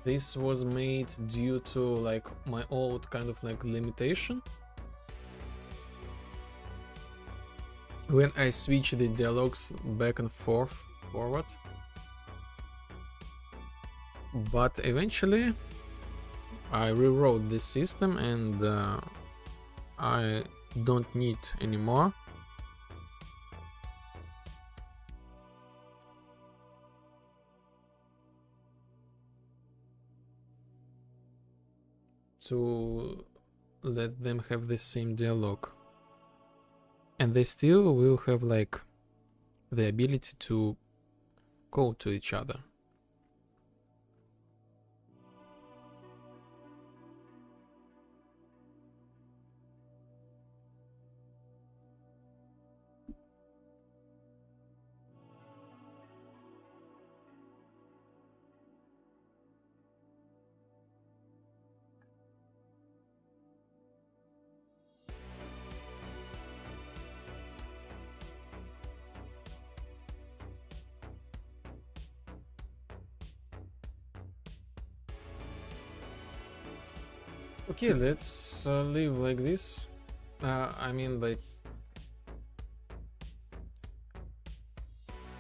This was made due to like my old kind of like limitation. When I switch the dialogues back and forward. But eventually I rewrote the system and I don't need anymore. To let them have the same dialogue. And they still will have like the ability to call to each other. Okay, let's leave like this. I mean, like,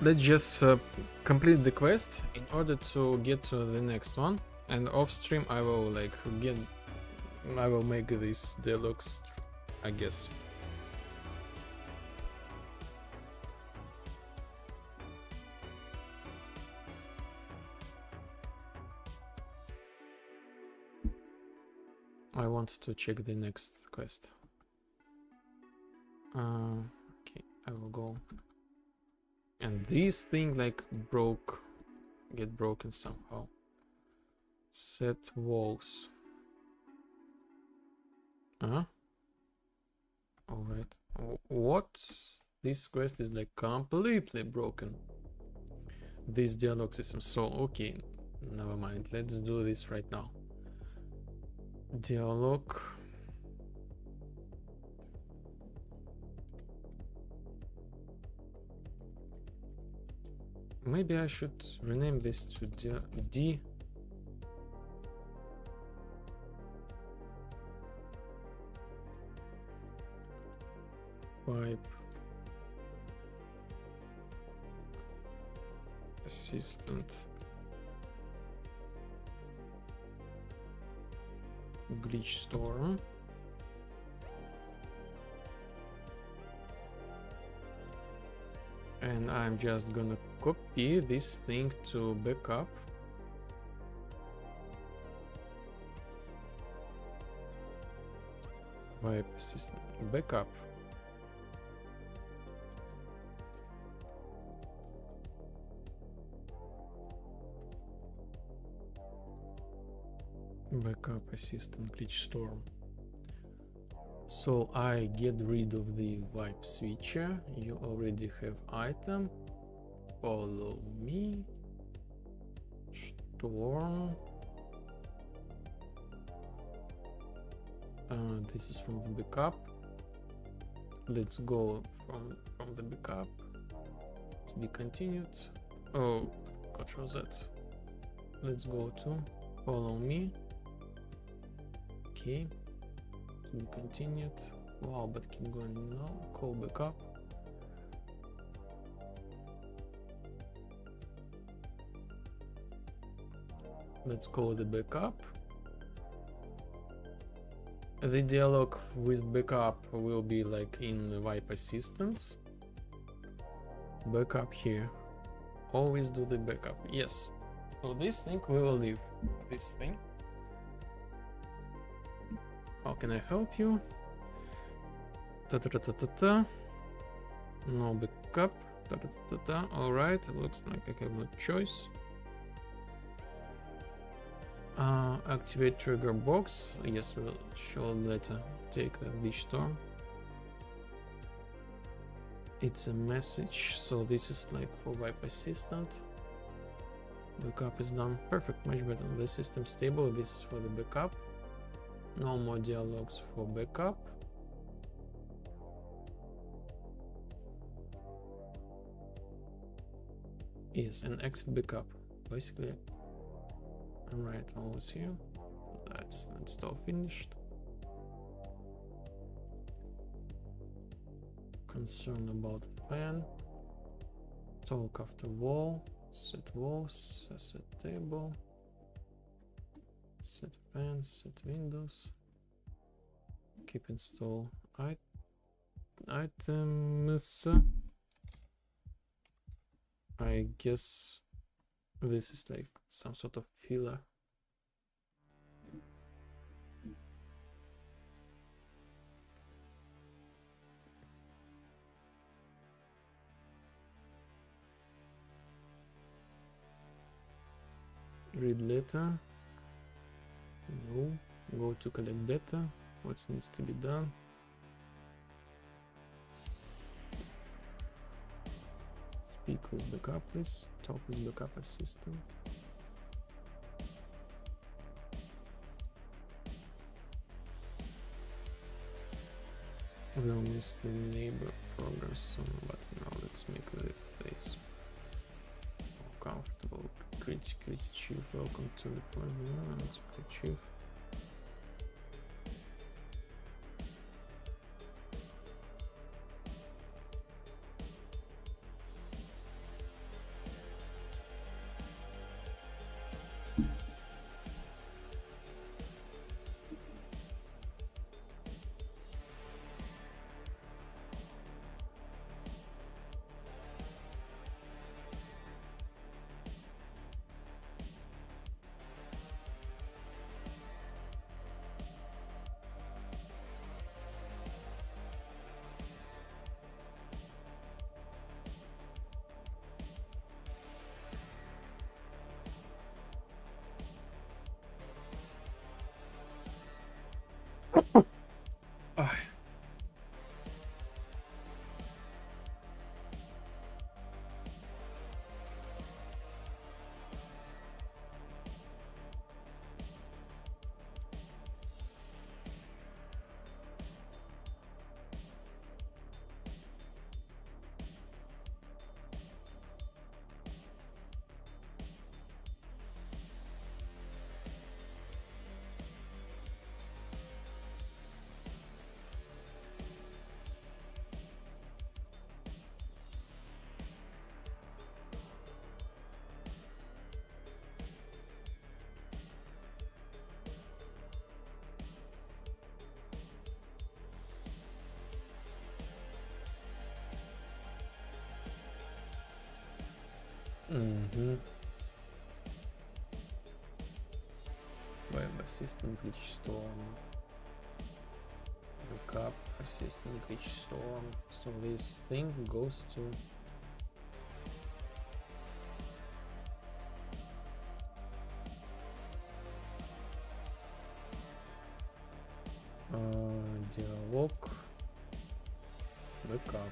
let's just complete the quest in order to get to the next one. And off stream, I will like I will make these dialogues, I guess. I want to check the next quest. Okay, I will go. And this thing like get broken somehow. Set walls. Huh? Alright. What? This quest is like completely broken. This dialogue system. So, okay. Never mind. Let's do this right now. Dialogue. Maybe I should rename this to D. Pipe Assistant Glitch Storm. And I'm just gonna copy this thing to backup. Vibe Assistant backup. Backup assistant glitch storm. So I get rid of the wipe switcher. You already have item. Follow me. Storm. This is from the backup. Let's go from the backup. To be continued. Oh, what was that? Let's go to follow me. Okay. To be continued. Wow, but keep going now. Call backup. Let's call the backup. The dialog with backup will be like in wipe assistance. Backup here. Always do the backup. Yes. So this thing we will leave. This thing. How can I help you? Ta ta ta ta ta ta. No backup. Ta ta ta ta. All right. It looks like I have no choice. Activate trigger box. Yes, we'll show later. Take that glitch storm. It's a message, so this is like for wipe assistant. Backup is done. Perfect, much better. The system stable. This is for the backup. No more dialogues for backup. Yes, and exit backup. Basically, I'm right always here. That's install finished. Concern about fan. Talk after wall. Set walls. Set table. Set fans. Set windows. Keep install items. I guess this is like some sort of filler. Read letter. No. Go to collect data. What needs to be done? Speak with backup, please. Talk with backup assistant. We'll miss the neighbor progress soon, but now let's make the place more comfortable. Great security chief, welcome to the point. Chief. Web assistant glitch storm. Backup assistant glitch storm. So this thing goes to Dialog backup.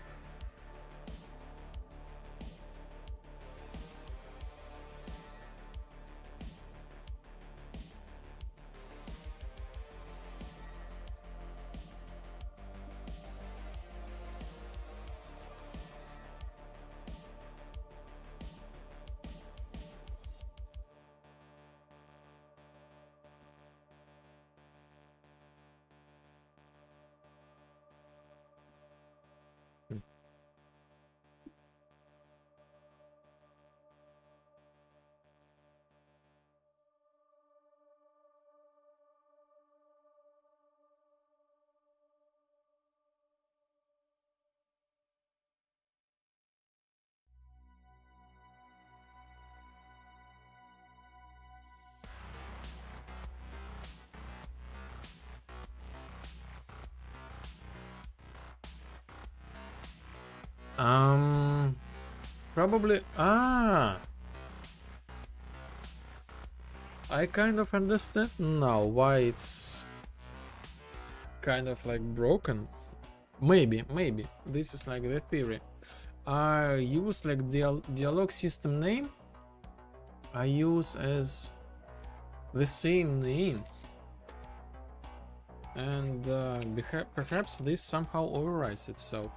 Probably. I kind of understand now why it's kind of like broken. Maybe this is like the theory. I use like dialog system name. I use as the same name, and perhaps this somehow overrides itself.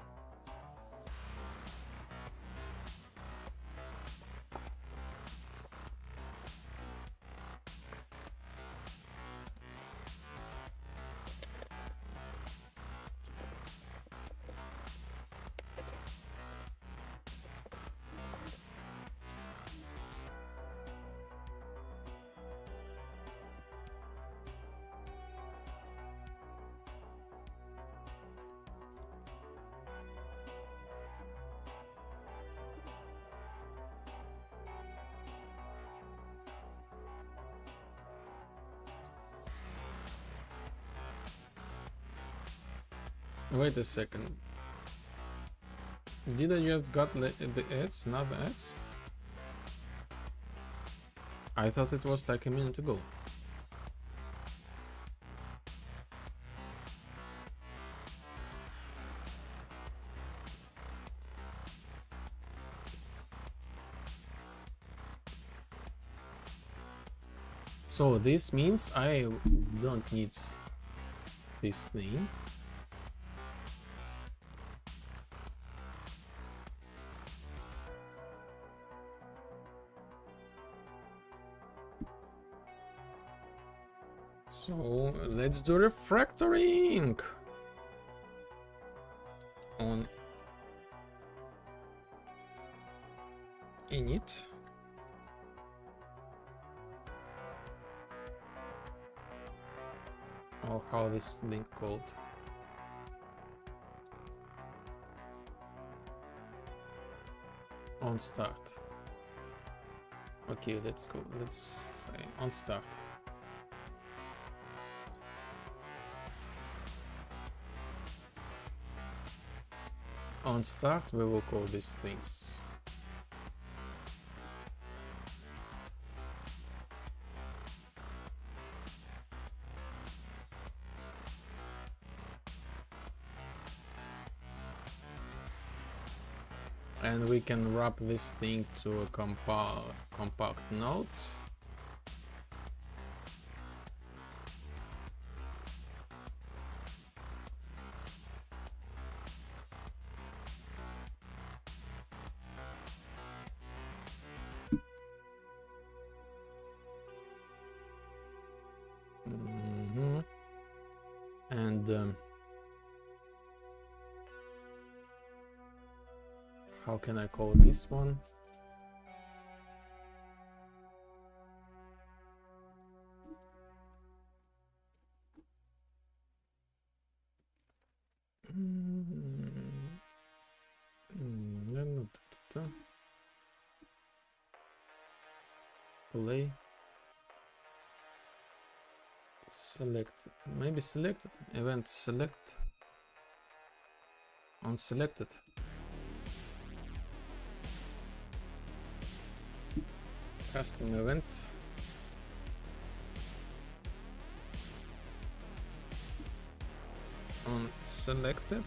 Wait a second. Did I just got the ads, not the ads? I thought it was like a minute ago. So this means I don't need this name. So let's do refactoring on init. Or how this link called. On start. Okay, let's go. Let's say on start. On start, we will call these things. And we can wrap this thing to a compact nodes. And how can I call this one? Play. Selected. Maybe selected. Event select. Unselected. Custom event. on selected.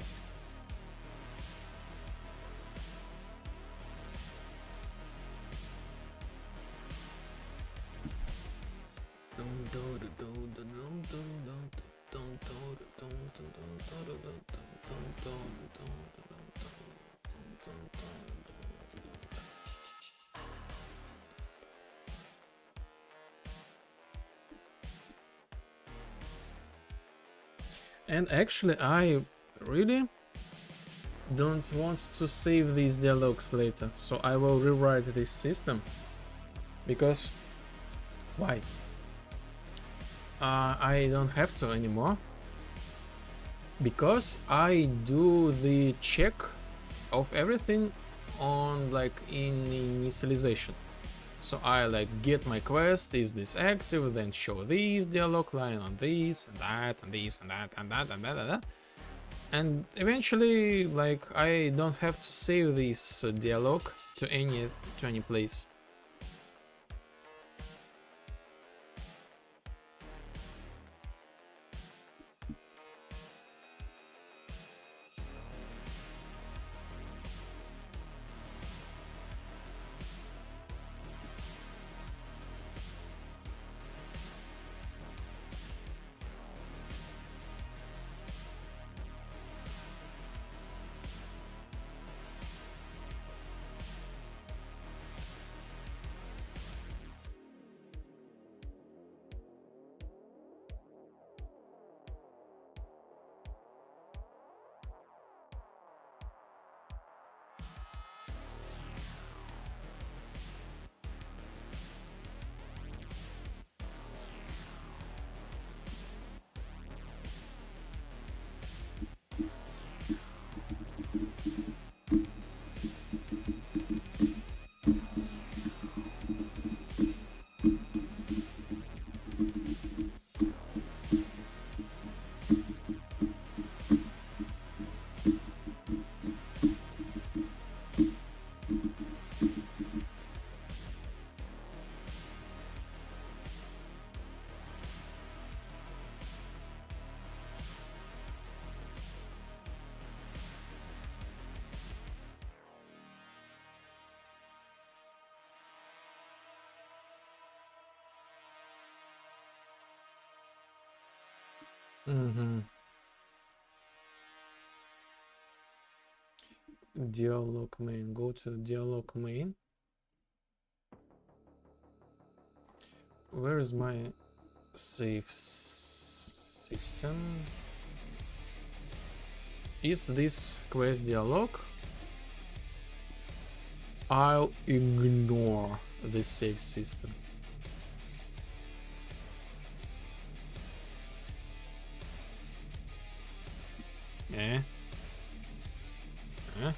And actually, I really don't want to save these dialogues later, so I will rewrite this system. Because why? I don't have to anymore. Because I do the check of everything on like in initialization. So I like get my quest, is this active, then show this dialogue line on this and that and this and that and that and that and that. And eventually like I don't have to save this dialogue to any place. Dialog main, go to dialog main. Where is my save system? Is this quest dialog? I'll ignore the save system. Eh? Eh?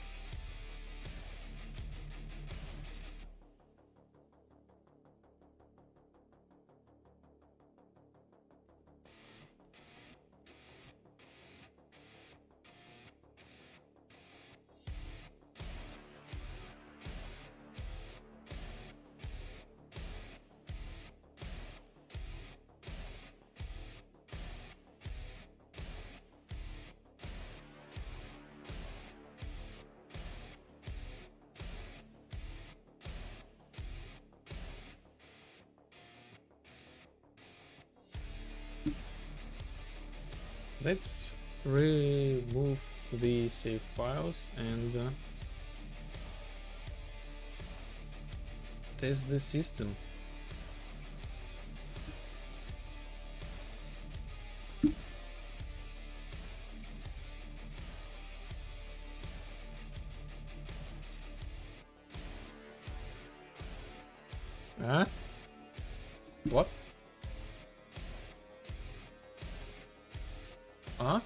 Let's remove the save files and test the system. Huh? What? Huh?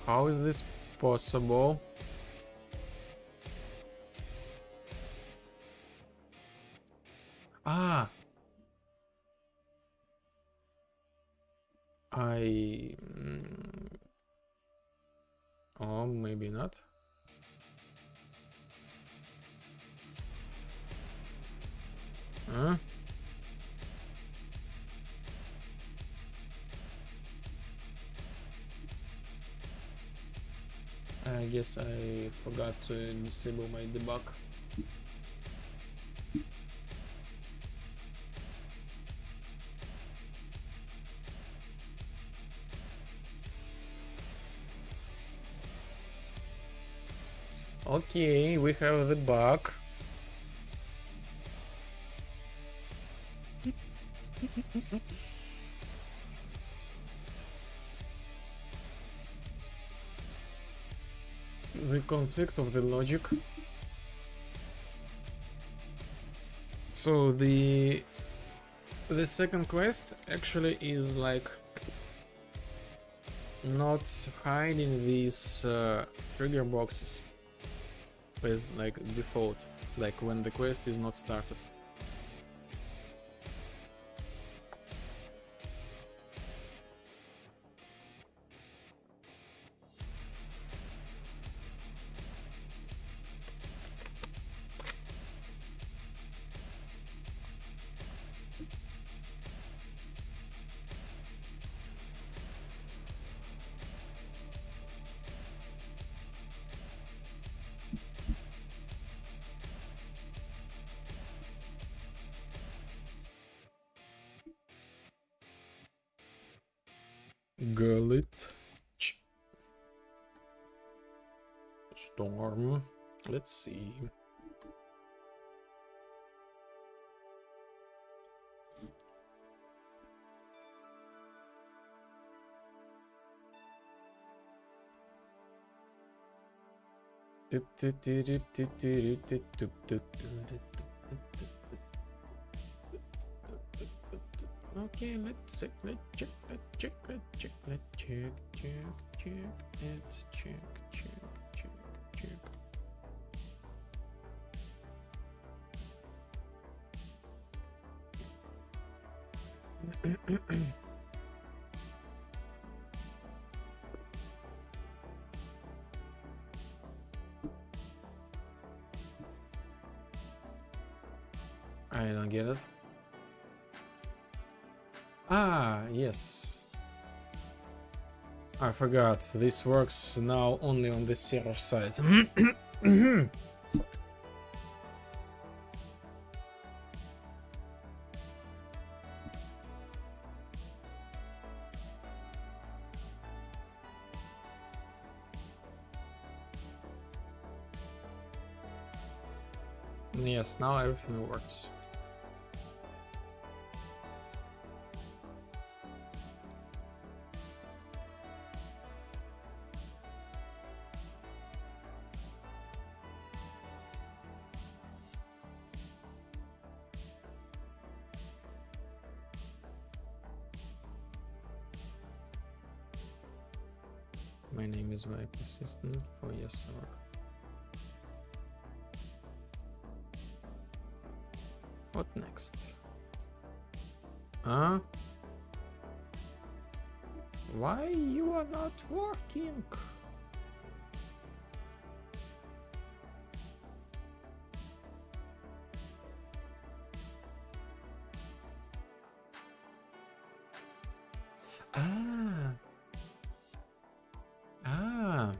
How is this possible? Ah! Oh, maybe not. Huh? guess I forgot to disable my debug. Okay, we have the bug. The conflict of the logic. So the second quest actually is like not hiding these trigger boxes as like default, like when the quest is not started. Gullet. Storm. Let's see. Okay, let's check, let's check, let's check, let's check, let's check, let's check. I don't get it. Ah, yes. I forgot. This works now only on the server side. Yes, now everything works. My name is very persistent for yes or what next? Huh? Why you are not working? Ah. Ah.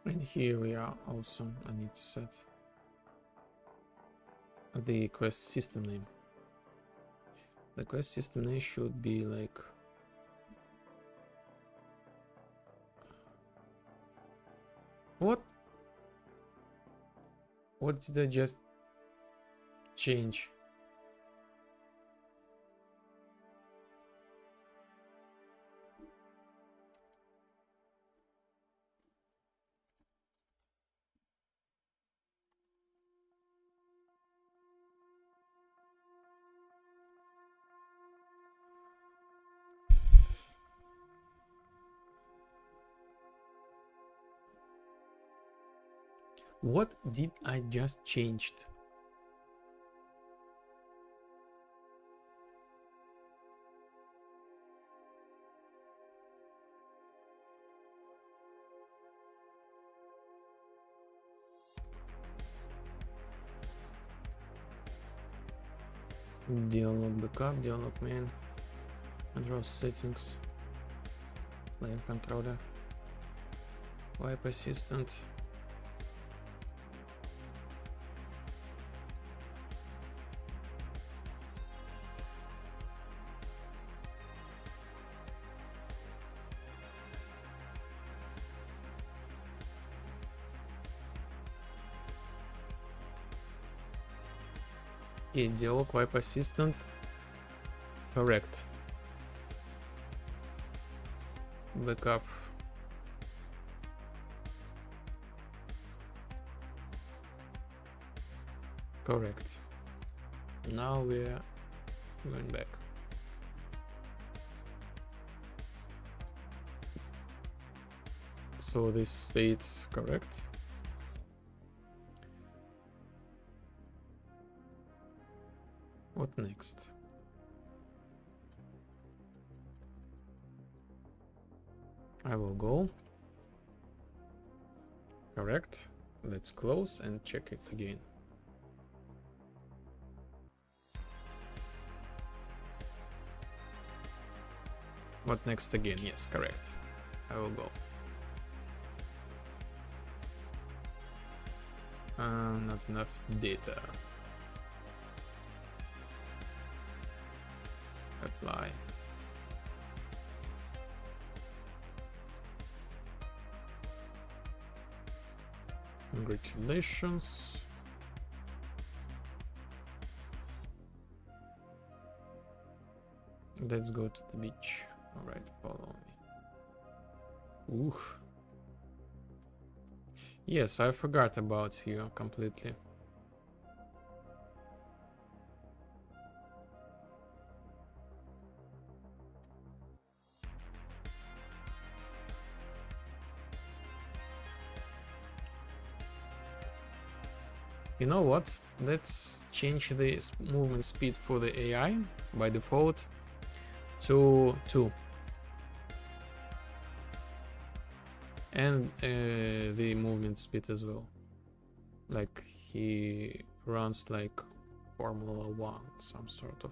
And here we are also. I need to set the quest system name. The quest system name should be like what? What did I just change? What did I just changed? Dialog backup, dialog main, control settings, player controller, wipe assistant. Okay, dialog wipe assistant. Correct. Backup. Correct. Now we're going back. So this stays correct. What next? I will go. Correct. Let's close and check it again. What next again? Yes, correct. I will go. Not enough data. Apply. Congratulations. Let's go to the beach. All right, follow me. Ooh. Yes, I forgot about you completely. You know what? Let's change the movement speed for the AI by default to 2. And the movement speed as well. Like he runs like Formula 1, some sort of.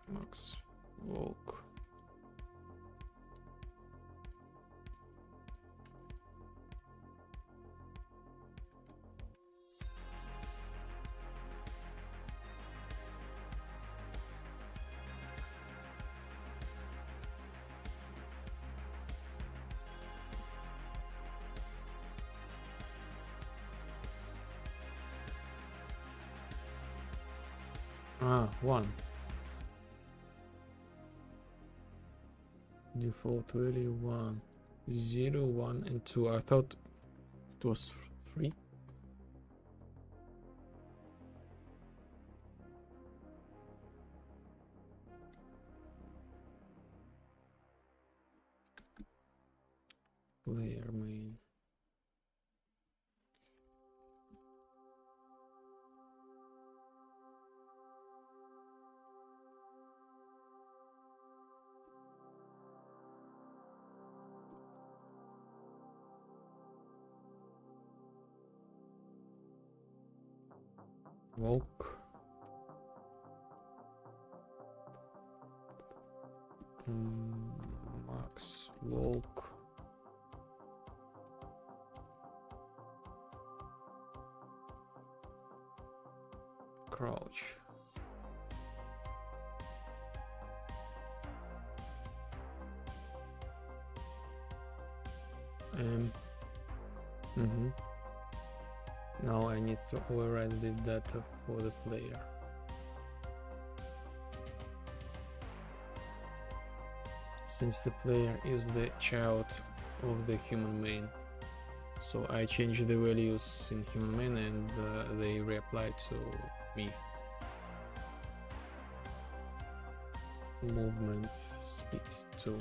Max walk. Ah, 1. Default value 1. 0, 1, and 2. I thought it was 3. Player main. Walk. Max walk. Crouch. Now I need to override the data for the player. Since the player is the child of the human main, so I change the values in human main and they reapply to me. Movement speed 2.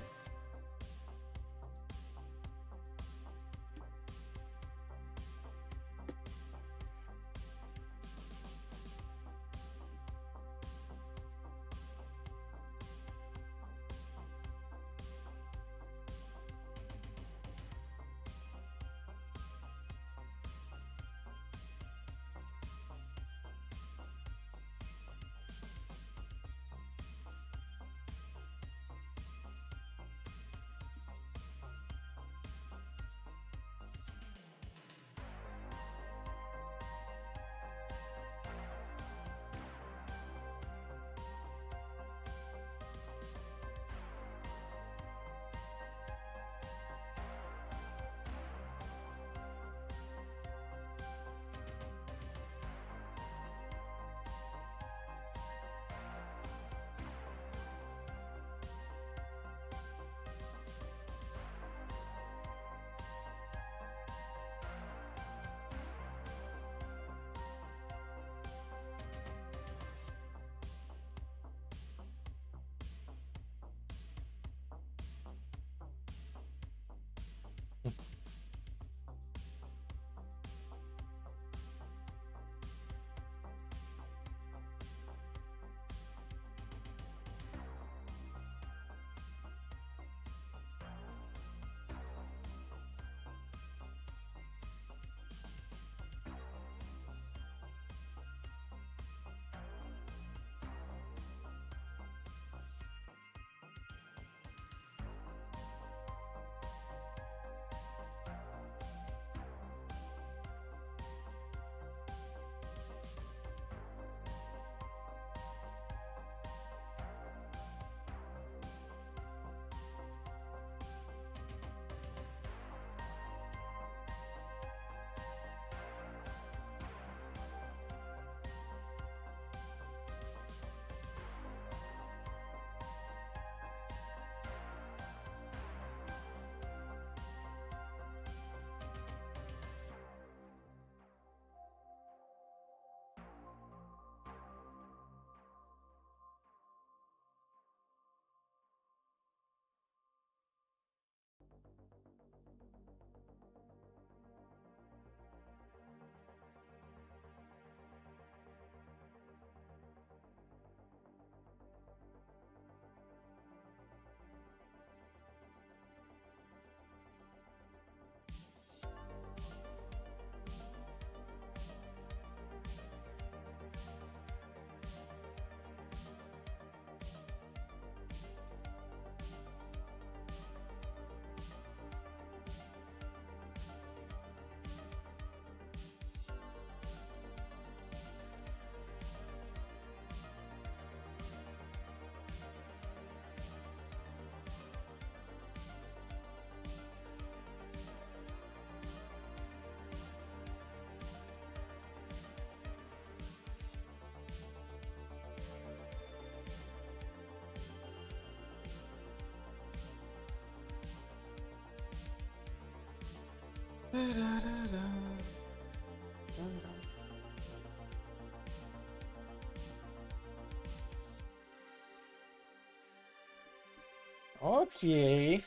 Okay.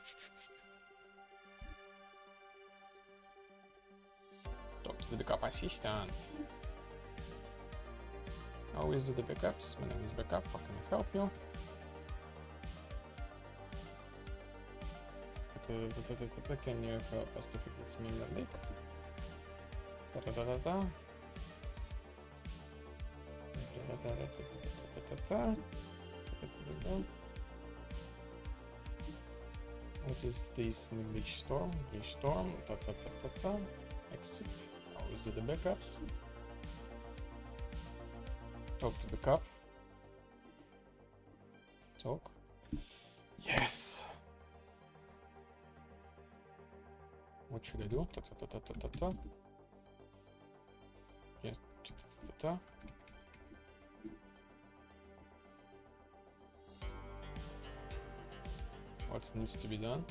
Talk to the backup assistant. Always do the backups. My name is Backup. How can I help you? Can you help us to fix this minor leak? What is this new glitch storm? Glitch storm. Exit. Always do the backups. Talk to backup. Talk. Yes. What should I do? Ta ta ta ta ta ta ta. Yes. Ta ta ta ta ta. What needs to be done?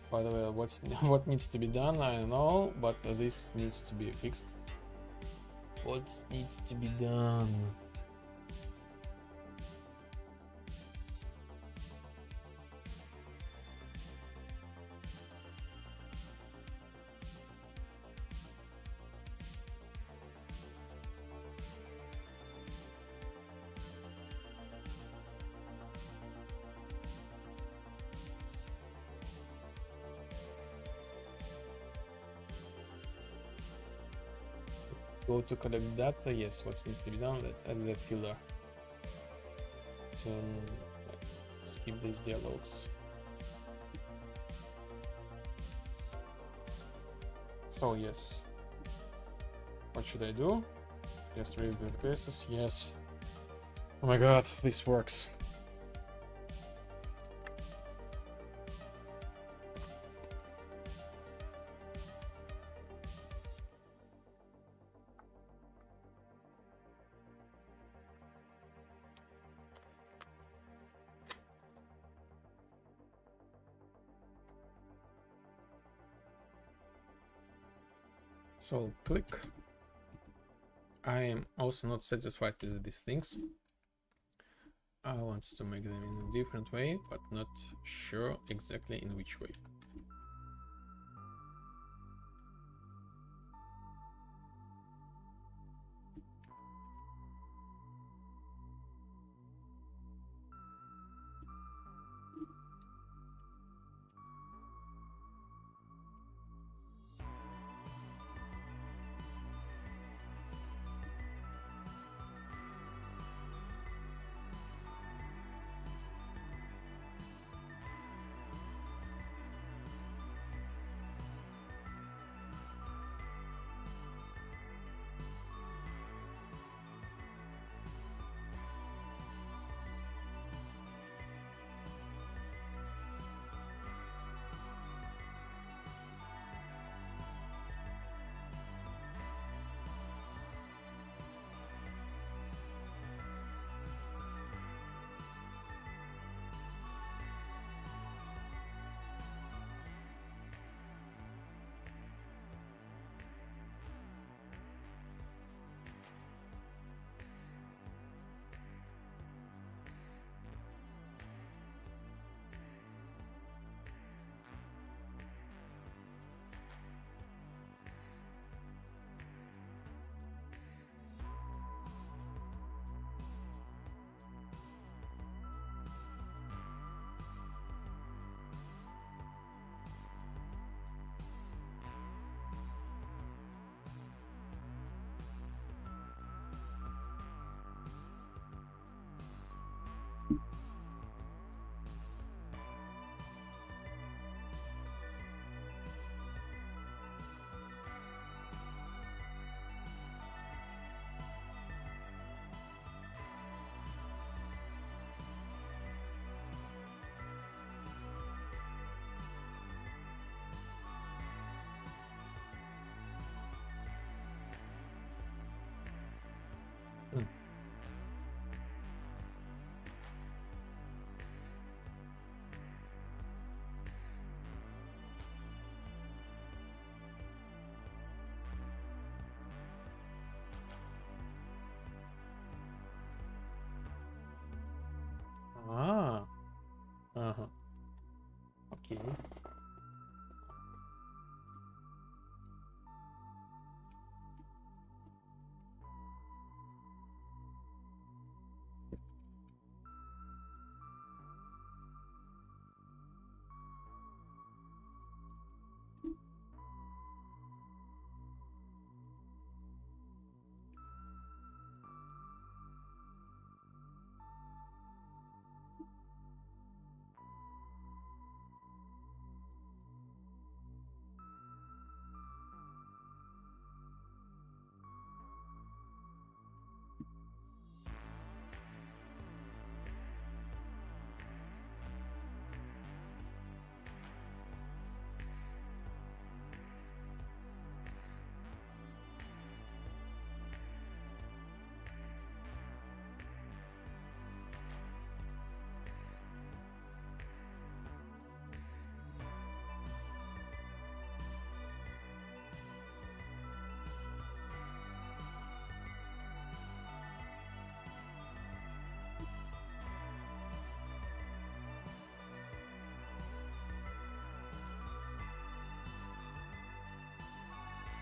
By the way, what needs to be done, I don't know, but this needs to be fixed. What needs to be done? Go to collect data. Yes, what needs to be done? Let's add the filler to skip these dialogues. So yes, what should I do? Just raise the places. Yes. Oh my god, this works. So click. I am also not satisfied with these things. I want to make them in a different way, but not sure exactly in which way.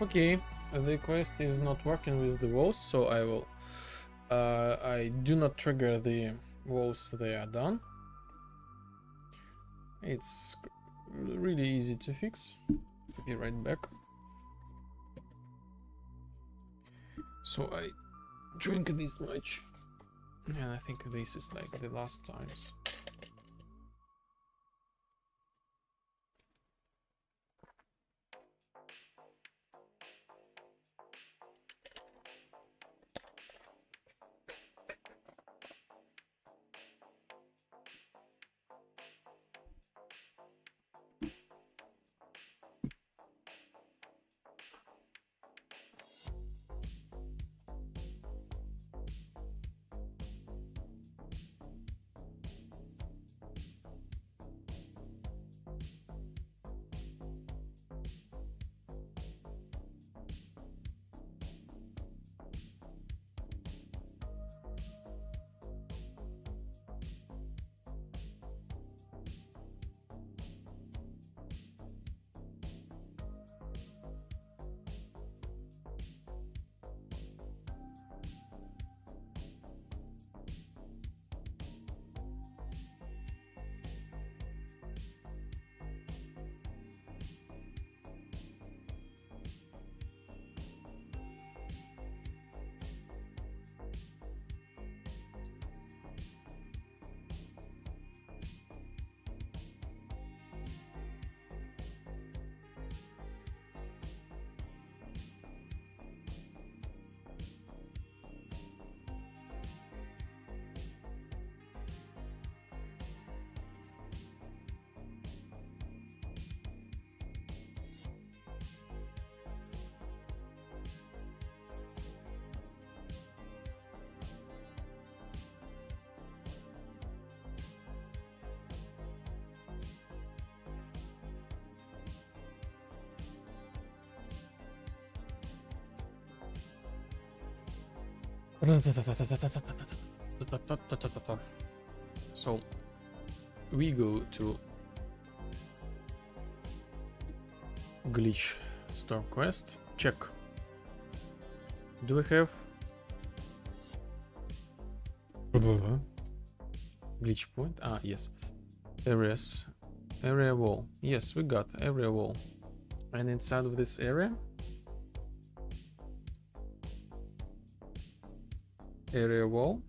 Okay, the quest is not working with the walls, so I will. I do not trigger the walls, they are done. It's really easy to fix. Be right back. So I drink this much, and I think this is like the last times. So we go to glitch store quest. Check. Do we have glitch point? Ah, yes. Areas. Area wall. Yes, we got area wall. And inside of this area, wall.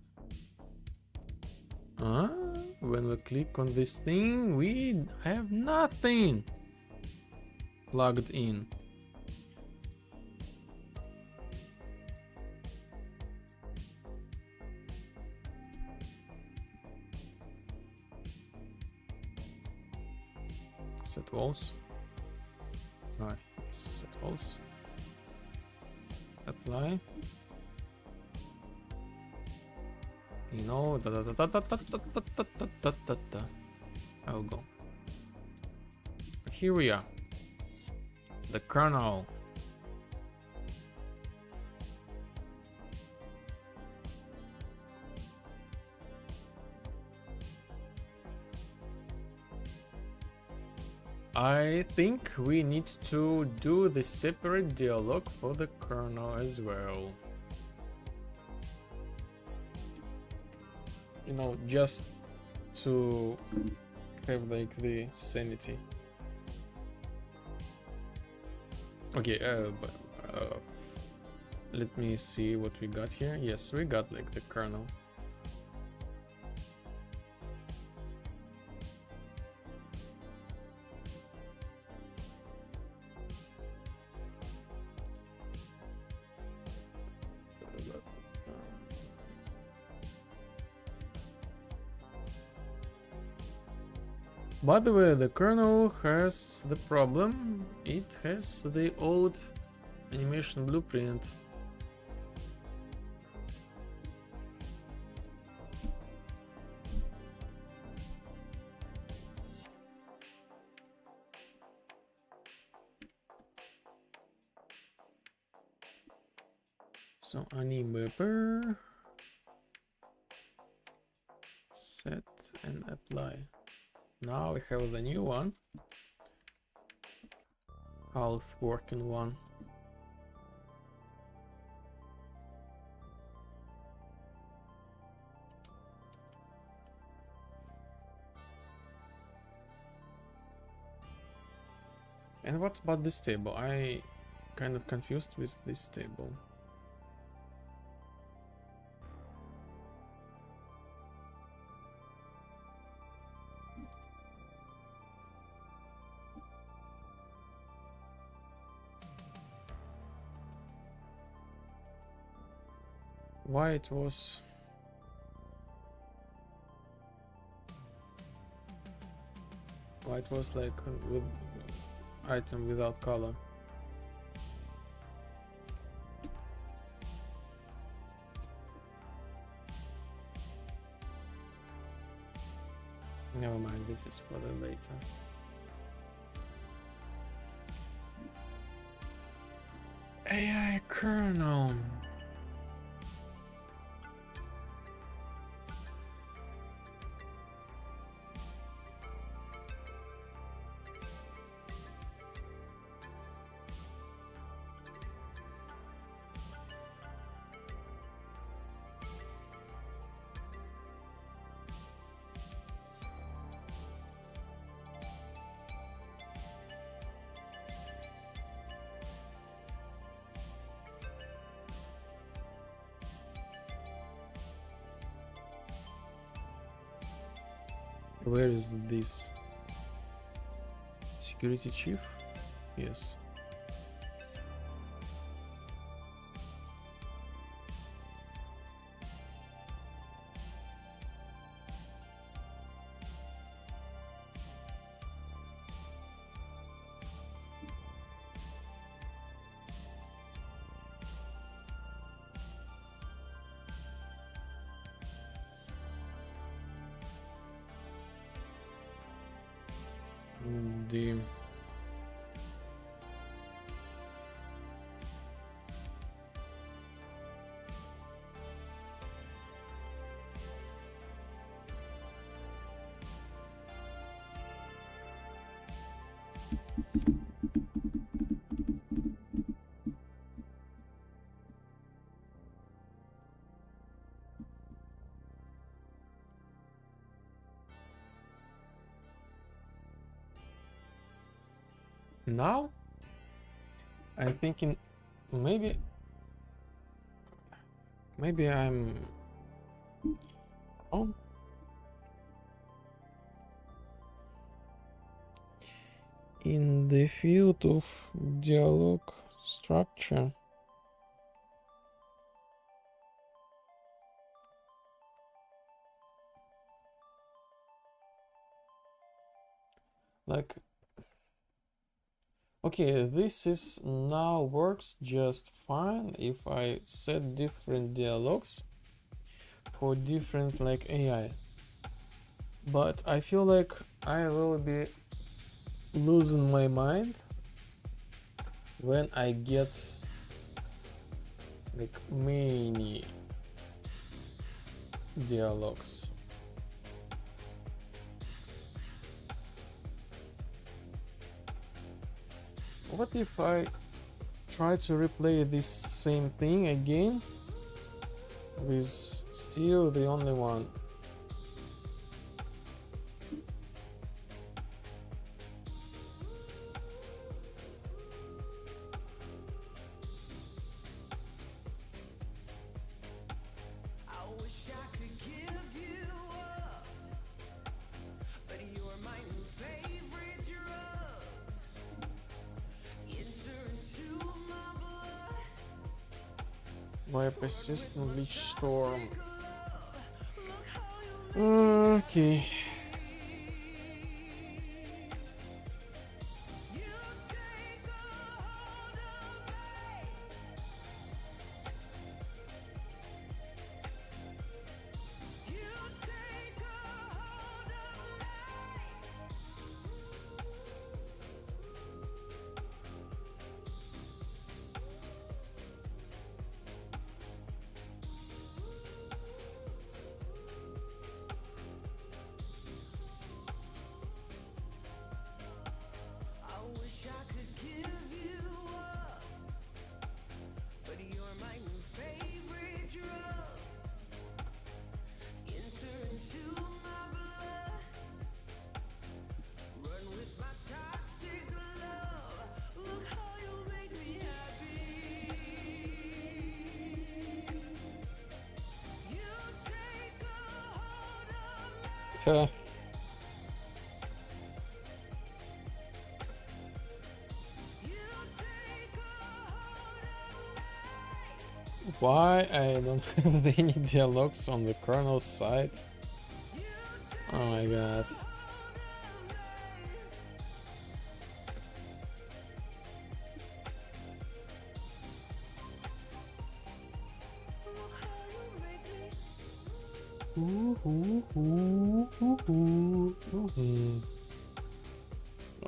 When we click on this thing, we have nothing plugged in. Set walls. Alright, set walls. Apply. You know, I'll go. Here we are. The kernel. I think we need to do the separate dialogue for the kernel as well. You know, just to have like the sanity. Okay, let me see what we got here. Yes, we got like the kernel. By the way, the kernel has the problem. It has the old animation blueprint. So anim mapper, set and apply. Now we have the new one. Health working one. And what about this table? I kind of confused with this table. Why it was like with item without color. Never mind, this is for the later. AI kernel. Where is this? Security chief? Yes. The now I'm thinking maybe I'm wrong. In the field of dialogue structure, like, okay, this is now works just fine if I set different dialogues for different like AI, but I feel like I will be losing my mind when I get like many dialogues. What if I try to replay this same thing again with still the only one? By a persistent leech storm. Okay. Huh. Why I don't have any dialogues on the kernel side? Oh my god.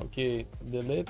Okay, delete.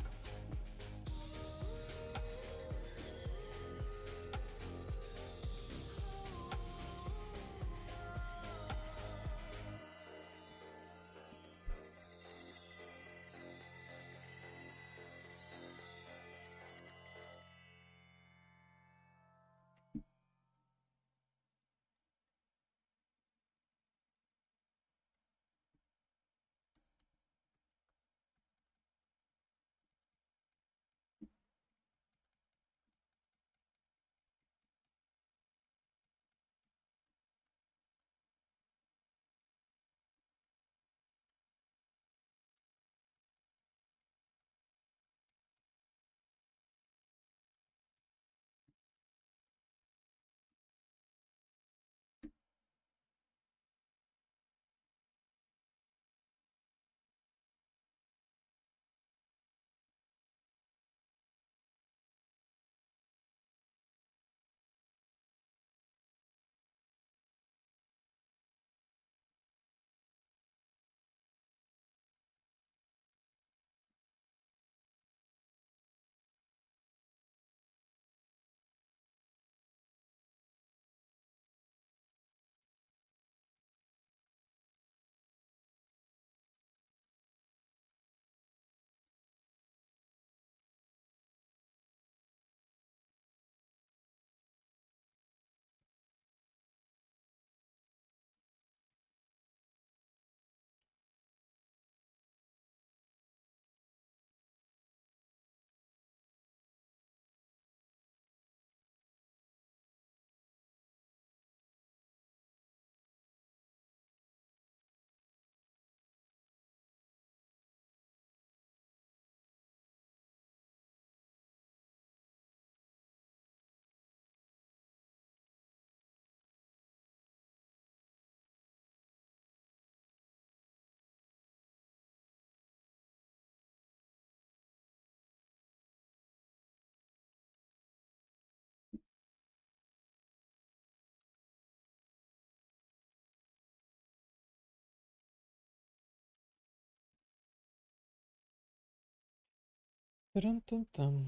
Dun-dun-dun.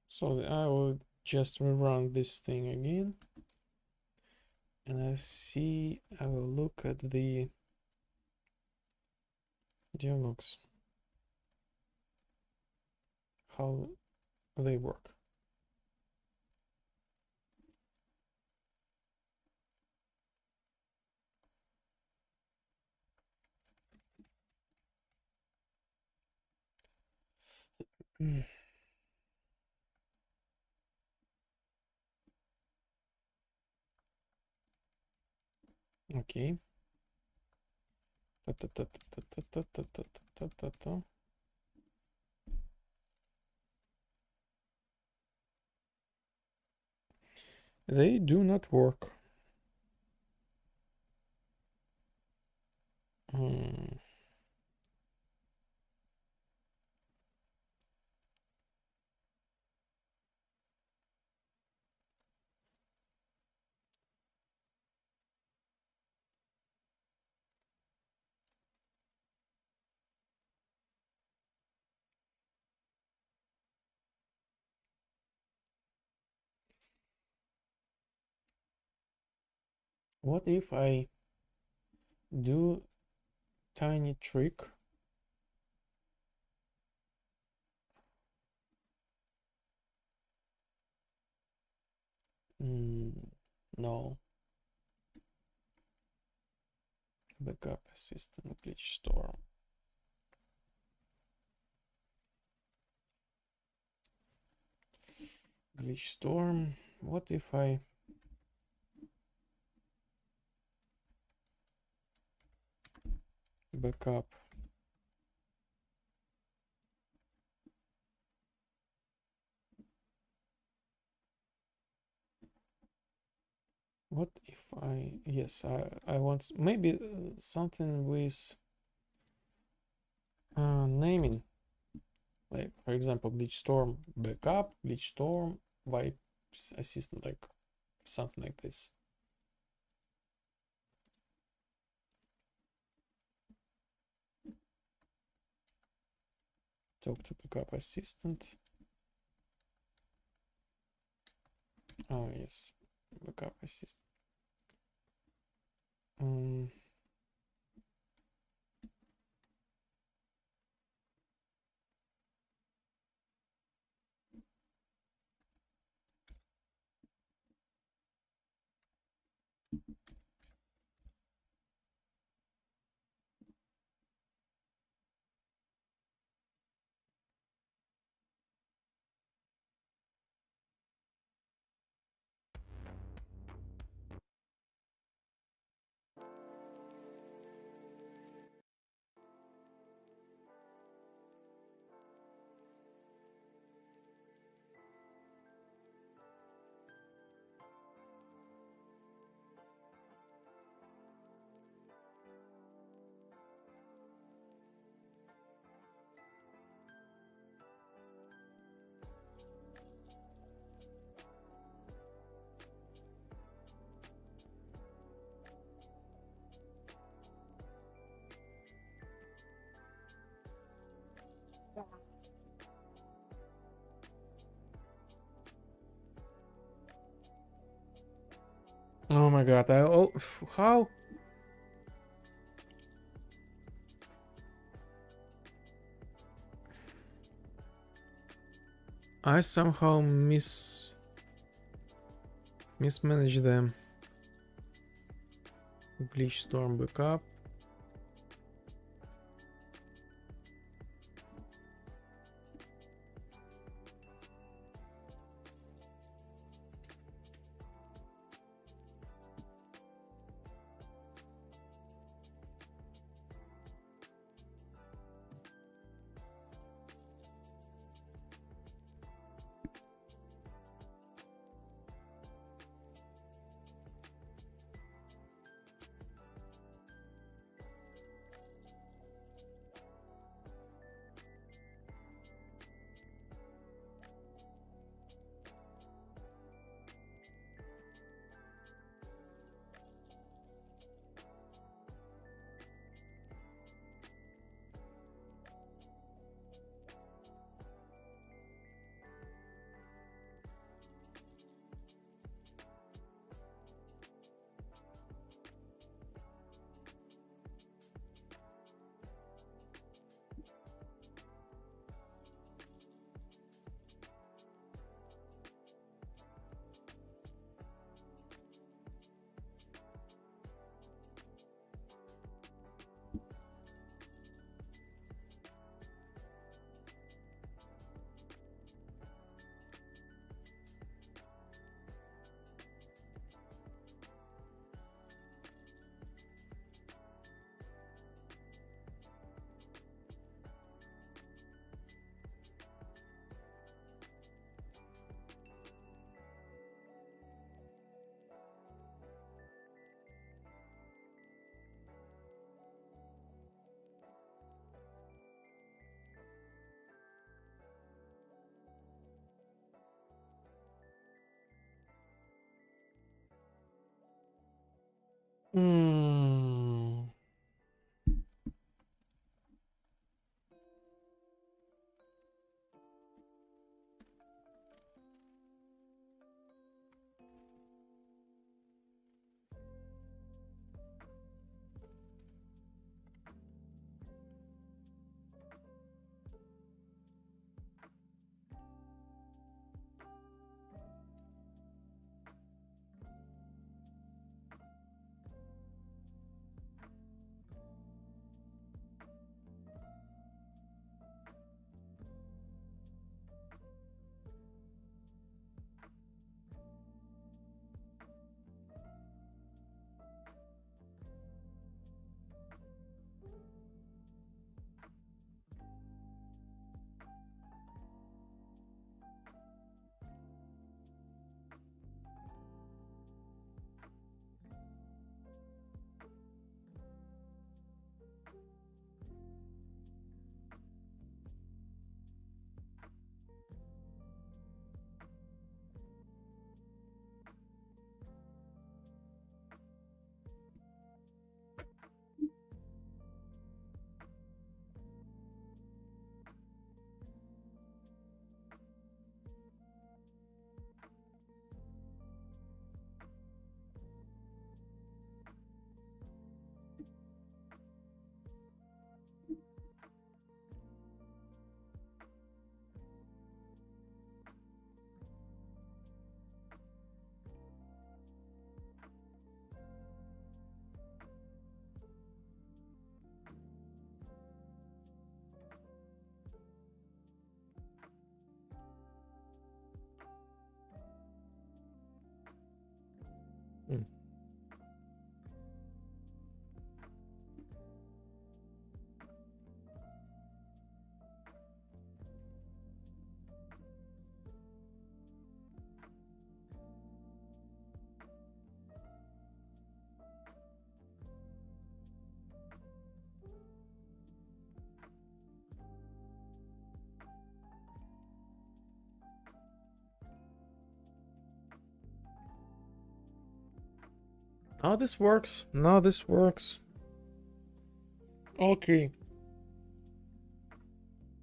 So I will just rerun this thing again, and I will look at the dialogues, how they work. Okay. Ta-ta-ta-ta-ta-ta-ta-ta-ta-ta-ta. They do not work. What if I do tiny trick? No. Backup assistant glitch storm. Glitch storm. What if I backup. What if yes, I want maybe something with naming, like for example, glitch storm backup, glitch storm wipe assistant, like something like this. Talk to backup assistant. Oh yes, backup assistant. Oh my god, how? I somehow mismanaged them. Glitch storm backup. Hmm. Now this works. Now this works. Okay.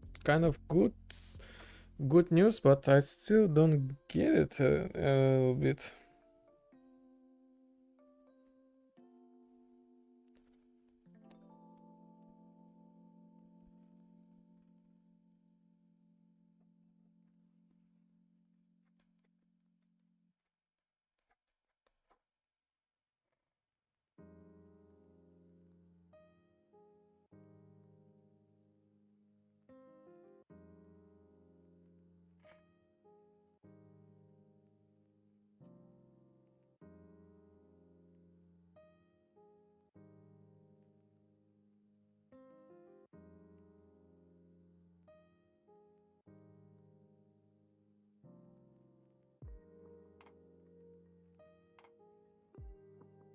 It's kind of good news, but I still don't get it a little bit.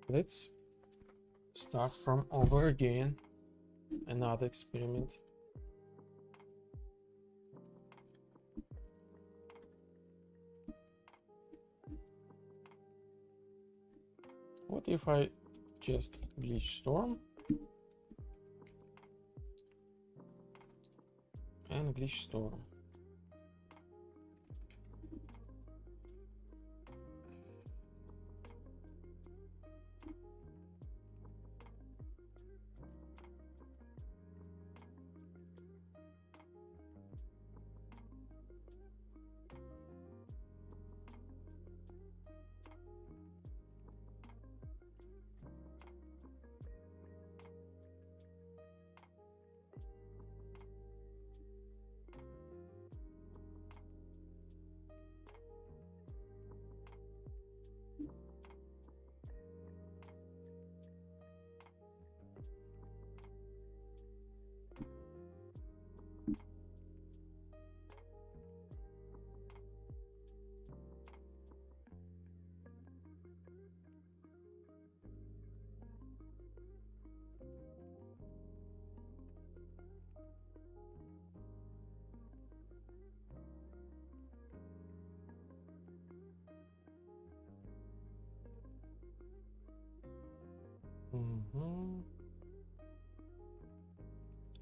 Let's start from over again. Another experiment. What if I just glitch storm and glitch storm?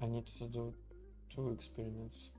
I need to do 2 experiments.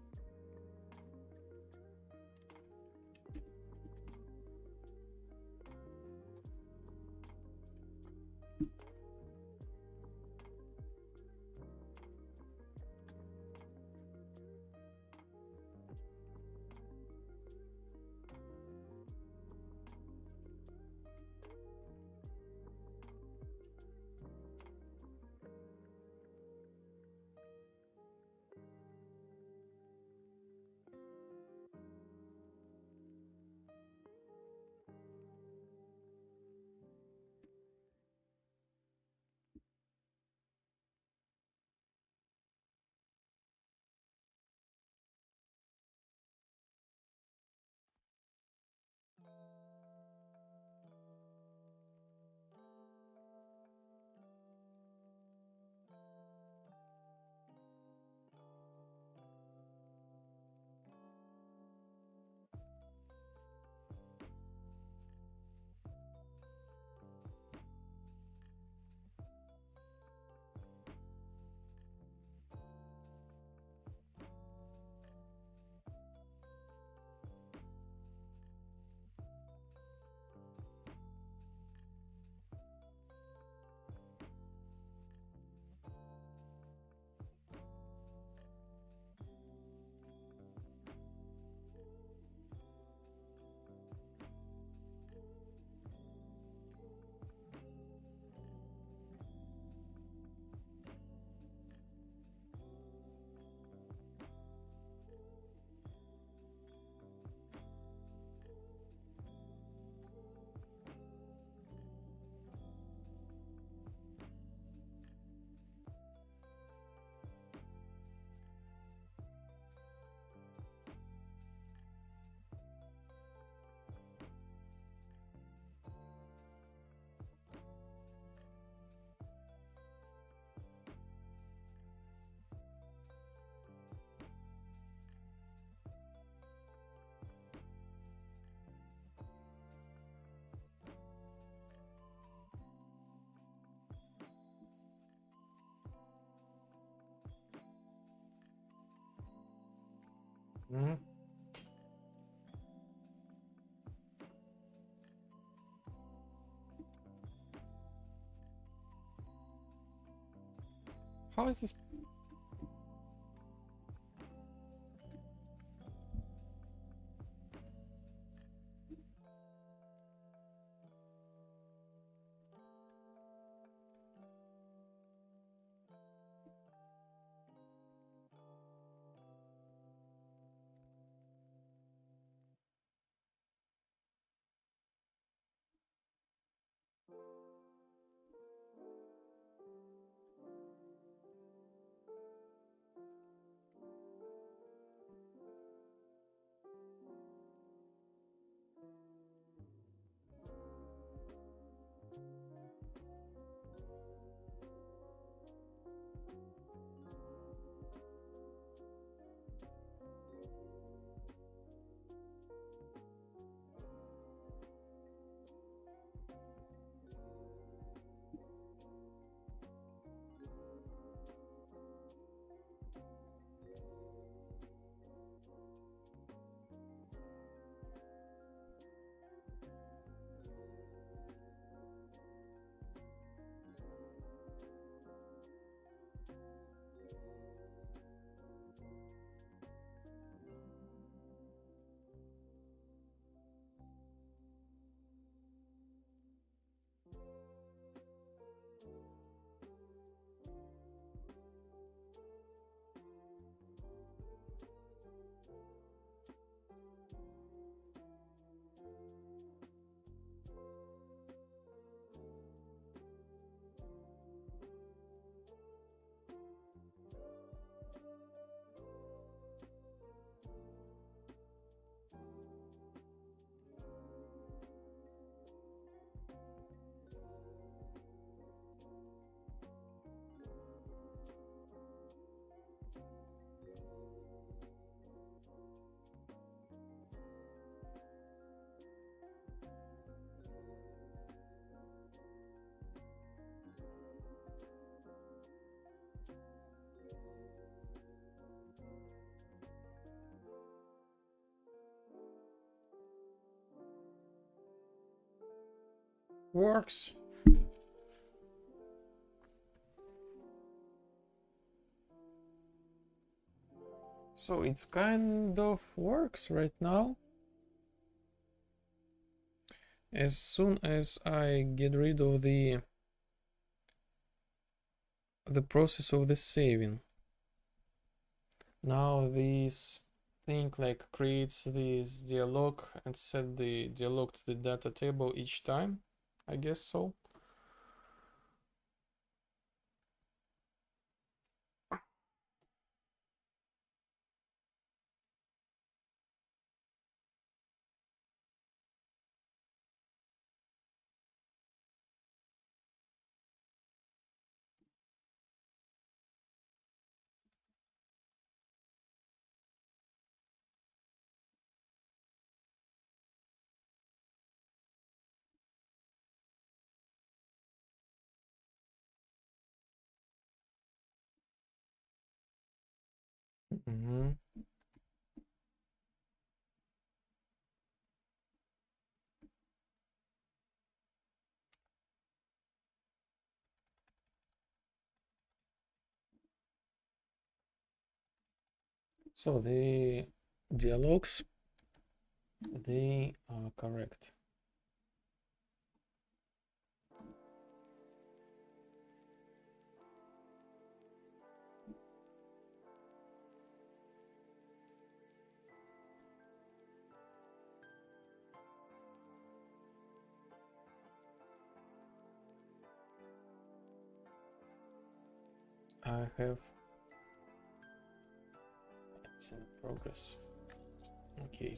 Mhm. How is this? Works. So it's kind of works right now. As soon as I get rid of the process of the saving, now this thing like creates this dialog and set the dialog to the data table each time, I guess so. Mhm. So the dialogues, they are correct. I have, it's in progress. Okay.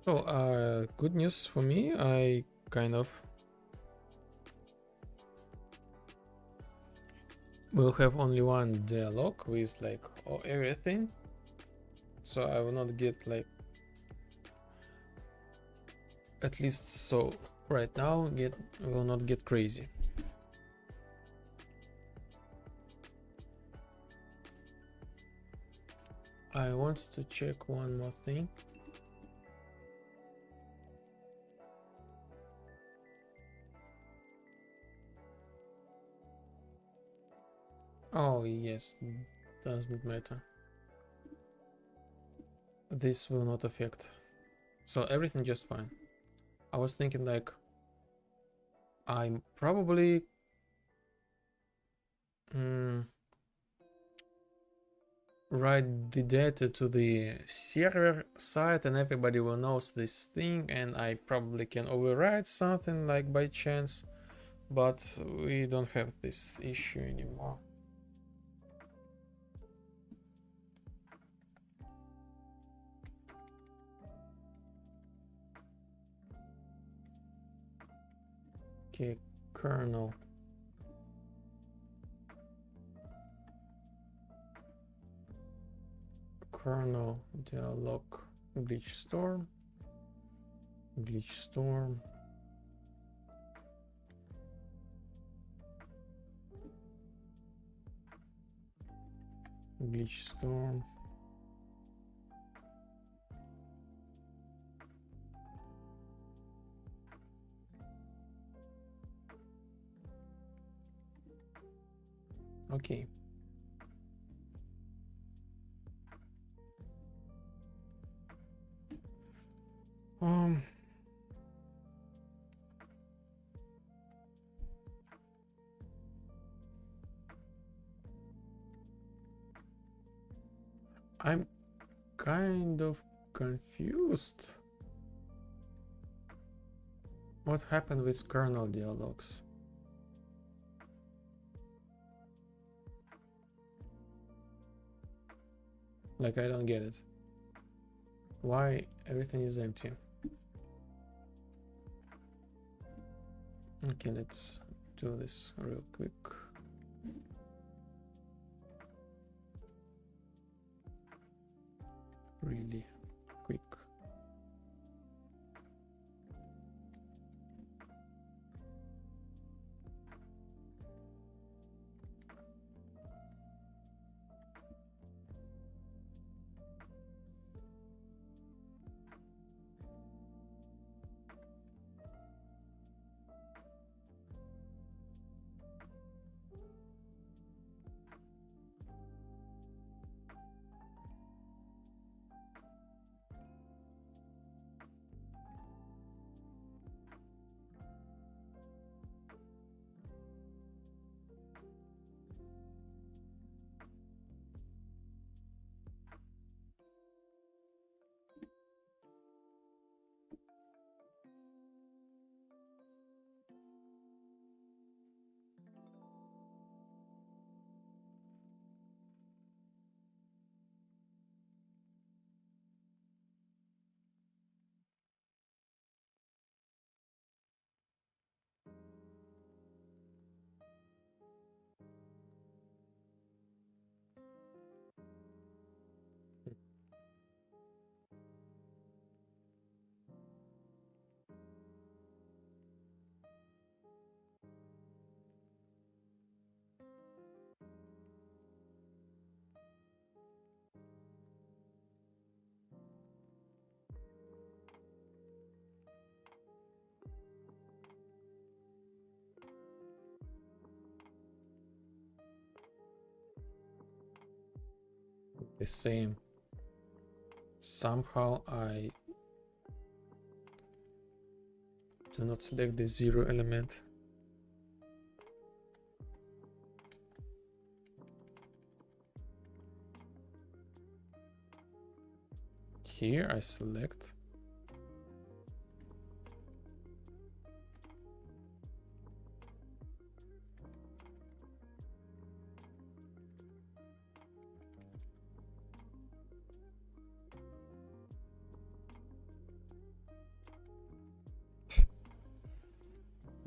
So, good news for me. I kind of will have only one dialogue with like everything. So I will not get like, at least so right now, will not get crazy. I want to check one more thing. Oh yes, doesn't matter. This will not affect. So everything just fine. I was thinking like I'm probably write the data to the server side and everybody will know this thing, and I probably can override something like by chance, but we don't have this issue anymore. Okay, kernel. Kernel dialog glitch storm. Glitch storm. Glitch storm. Okay. I'm kind of confused. What happened with kernel dialogues? Like, I don't get it. Why everything is empty? Okay, let's do this real quick. Really quick. The same. Somehow I do not select the 0 element. Here I select.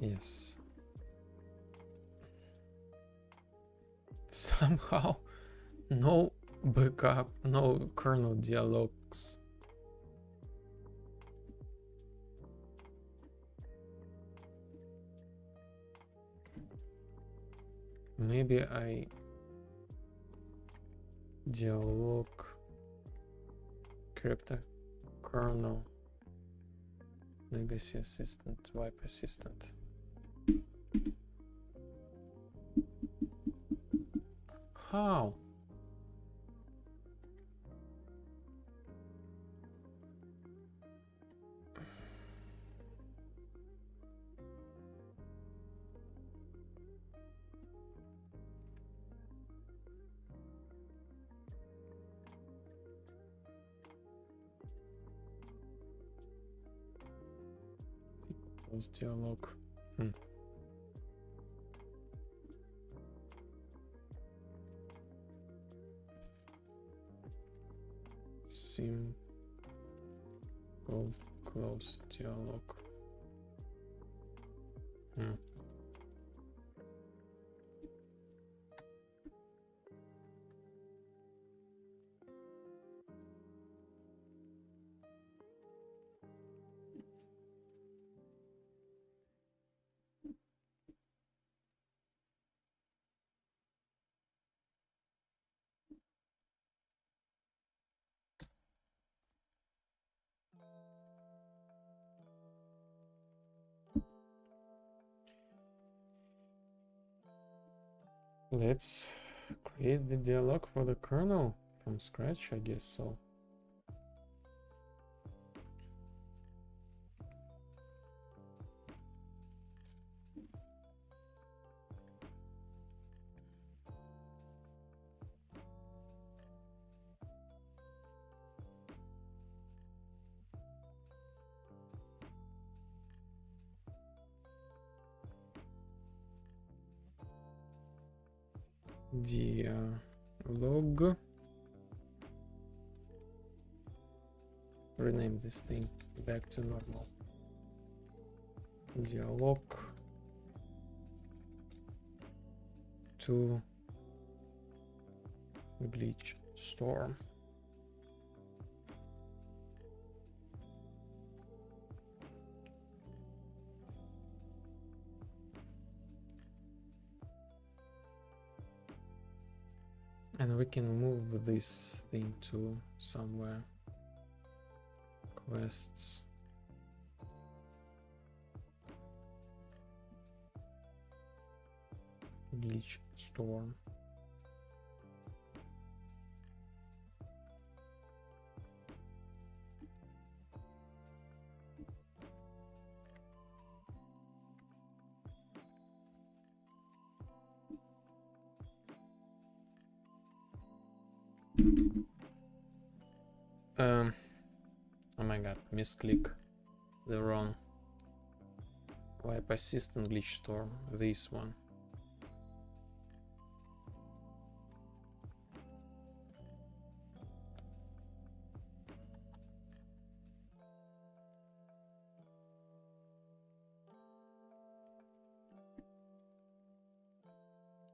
Yes. Somehow, no backup, no kernel dialogues. Maybe I dialog character kernel legacy assistant wipe assistant. How? Close dialog. Simple close dialog. Let's create the dialog for the kernel from scratch, I guess so. Dialog. Rename this thing back to normal. Dialog to glitch storm. And we can move this thing to somewhere. Quests. Glitch storm. Oh my god, misclick the wrong wipe assistant glitch storm, this one.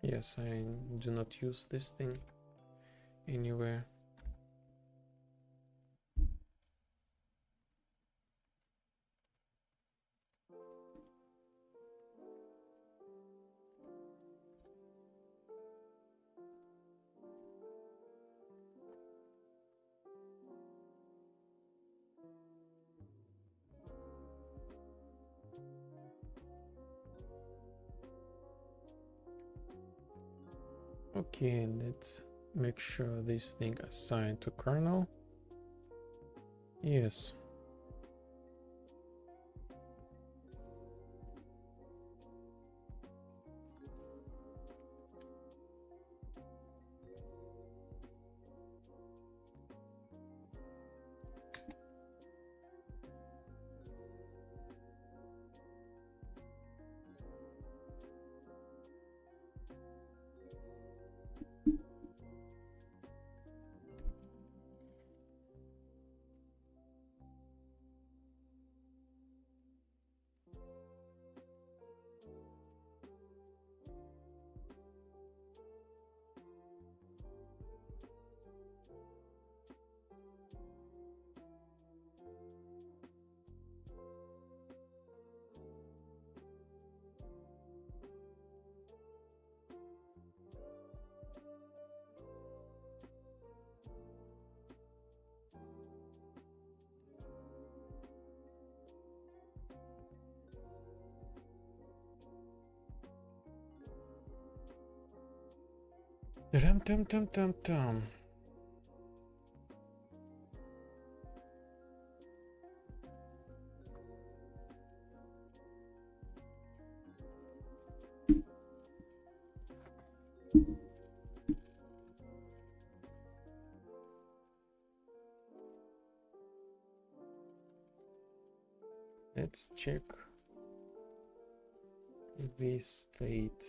Yes, I do not use this thing anywhere. Okay, let's make sure this thing assigned to kernel. Yes. Tum tum tum tum tum. Let's check this state.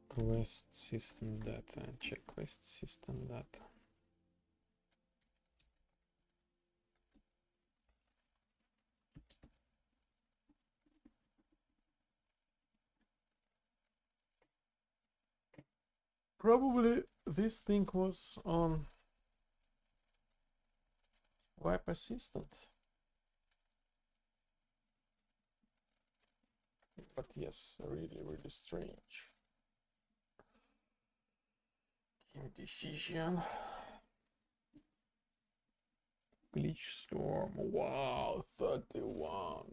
Quest system data. Check quest system data. Probably this thing was on web assistant. But yes, really, really strange. Indecision. Glitch storm. Wow, 31.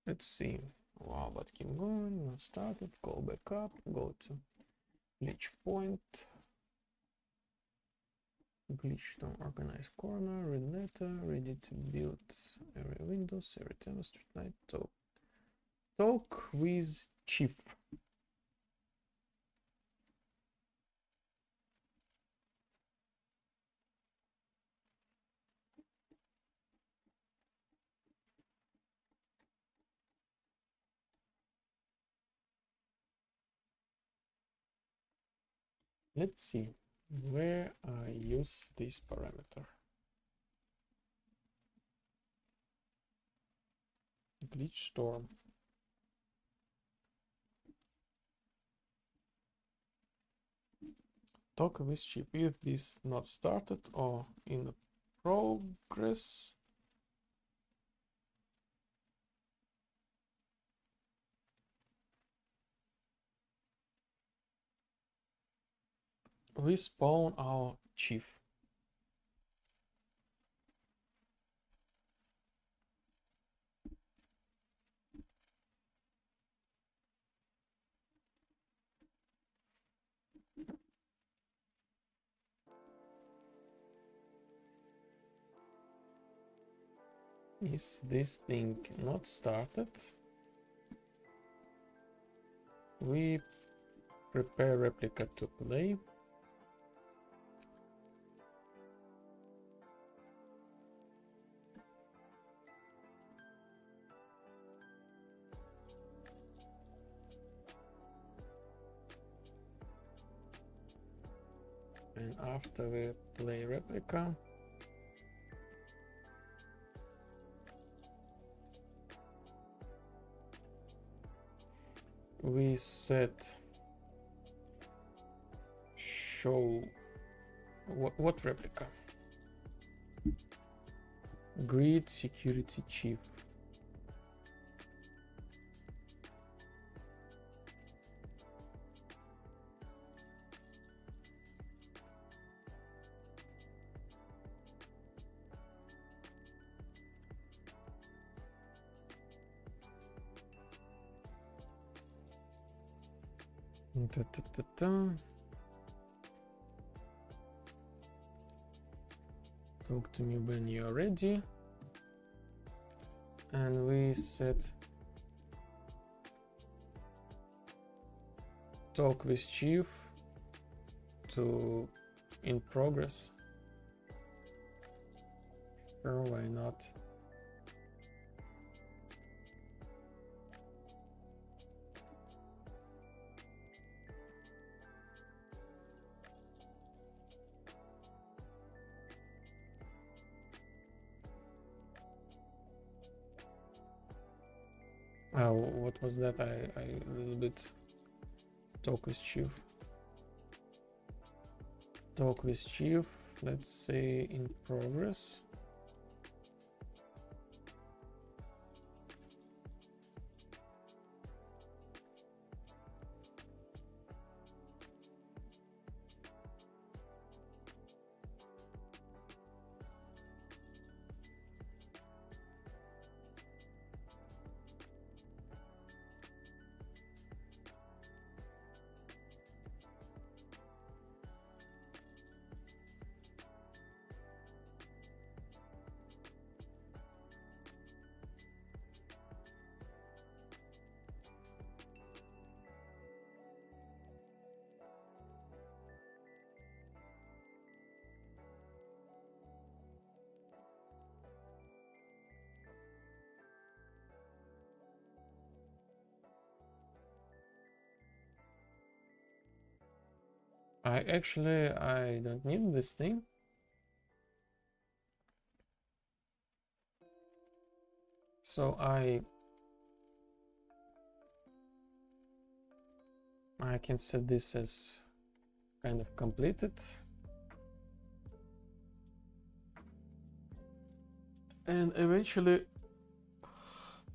Let's see. Wow, but keep going. Not started. Go back up. Go to glitch point. Glitch storm. Organize corner. Read letter. Ready to build area windows. Every time street light. Talk. Talk with chief. Let's see where I use this parameter. Glitch storm. Talk with chip if this not started or in progress. We spawn our chief. Is this thing not started? We prepare replica to play. And after we play replica, we set show what replica? Grid security chief. Da, da, da, da. Talk to me when you're ready. And we set talk with chief to in progress. Sure, why not? What was that? I a little bit talk with chief. Talk with chief. Let's say in progress. I don't need this thing. So I can set this as kind of completed. And eventually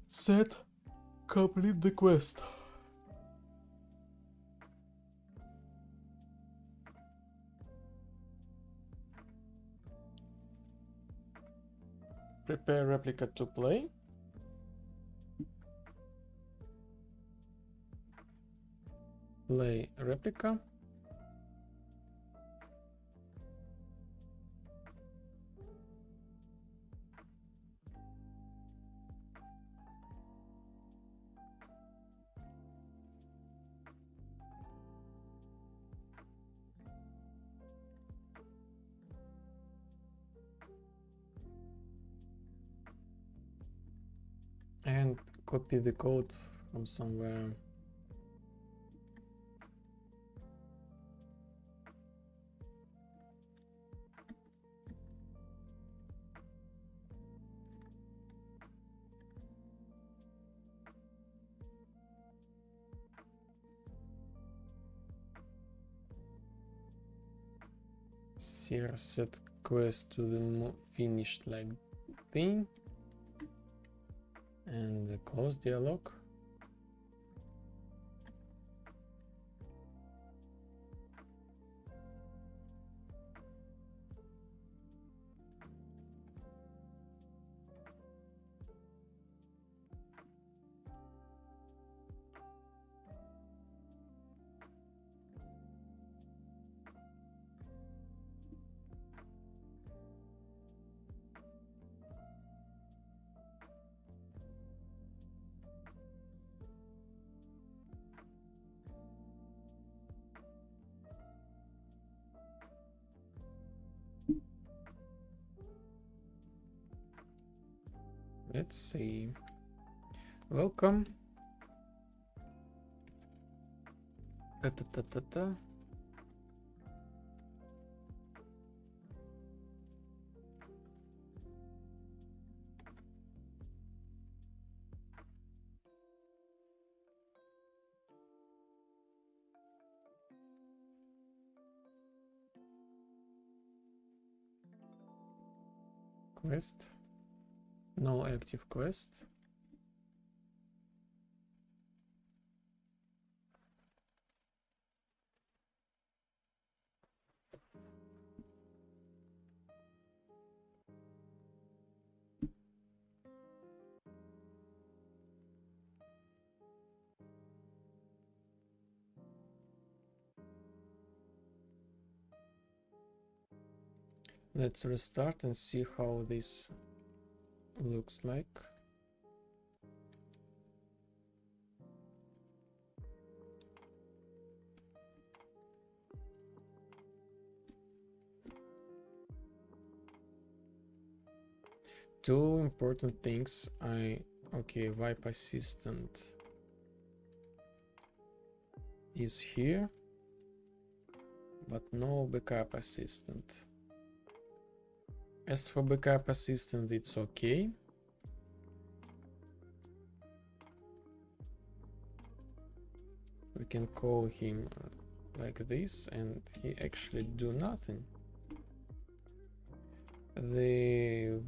set complete the quest. Prepare replica to play. Play replica. And copy the code from somewhere. Here set quest to the finished like thing. And close dialog. Let's see. Welcome. Ta ta ta ta ta. Quest. No active quest. Let's restart and see how this looks like. Two important things. Okay, wipe assistant is here, but no backup assistant. As for backup assistant, it's okay. We can call him like this and he actually do nothing. The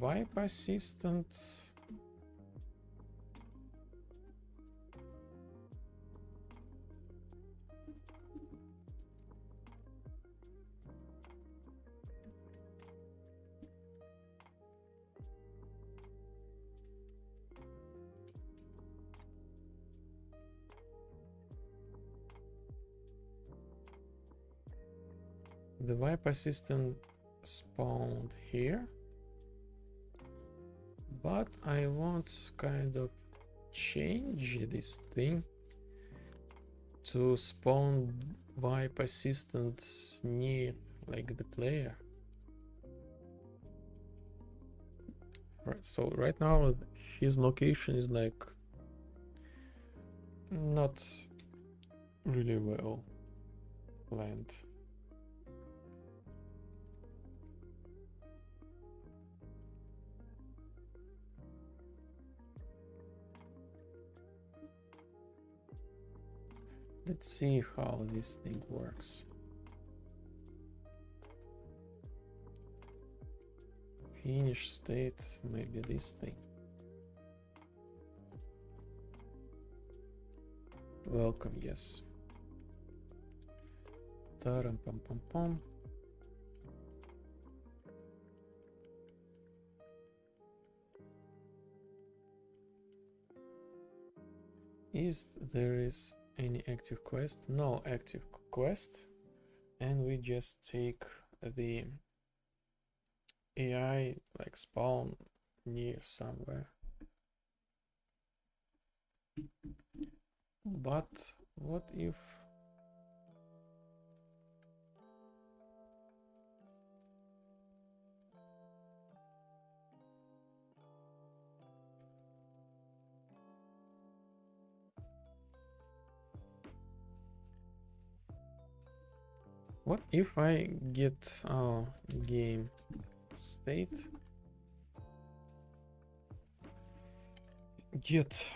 wipe assistant spawned here, but I want kind of change this thing to spawn wipe assistant near like the player. Right, so right now his location is like not really well planned. Let's see how this thing works. Finish state, maybe this thing. Welcome, yes. Taram pam pam pam. Is there any active quest? No active quest, and we just take the AI like spawn near somewhere. But what if I get our game state, get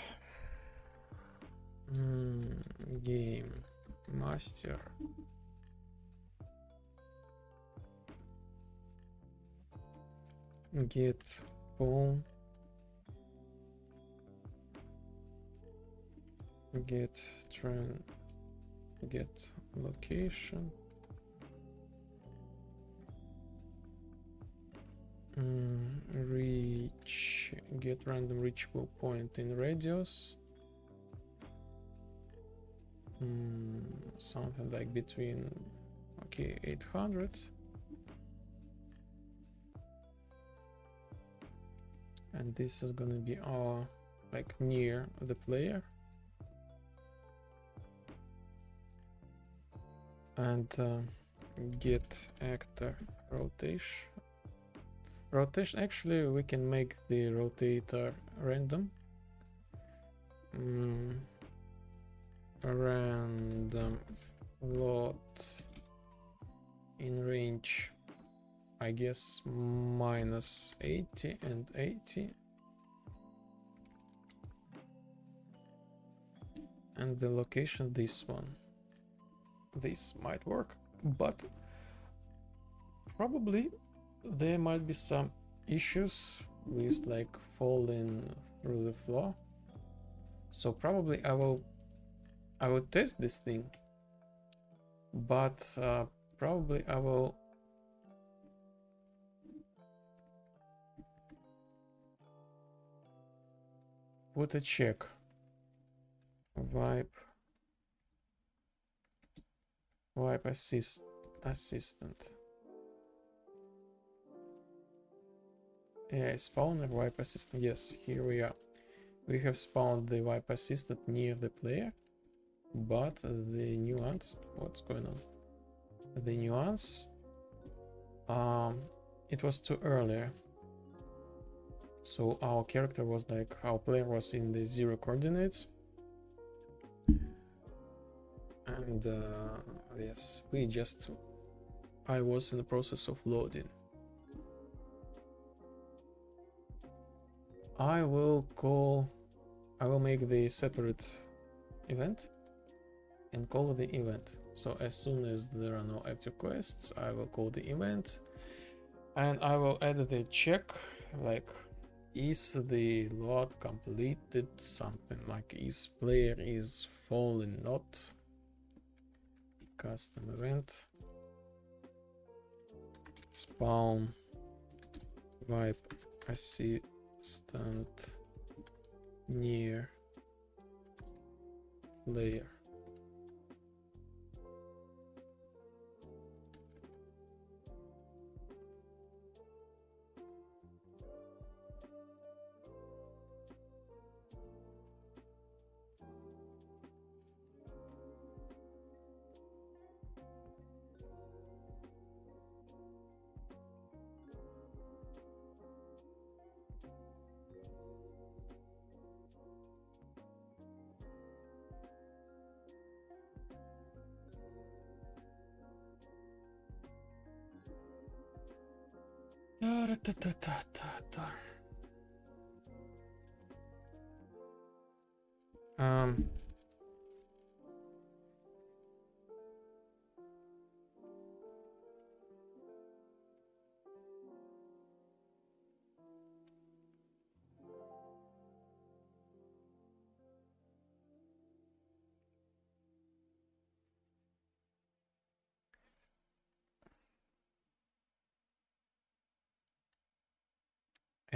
game master, get pawn, get trend, get location, reach, get random reachable point in radius, something like between 800, and this is gonna be our like near the player, and get actor rotation. Actually we can make the rotator random. Random float in range, I guess -80 and 80, and the location this one. This might work, but probably there might be some issues with like falling through the floor, so probably I will test this thing, but probably I will put a check. Wipe assistant. Yeah, spawner wipe assistant. Yes, here we are. We have spawned the wipe assistant near the player, but the nuance, what's going on? The nuance, it was too early. So our character was like, our player was in the 0 coordinates. And yes, I was in the process of loading. I will make the separate event and call the event. So as soon as there are no active quests, I will call the event, and I will add the check, like, is the load completed, something like is player is fallen not. Custom event, spawn wipe assistant near player.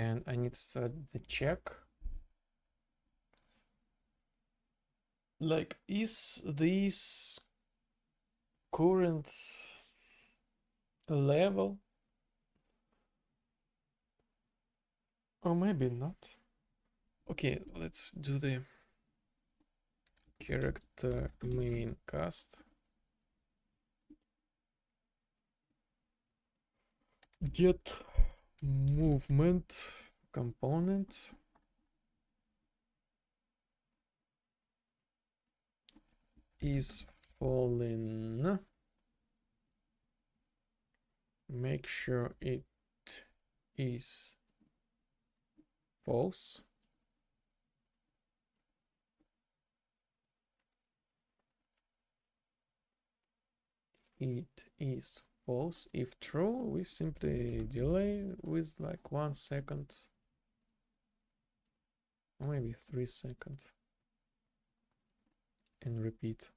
And I need to start the check. Like, is this current level, or maybe not? Okay, let's do the character main cast. Get movement component. Is falling. Make sure it is false. It is false. If true, we simply delay with like 1 second, or maybe 3 seconds, and repeat.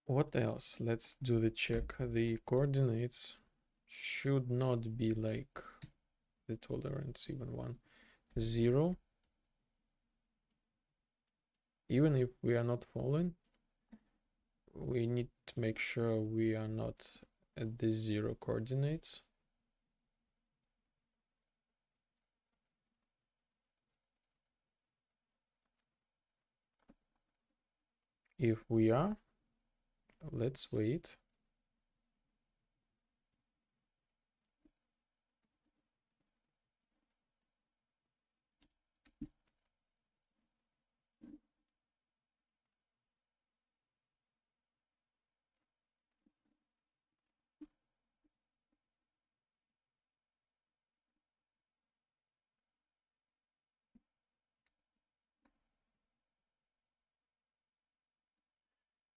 What else? Let's do the check. The coordinates should not be like the tolerance, even 1, 0. Even if we are not falling, we need to make sure we are not at the 0 coordinates. If we are, let's wait.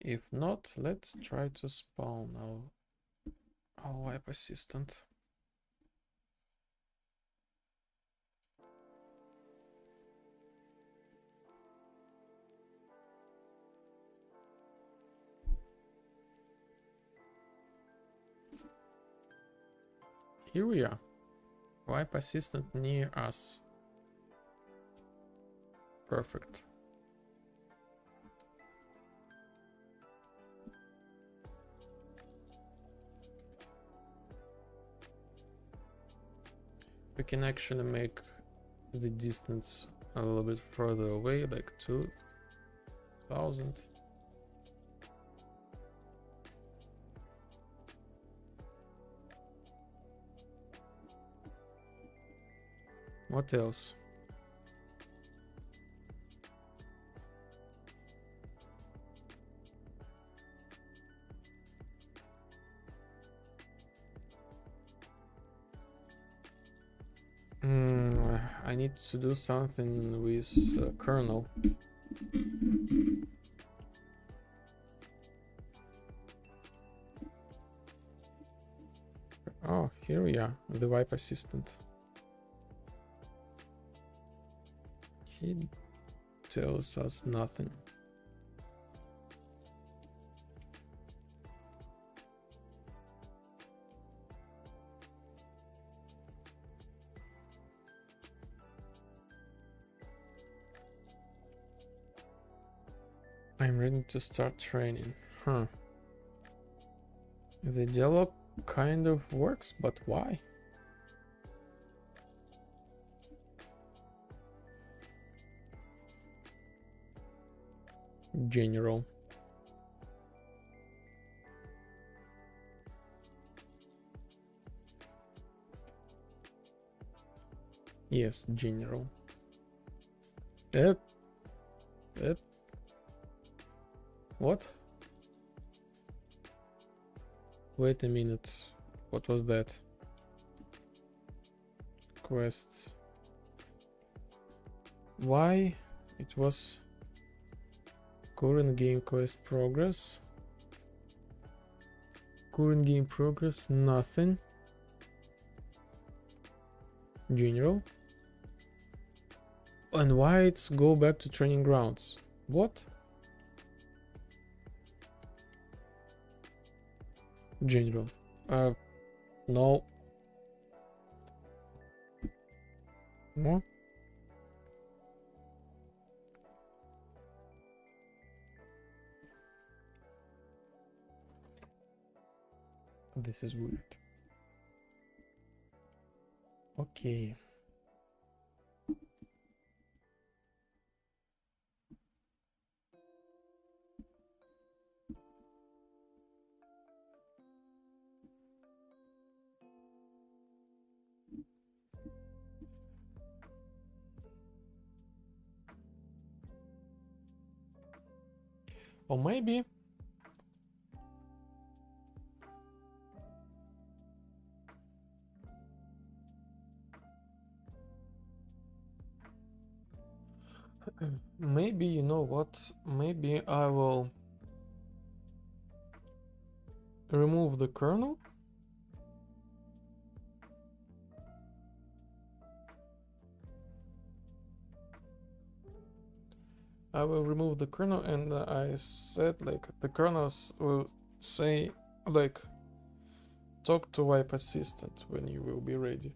If not, let's try to spawn our web assistant. Here we are. Wipe assistant near us. Perfect. We can actually make the distance a little bit further away, like 2000. What else? I need to do something with kernel. Oh, here we are, the wipe assistant. He tells us nothing. I'm ready to start training. Huh. The dialogue kind of works, but why? General. Yes, general. Yep. What? Wait a minute. What was that? Quests. Why? It was current game quest progress. Current game progress, nothing. General. And why it's go back to training grounds? What? General. No. What? This is weird. Okay. Or maybe maybe you know what? Maybe I will remove the kernel. I will remove the kernel, and I said like the kernels will say like talk to wipe assistant when you will be ready.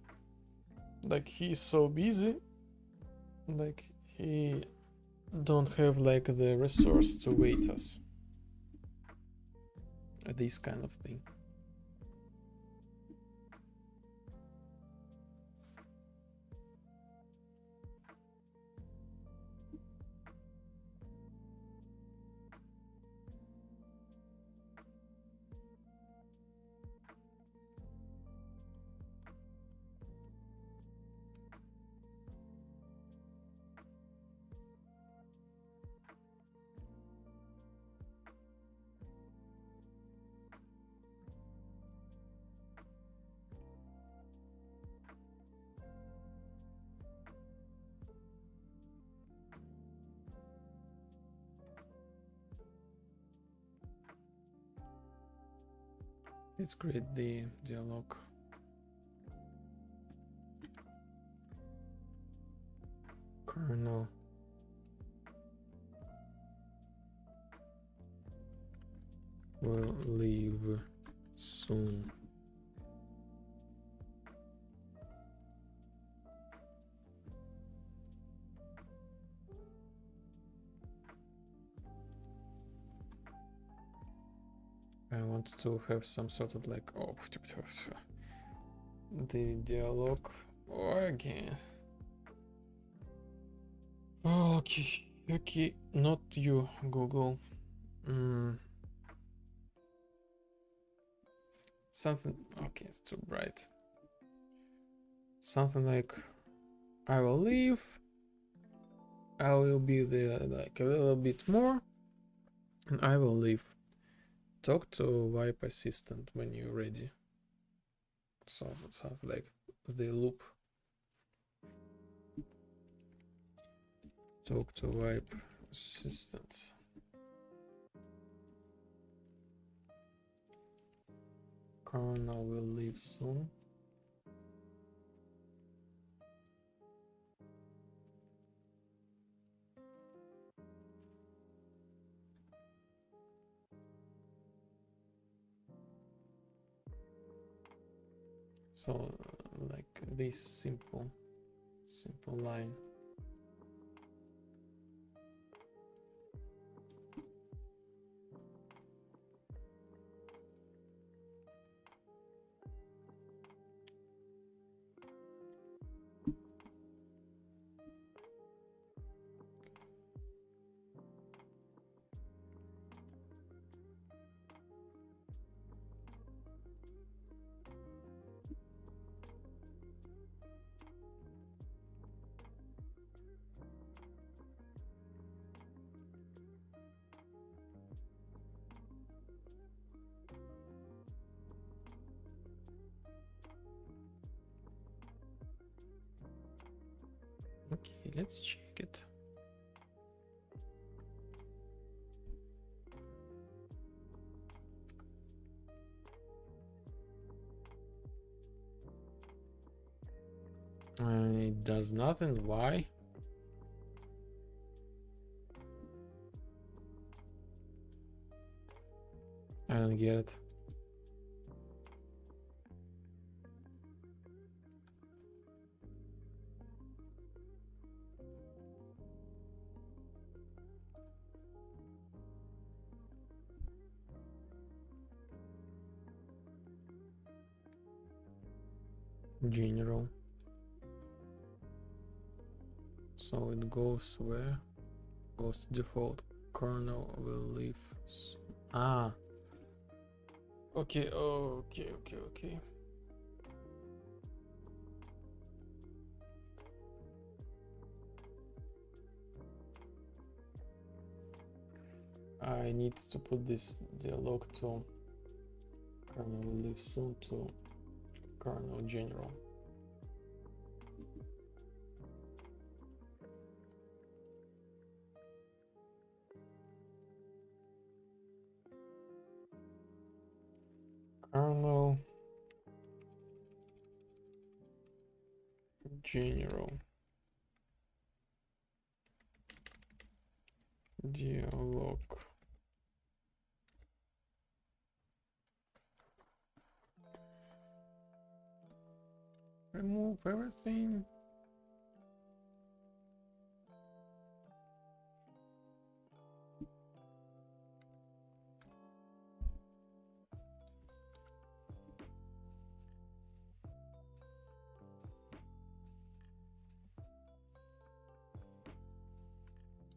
Like he's so busy, like he don't have like the resource to wait us. This kind of thing. Let's create the dialogue. Kernel will leave soon. I want to have some sort of like the dialogue again. Okay, okay, not you, Google. Something. Okay, it's too bright. Something like, I will leave. I will be there like a little bit more, and I will leave. Talk to wipe assistant when you're ready. So sounds like the loop. Talk to wipe assistant. Karl will leave soon. So like this simple line. Okay, let's check it. It does nothing. Why? I don't get it. General. So it goes where? Goes to default. Kernel will leave. Ah. Okay. Okay. I need to put this dialog to kernel will leave soon to kernel general. Kernel general dialog. Remove everything.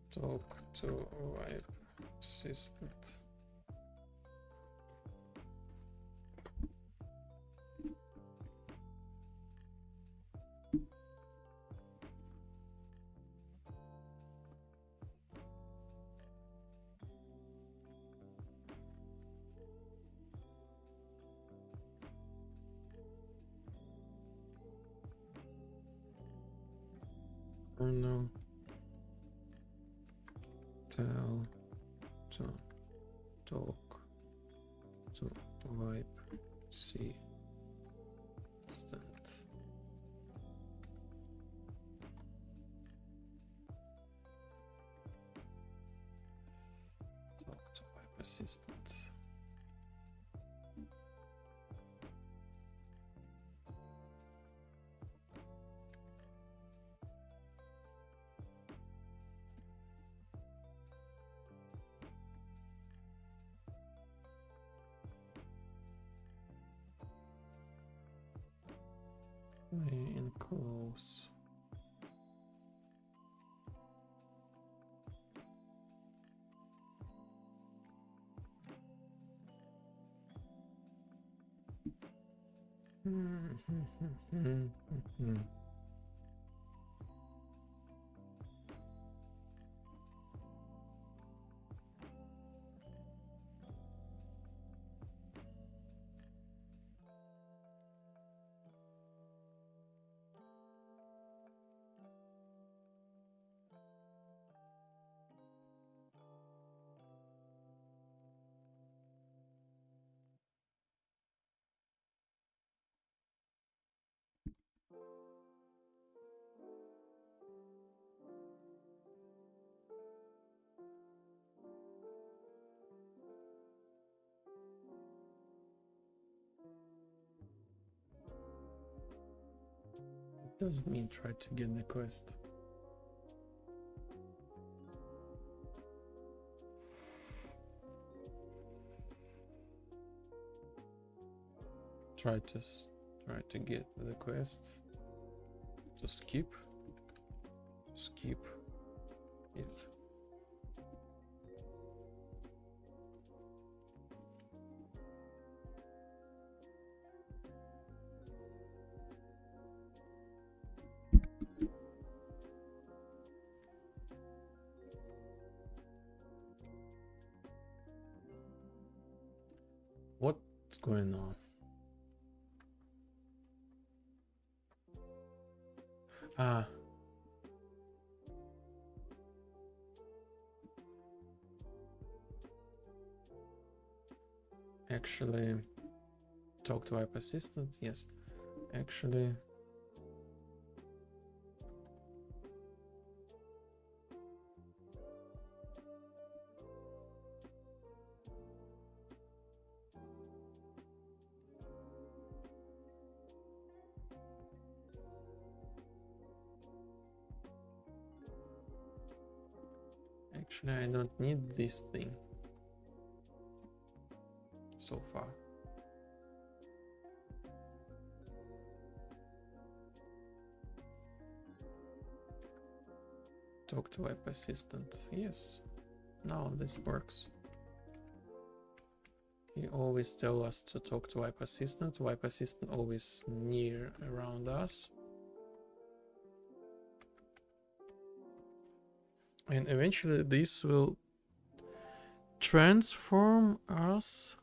Talk to wipe assistant. Kernel tell to talk to wipe see assistant. Talk to wipe assistant. In close. Doesn't mean try to get the quest. Try to get the quest. To skip it. What's going on? Actually, talk to wipe assistant. Yes, actually, Actually, I don't need this thing so far. Talk to Web Assistant. Yes, now this works. He always tells us to talk to Web Assistant. Web Assistant always near around us. And eventually this will transform us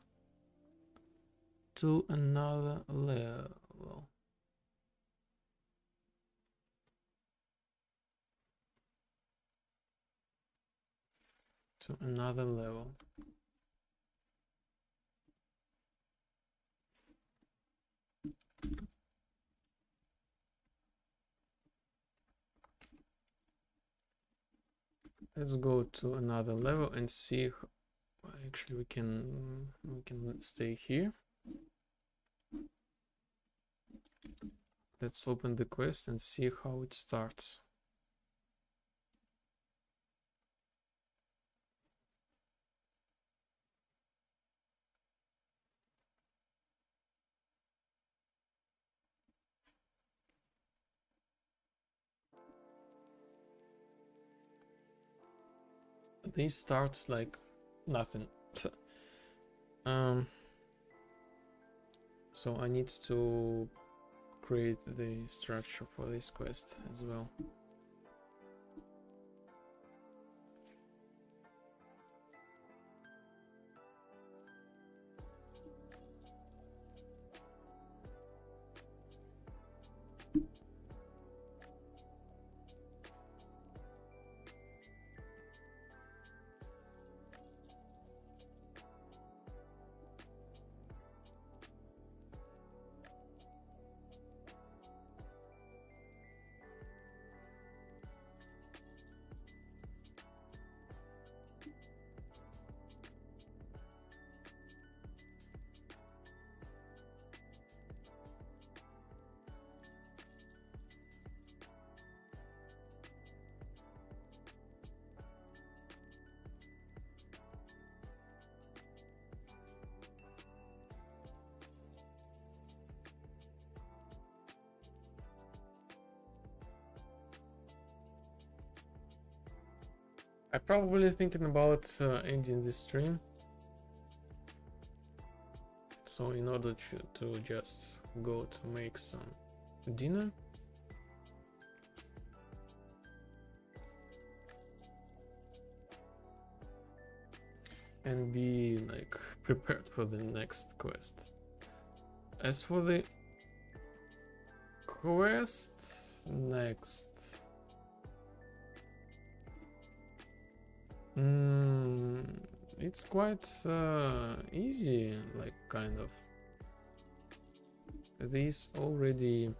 to another level. To another level. Let's go to another level and see. Actually, we can stay here. Let's open the quest and see how it starts. This starts like nothing. So I need to create the structure for this quest as well. I'm probably thinking about ending this stream. So in order to just go to make some dinner. And be like prepared for the next quest. As for the quest next, it's quite easy, like kind of. These already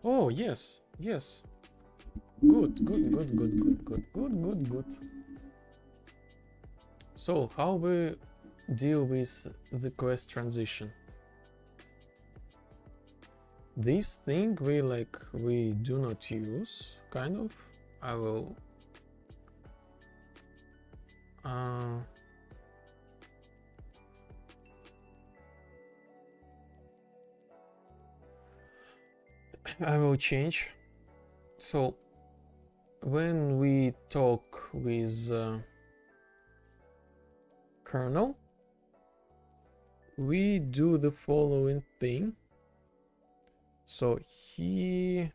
oh yes, yes. Good. So how we deal with the quest transition? This thing we do not use, kind of. I will change. So when we talk with Karl, we do the following thing. So he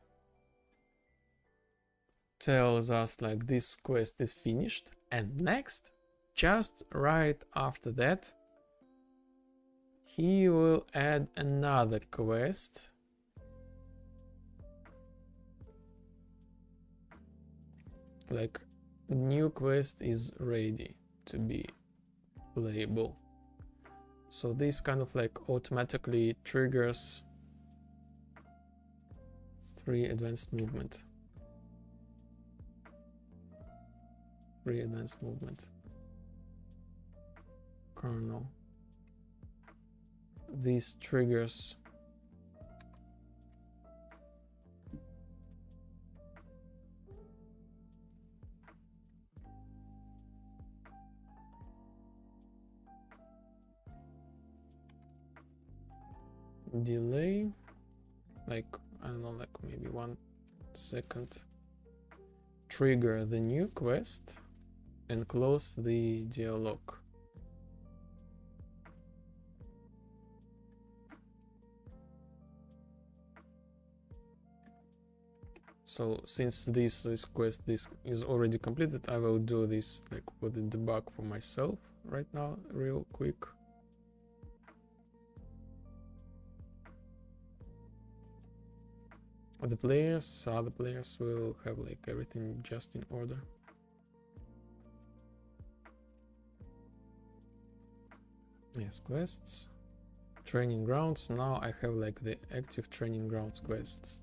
tells us like this quest is finished, and next, just right after that, he will add another quest. Like, new quest is ready to be playable. So this kind of like automatically triggers 3 advanced movement. Pre-advanced movement. Kernel. These triggers. Delay, like, I don't know, like maybe 1 second. Trigger the new quest and close the dialog. So since this quest is already completed, I will do this like with the debug for myself right now, real quick. The players, other players will have like everything just in order. Yes, quests. Training grounds. Now I have like the active training grounds quests.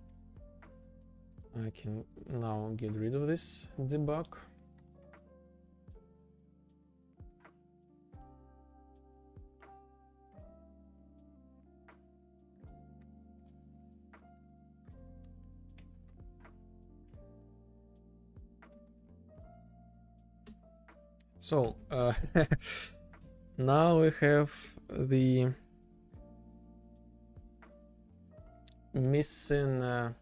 I can now get rid of this debug. So now we have the missing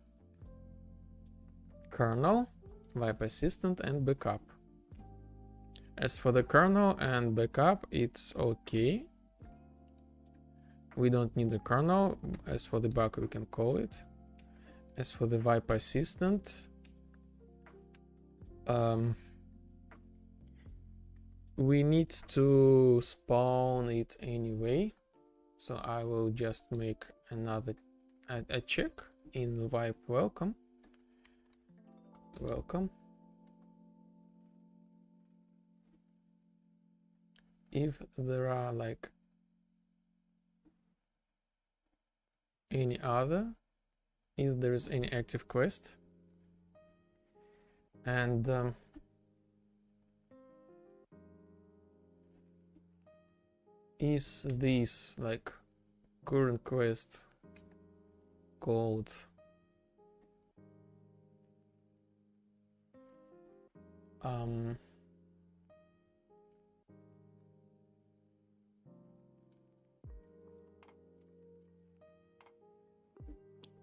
kernel, wipe assistant, and backup. As for the kernel and backup, it's okay. We don't need the kernel. As for the bug, we can call it. As for the wipe assistant, we need to spawn it anyway, so I will just make another a check in wipe welcome. If there are like any other, if there is any active quest, and is this like current quest called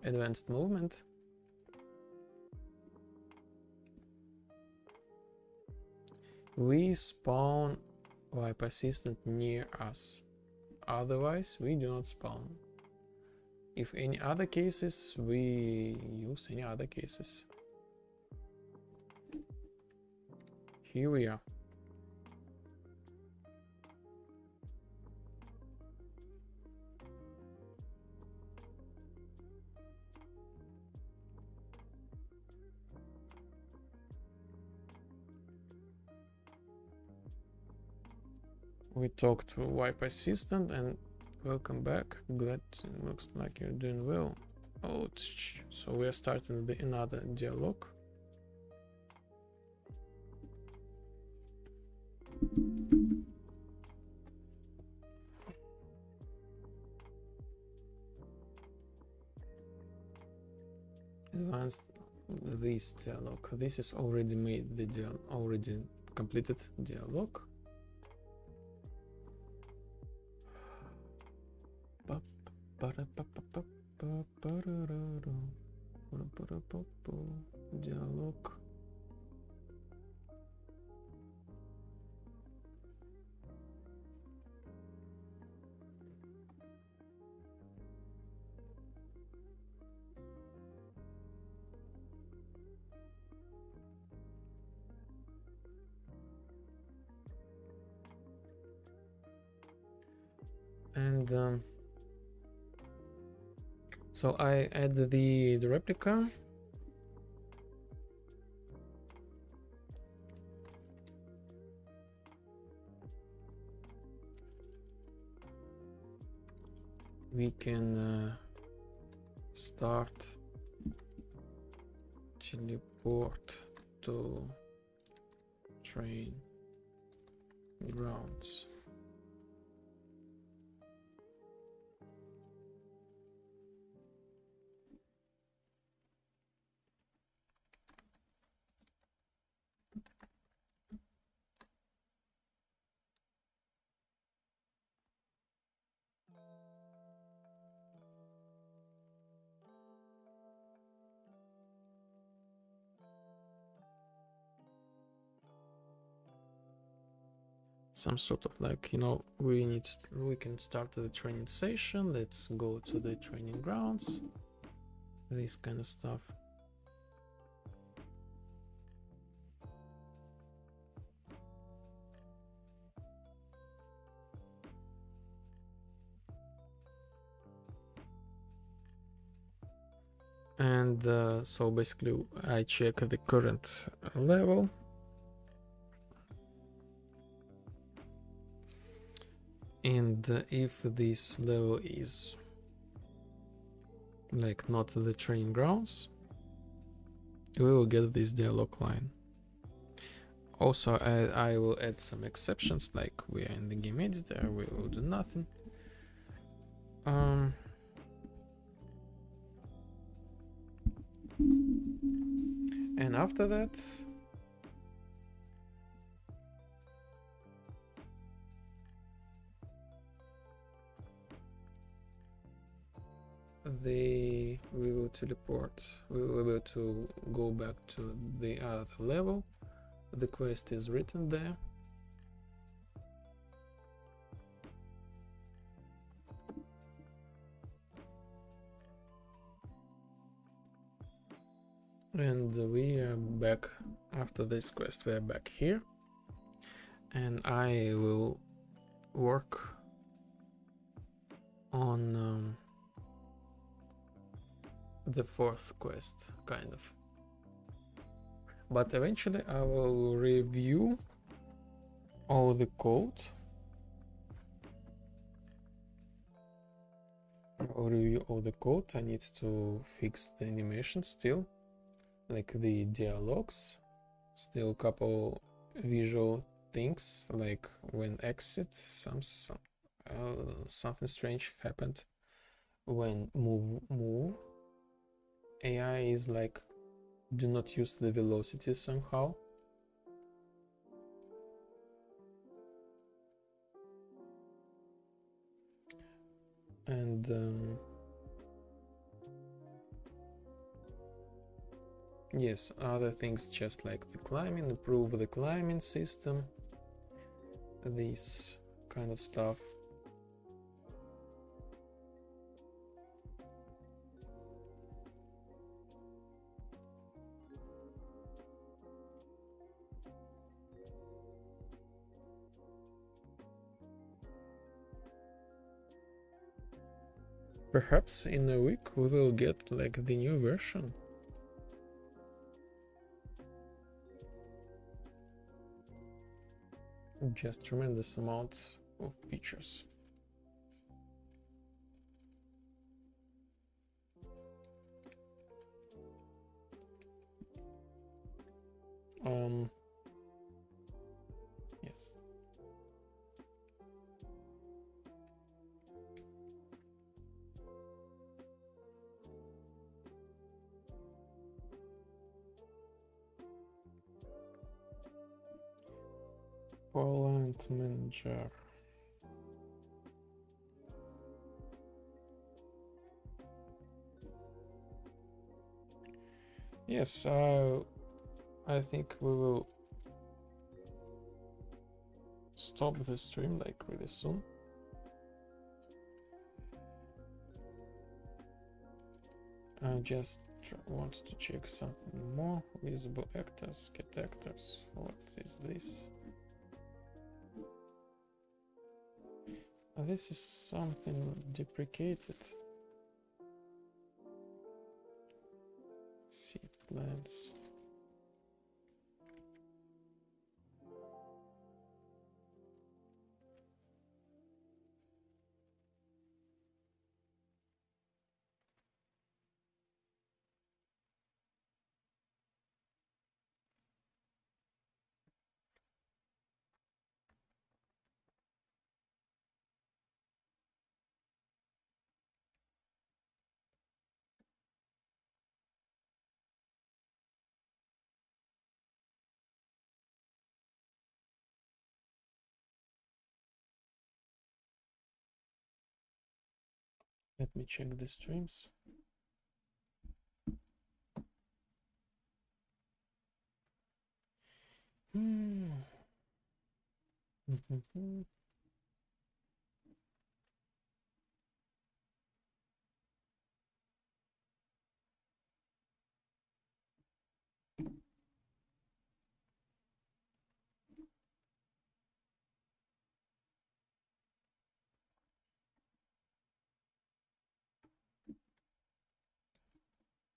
advanced movement? We spawn wipe assistant near us, otherwise we do not spawn. If any other cases, we use any other cases. Here we are. We talked to wipe assistant and welcome back. Glad it looks like you're doing well. Oh, so we are starting another dialogue. Advanced this dialogue. This is already made the already completed dialogue. Dialogue. And so I add the replica. We can start teleport to train grounds. Some sort of like, you know, we can start the training session. Let's go to the training grounds. This kind of stuff. And so basically I check the current level. And if this level is like not the training grounds, we will get this dialog line. Also, I will add some exceptions, like we are in the game editor, we will do nothing. And after that, we will teleport. We will be able to go back to the other level. The quest is written there. And we are back after this quest. We are back here, and I will work on the fourth quest, kind of. But eventually I will review all the code. I need to fix the animation still, like the dialogues, still a couple visual things, like when exit, something strange happened when move. AI is like, do not use the velocity somehow. And yes, other things just like the climbing, improve the climbing system, this kind of stuff. Perhaps in a week we will get like the new version. Just tremendous amount of features. Yes. Poland manager. Yes, I think we will stop the stream like really soon. I just want to check something more. Visible actors, get actors. What is this? This is something deprecated. Seed plants. Let me check the streams.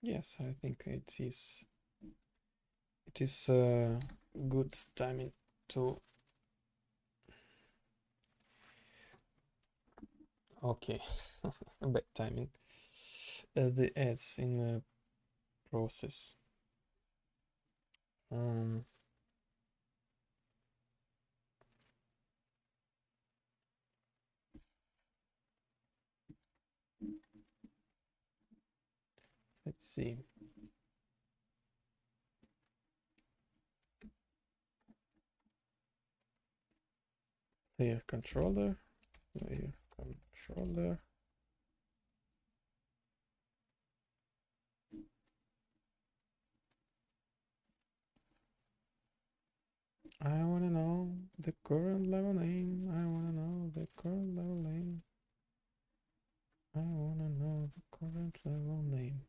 Yes, I think it is. It is good timing to. Okay, bad timing. The ads in the process. Um, let's see. Player controller. Player controller. I wanna know the current level name. I wanna know the current level name. I wanna know the current level name.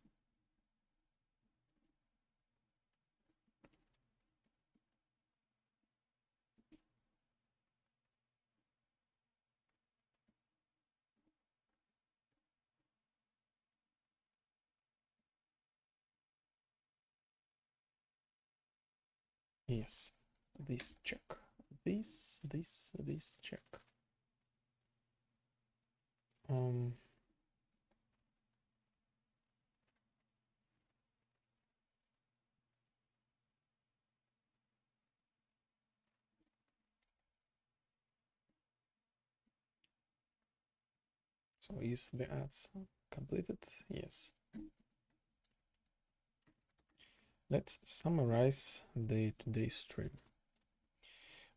Yes, this check. This check. Um, so is the ads completed? Yes. Let's summarize the today's stream.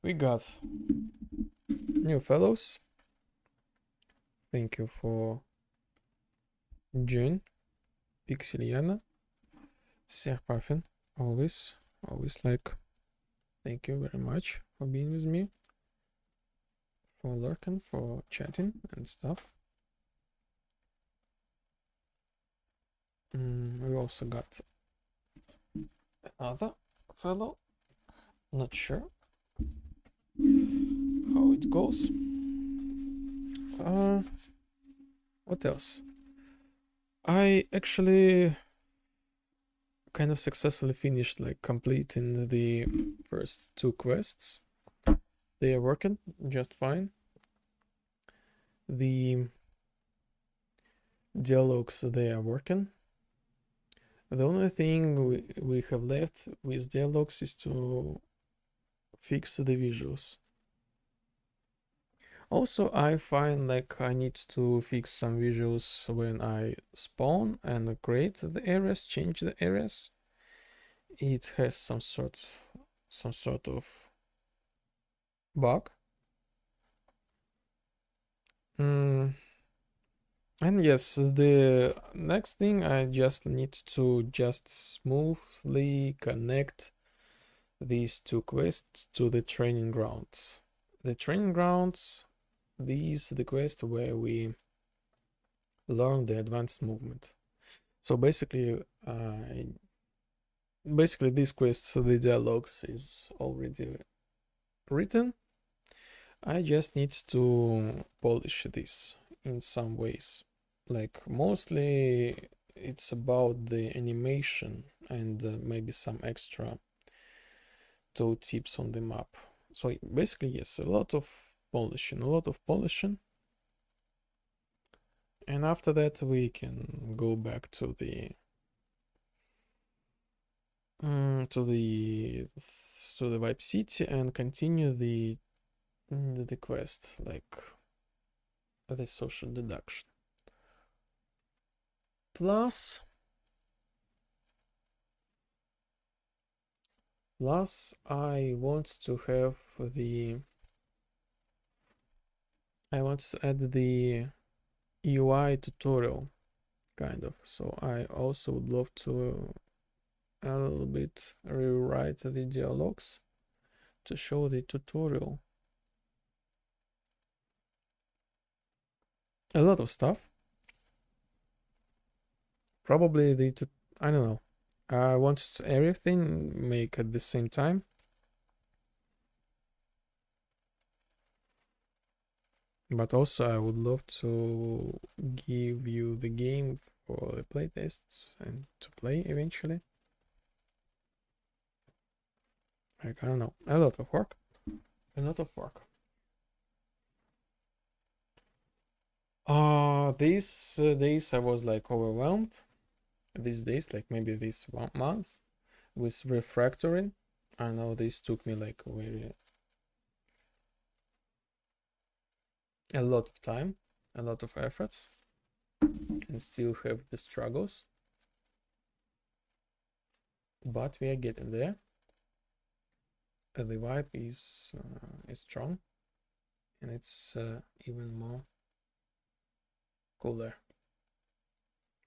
We got new fellows. Thank you for June, Pixeliana, Sir Parfin. Always like. Thank you very much for being with me, for lurking, for chatting and stuff. We also got another fellow. Not sure how it goes. What else? I actually kind of successfully finished like completing the first two quests. They are working just fine. The dialogues, they are working. The only thing we have left with dialogues is to fix the visuals. Also, I find like I need to fix some visuals when I spawn and create the areas, change the areas. It has some sort of bug. And yes, the next thing I just need to just smoothly connect these two quests to the training grounds. The training grounds, these the quest where we learn the advanced movement. So basically, this quest, the dialogues is already written. I just need to polish this in some ways. Like mostly it's about the animation and maybe some extra toe tips on the map. So basically, yes, a lot of polishing. And after that, we can go back to the Vibe City and continue the quest, like the social deduction. Plus, I want to have I want to add the UI tutorial, kind of. So I also would love to a little bit rewrite the dialogues to show the tutorial. A lot of stuff. Probably I don't know. I want everything make at the same time. But also I would love to give you the game for the playtest and to play eventually. Like, I don't know, a lot of work. A lot of work. These days I was like overwhelmed. These days, like maybe this 1 month with refactoring. I know this took me like a lot of time, a lot of efforts, and still have the struggles. But we are getting there. The vibe is strong, and it's even more cooler.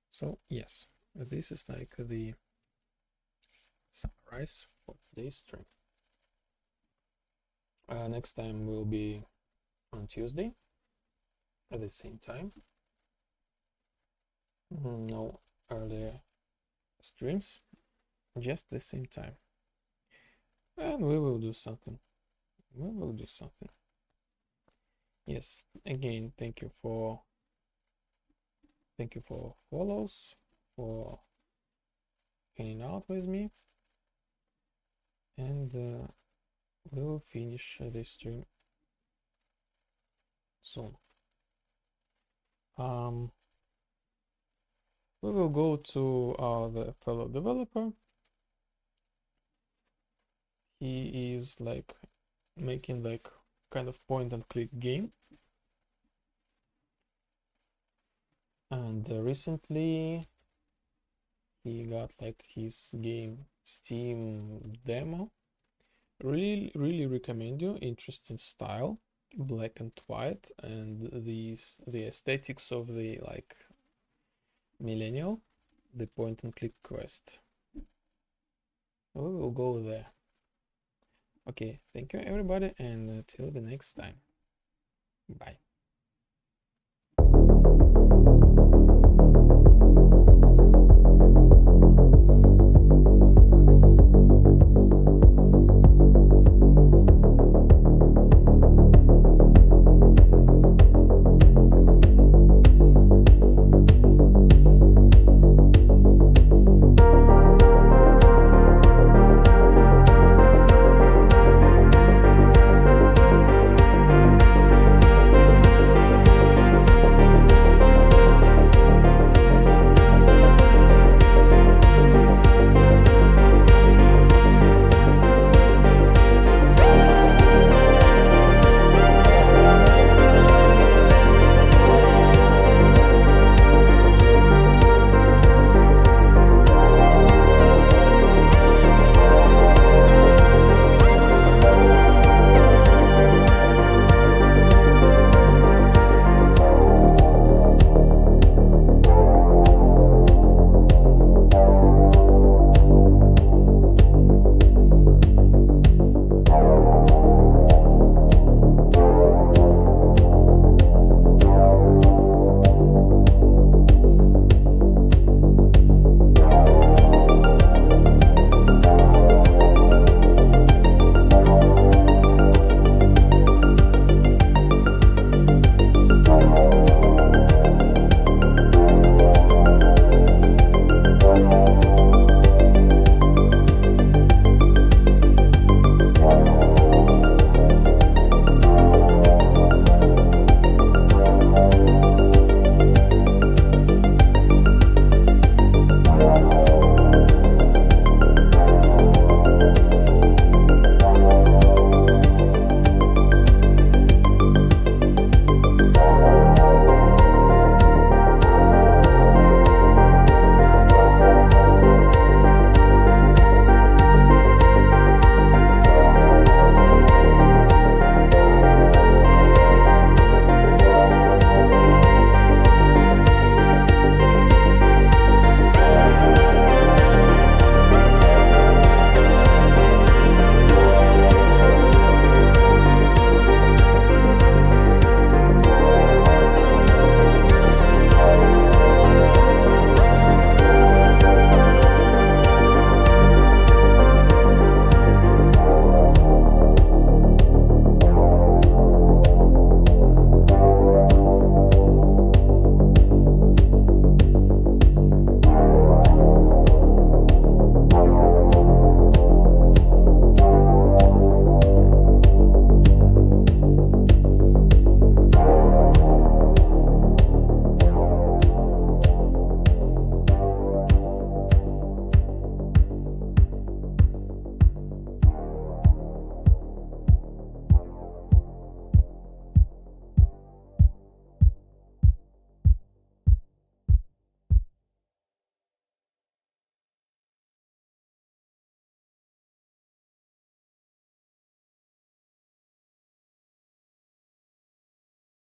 So yes, this is like the summarize for today's stream. Next time will be on Tuesday at the same time. No earlier streams, just the same time. And we will do something. We will do something. Yes, again, thank you for follows, for hanging out with me, and we will finish this stream soon. We will go to the fellow developer. He is like making like kind of point and click game, and recently he got like his game Steam demo. Really recommend you. Interesting style, black and white, and the aesthetics of the like millennial, the point and click quest. We will go there. Okay, thank you everybody, and till the next time. Bye.